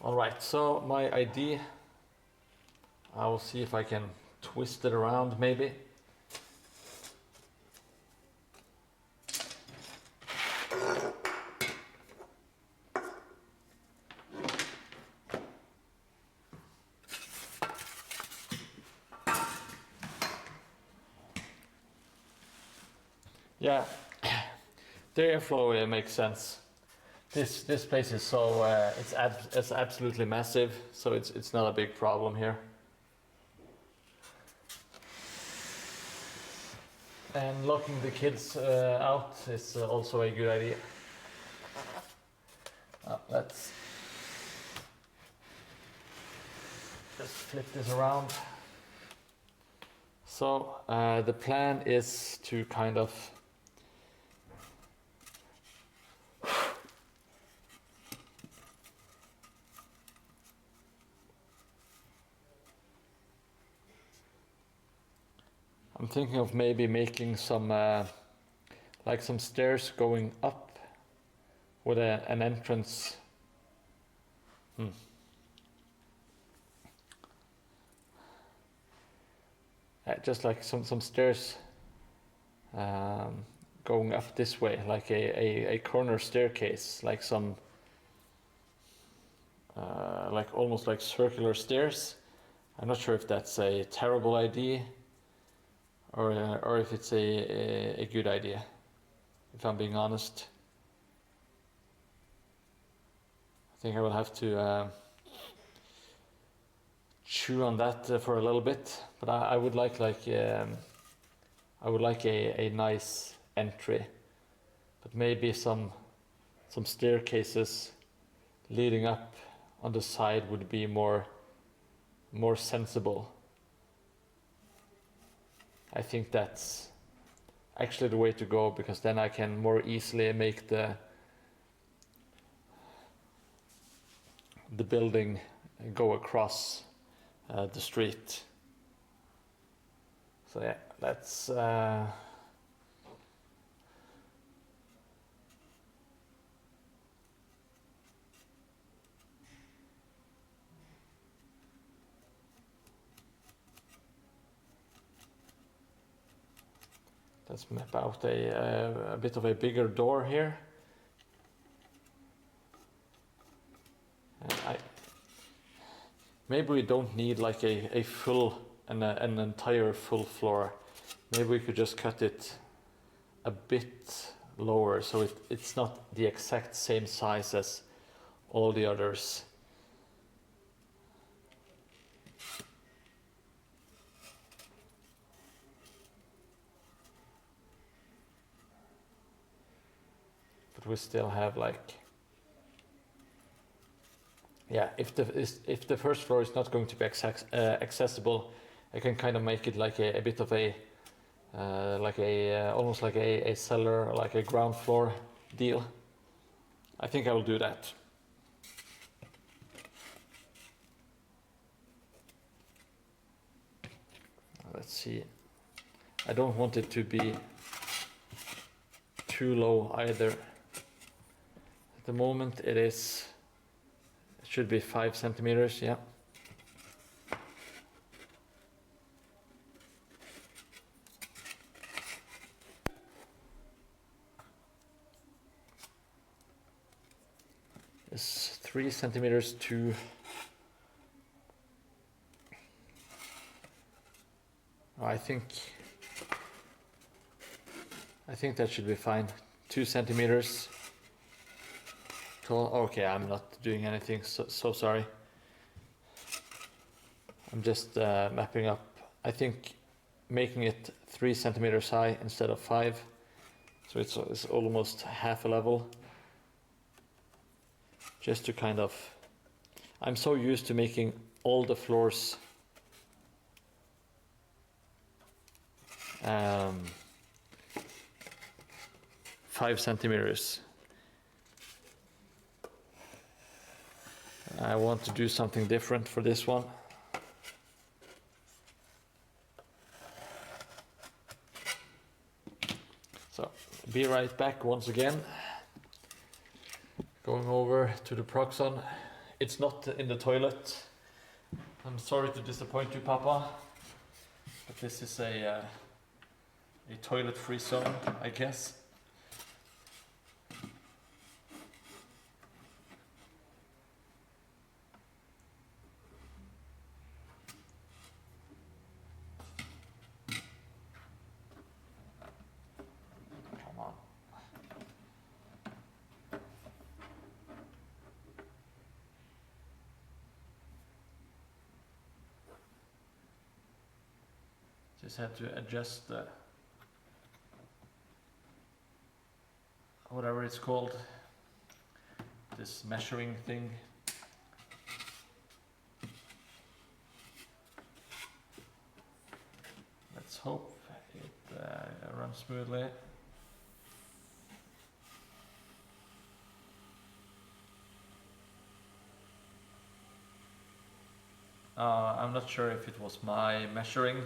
All right, so my ID, I will see if I can twist it around maybe. Yeah, the airflow makes sense. This place is so it's absolutely massive, so it's not a big problem here. And locking the kids out is also a good idea. Let's just flip this around. So the plan is to kind of I'm thinking of maybe making some like some stairs going up with an entrance. Just like some stairs going up this way, like a corner staircase, like some like almost like circular stairs. I'm not sure if that's a terrible idea or if it's a good idea, if I'm being honest. I think I will have to chew on that for a little bit, but I would like I would like a nice entry, but maybe some staircases leading up on the side would be more more sensible. I think that's actually the way to go, because then I can more easily make the building go across the street. So yeah, let's let's map out a bit of a bigger door here. Maybe we don't need like a full, an entire full floor. Maybe we could just cut it a bit lower so it's not the exact same size as all the others. But we still have like, yeah, if the first floor is not going to be accessible, I can kind of make it like a bit of a almost like a cellar, like a ground floor deal. I think I will do that. Let's see. I don't want it to be too low either. At the moment it should be 5 centimeters, yeah. It's 3 centimeters to I think that should be fine. 2 centimeters tall. Okay, I'm not doing anything, so sorry. I'm just mapping up. I think making it 3 centimeters high instead of 5, so it's almost half a level. Just to kind of, I'm so used to making all the floors 5 centimeters. I want to do something different for this one. So, be right back once again. Going over to the Proxon. It's not in the toilet. I'm sorry to disappoint you, Papa, but this is a toilet-free zone, I guess. Come on. Just had to adjust the whatever it's called, this measuring thing. Let's hope it runs smoothly. I'm not sure if it was my measuring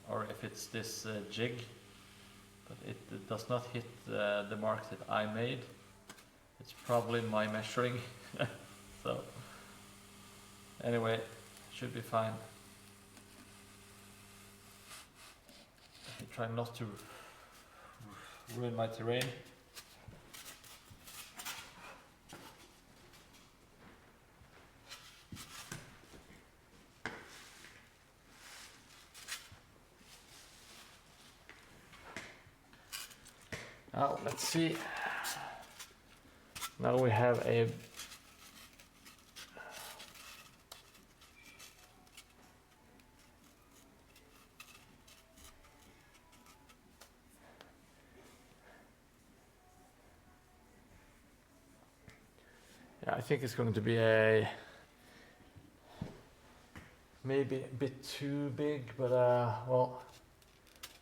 or if it's this jig, but it does not hit the mark that I made. It's probably my measuring. So anyway, should be fine. Let me try not to ruin my terrain. Now let's see. Now we have a I think it's going to be a maybe a bit too big, but well,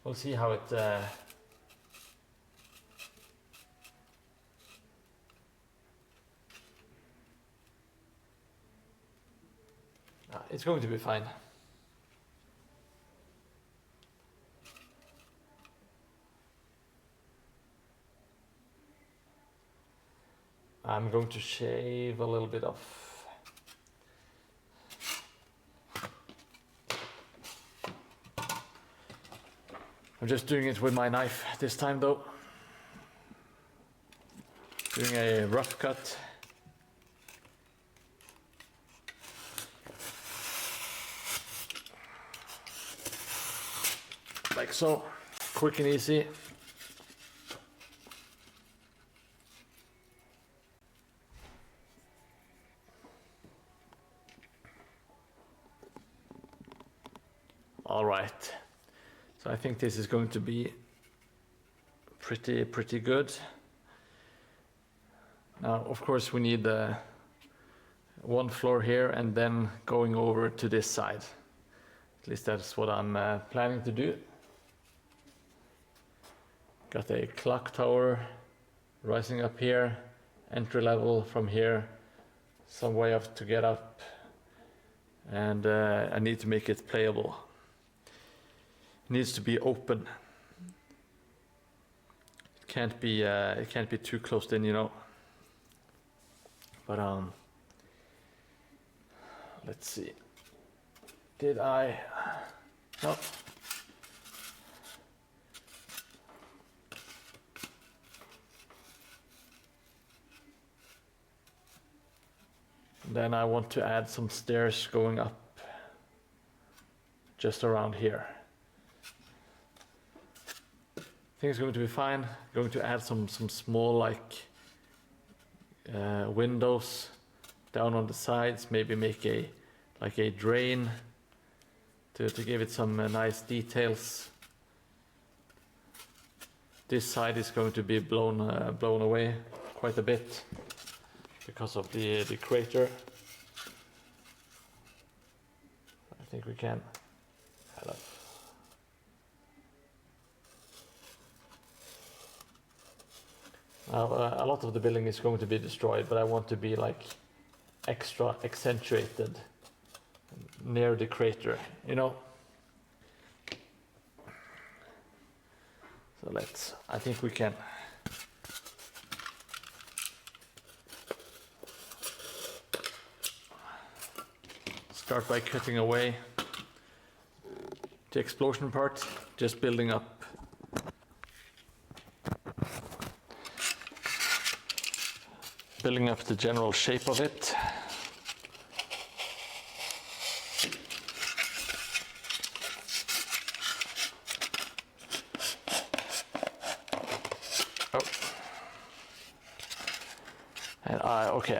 we'll see how it it's going to be fine. I'm going to shave a little bit off. I'm just doing it with my knife this time though. Doing a rough cut. Like so, quick and easy. All right, so I think this is going to be pretty good. Now, of course, we need one floor here and then going over to this side. At least that's what I'm planning to do. Got a clock tower rising up here, entry level from here, some way up to get up, and I need to make it playable. It needs to be open. It can't be too closed in, you know. But let's see. Did I? No. Then I want to add some stairs going up just around here. I think it's going to be fine. Going to add some small like windows down on the sides. Maybe make a drain to give it some nice details. This side is going to be blown away quite a bit because of the crater. I think we can add up. Now, a lot of the building is going to be destroyed, but I want to be like extra accentuated near the crater, you know. So I think we can start by cutting away the explosion part, just building up the general shape of it.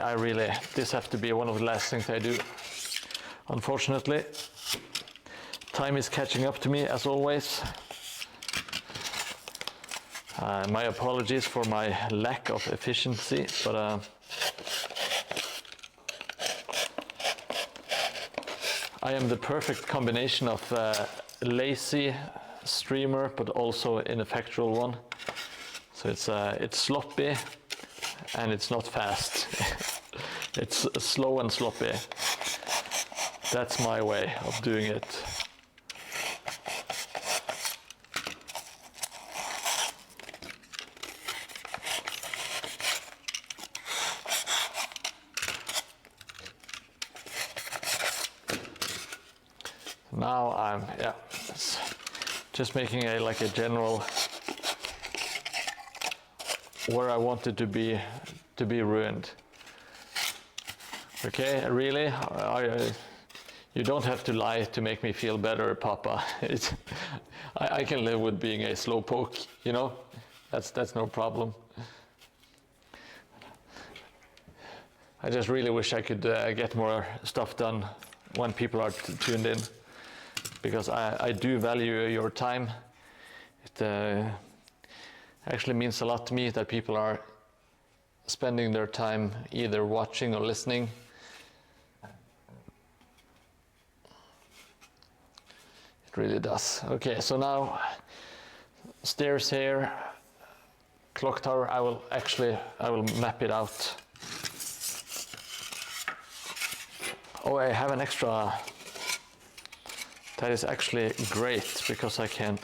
And this has to be one of the last things I do. Unfortunately, time is catching up to me as always. My apologies for my lack of efficiency, but I am the perfect combination of lazy streamer, but also ineffectual one. So it's sloppy and it's not fast. It's slow and sloppy. That's my way of doing it. Now I'm just making a general where I want it to be ruined. Okay, really? You don't have to lie to make me feel better, Papa. I can live with being a slowpoke, you know? That's no problem. I just really wish I could get more stuff done when people are tuned in, because I do value your time. It actually means a lot to me that people are spending their time either watching or listening. It really does. Okay, so now stairs here, clock tower. I will map it out. Oh, I have an extra. That is actually great because I can.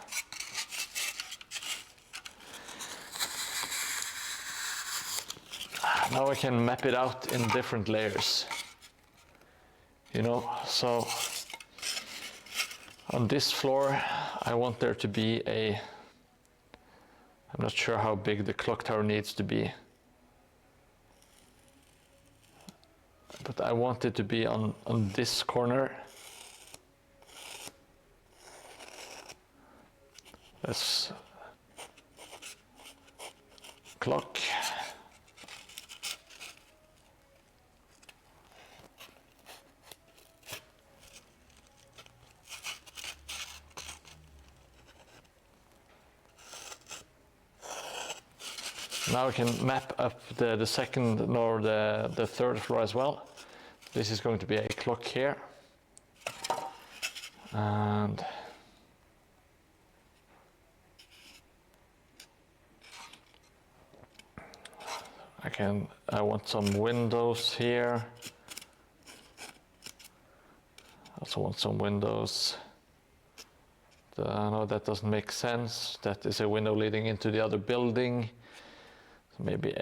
Now I can map it out in different layers. You know, so on this floor, I want there to be I'm not sure how big the clock tower needs to be. But I want it to be on this corner. That's clock. Now we can map up the second nor the third floor as well. This is going to be a clock here. And I want some windows here. Also want some windows. No, that doesn't make sense. That is a window leading into the other building. So maybe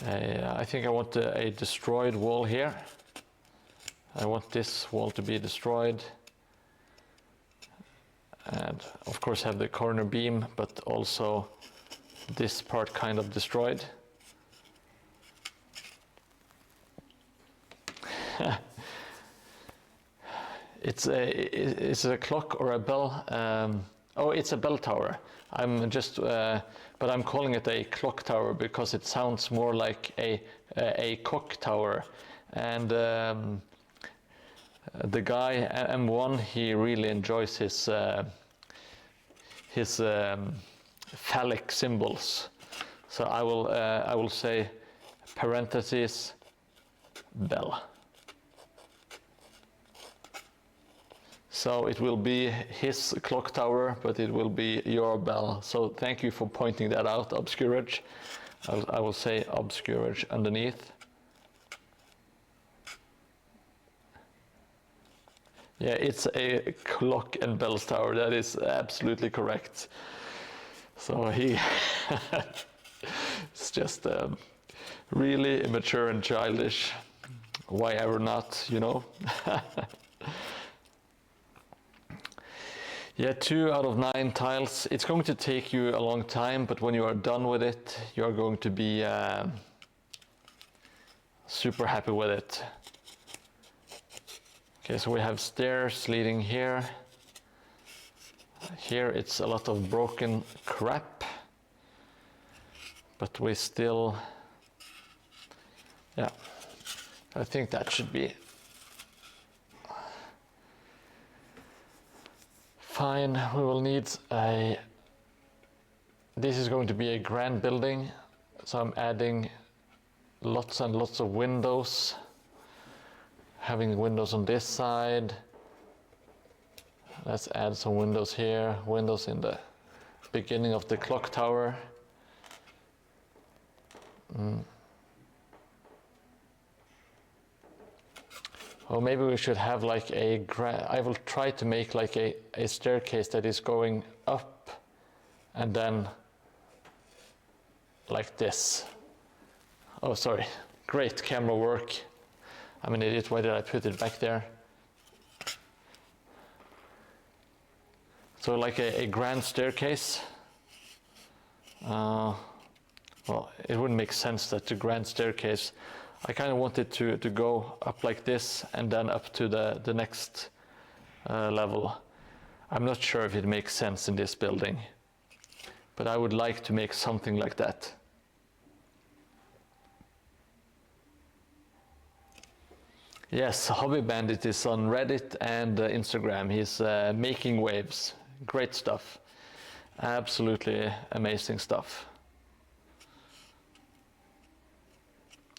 I think I want a destroyed wall here. I want this wall to be destroyed. And of course have the corner beam, but also this part kind of destroyed. It's a clock or a bell. Oh, it's a bell tower. But I'm calling it a clock tower because it sounds more like a cock tower. And the guy M1, he really enjoys his phallic symbols. So I will say parentheses bell. So it will be his clock tower, but it will be your bell. So thank you for pointing that out, Obscurage. I will say Obscurage underneath. Yeah, it's a clock and bells tower. That is absolutely correct. So it's just really immature and childish. Why ever not, you know? Yeah, 2 out of 9 tiles. It's going to take you a long time, but when you are done with it, you're going to be super happy with it. Okay, so we have stairs leading here. Here it's a lot of broken crap, but we still, yeah, I think that should be fine. We will need this is going to be a grand building, so I'm adding lots and lots of windows, having windows on this side. Let's add some windows here, windows in the beginning of the clock tower. Or maybe we should have like I will try to make like a staircase that is going up and then like this. Oh, sorry. Great camera work. I'm an idiot. Why did I put it back there? So like a grand staircase. Well, it wouldn't make sense that the grand staircase, I kind of want it to go up like this and then up to the next level. I'm not sure if it makes sense in this building, but I would like to make something like that. Yes, Hobby Bandit is on Reddit and Instagram. He's making waves. Great stuff. Absolutely amazing stuff.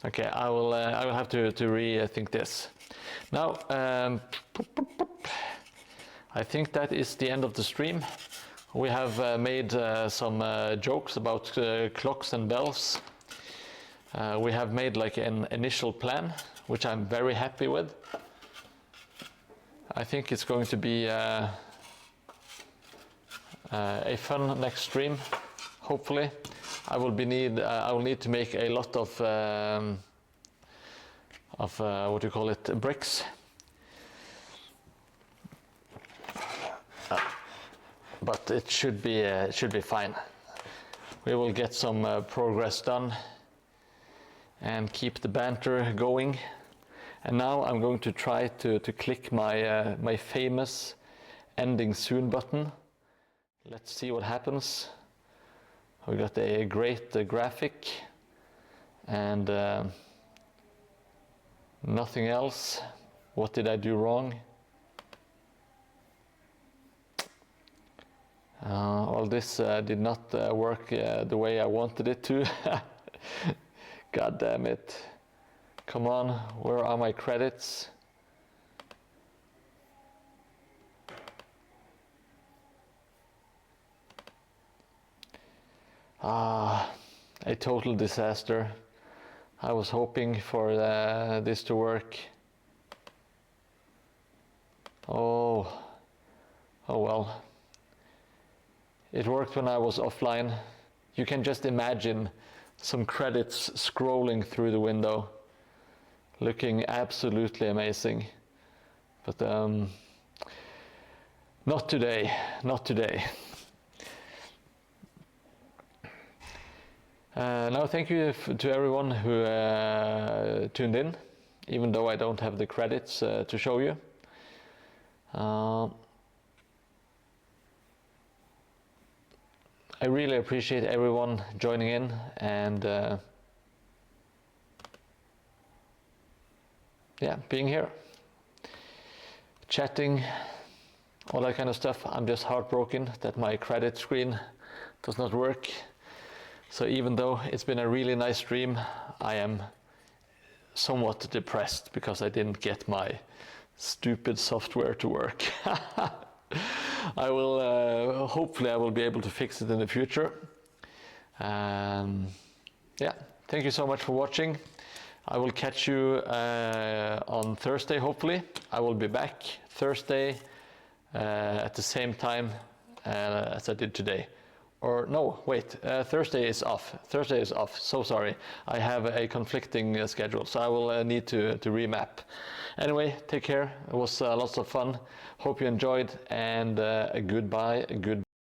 Okay, I will have to rethink this. Now, I think that is the end of the stream. We have made some jokes about clocks and bells. We have made like an initial plan, which I'm very happy with. I think it's going to be a fun next stream, hopefully. I will need to make a lot of what do you call it, bricks. But it should be fine. We will get some progress done and keep the banter going. And now I'm going to try to click my my famous ending soon button. Let's see what happens. We got a great graphic and nothing else. What did I do wrong? Well, this did not work the way I wanted it to. God damn it. Come on, where are my credits? A total disaster. I was hoping for this to work. Oh well. It worked when I was offline. You can just imagine some credits scrolling through the window, looking absolutely amazing. But not today, not today. Now, thank you to everyone who tuned in, even though I don't have the credits to show you. I really appreciate everyone joining in and yeah, being here, chatting, all that kind of stuff. I'm just heartbroken that my credit screen does not work. So even though it's been a really nice stream, I am somewhat depressed because I didn't get my stupid software to work. I will, hopefully I will be able to fix it in the future. Yeah, thank you so much for watching. I will catch you on Thursday, hopefully. I will be back Thursday at the same time as I did today. Or no, wait, Thursday is off. Thursday is off, so sorry. I have a conflicting schedule, so I will need to remap. Anyway, take care. It was lots of fun. Hope you enjoyed, and goodbye.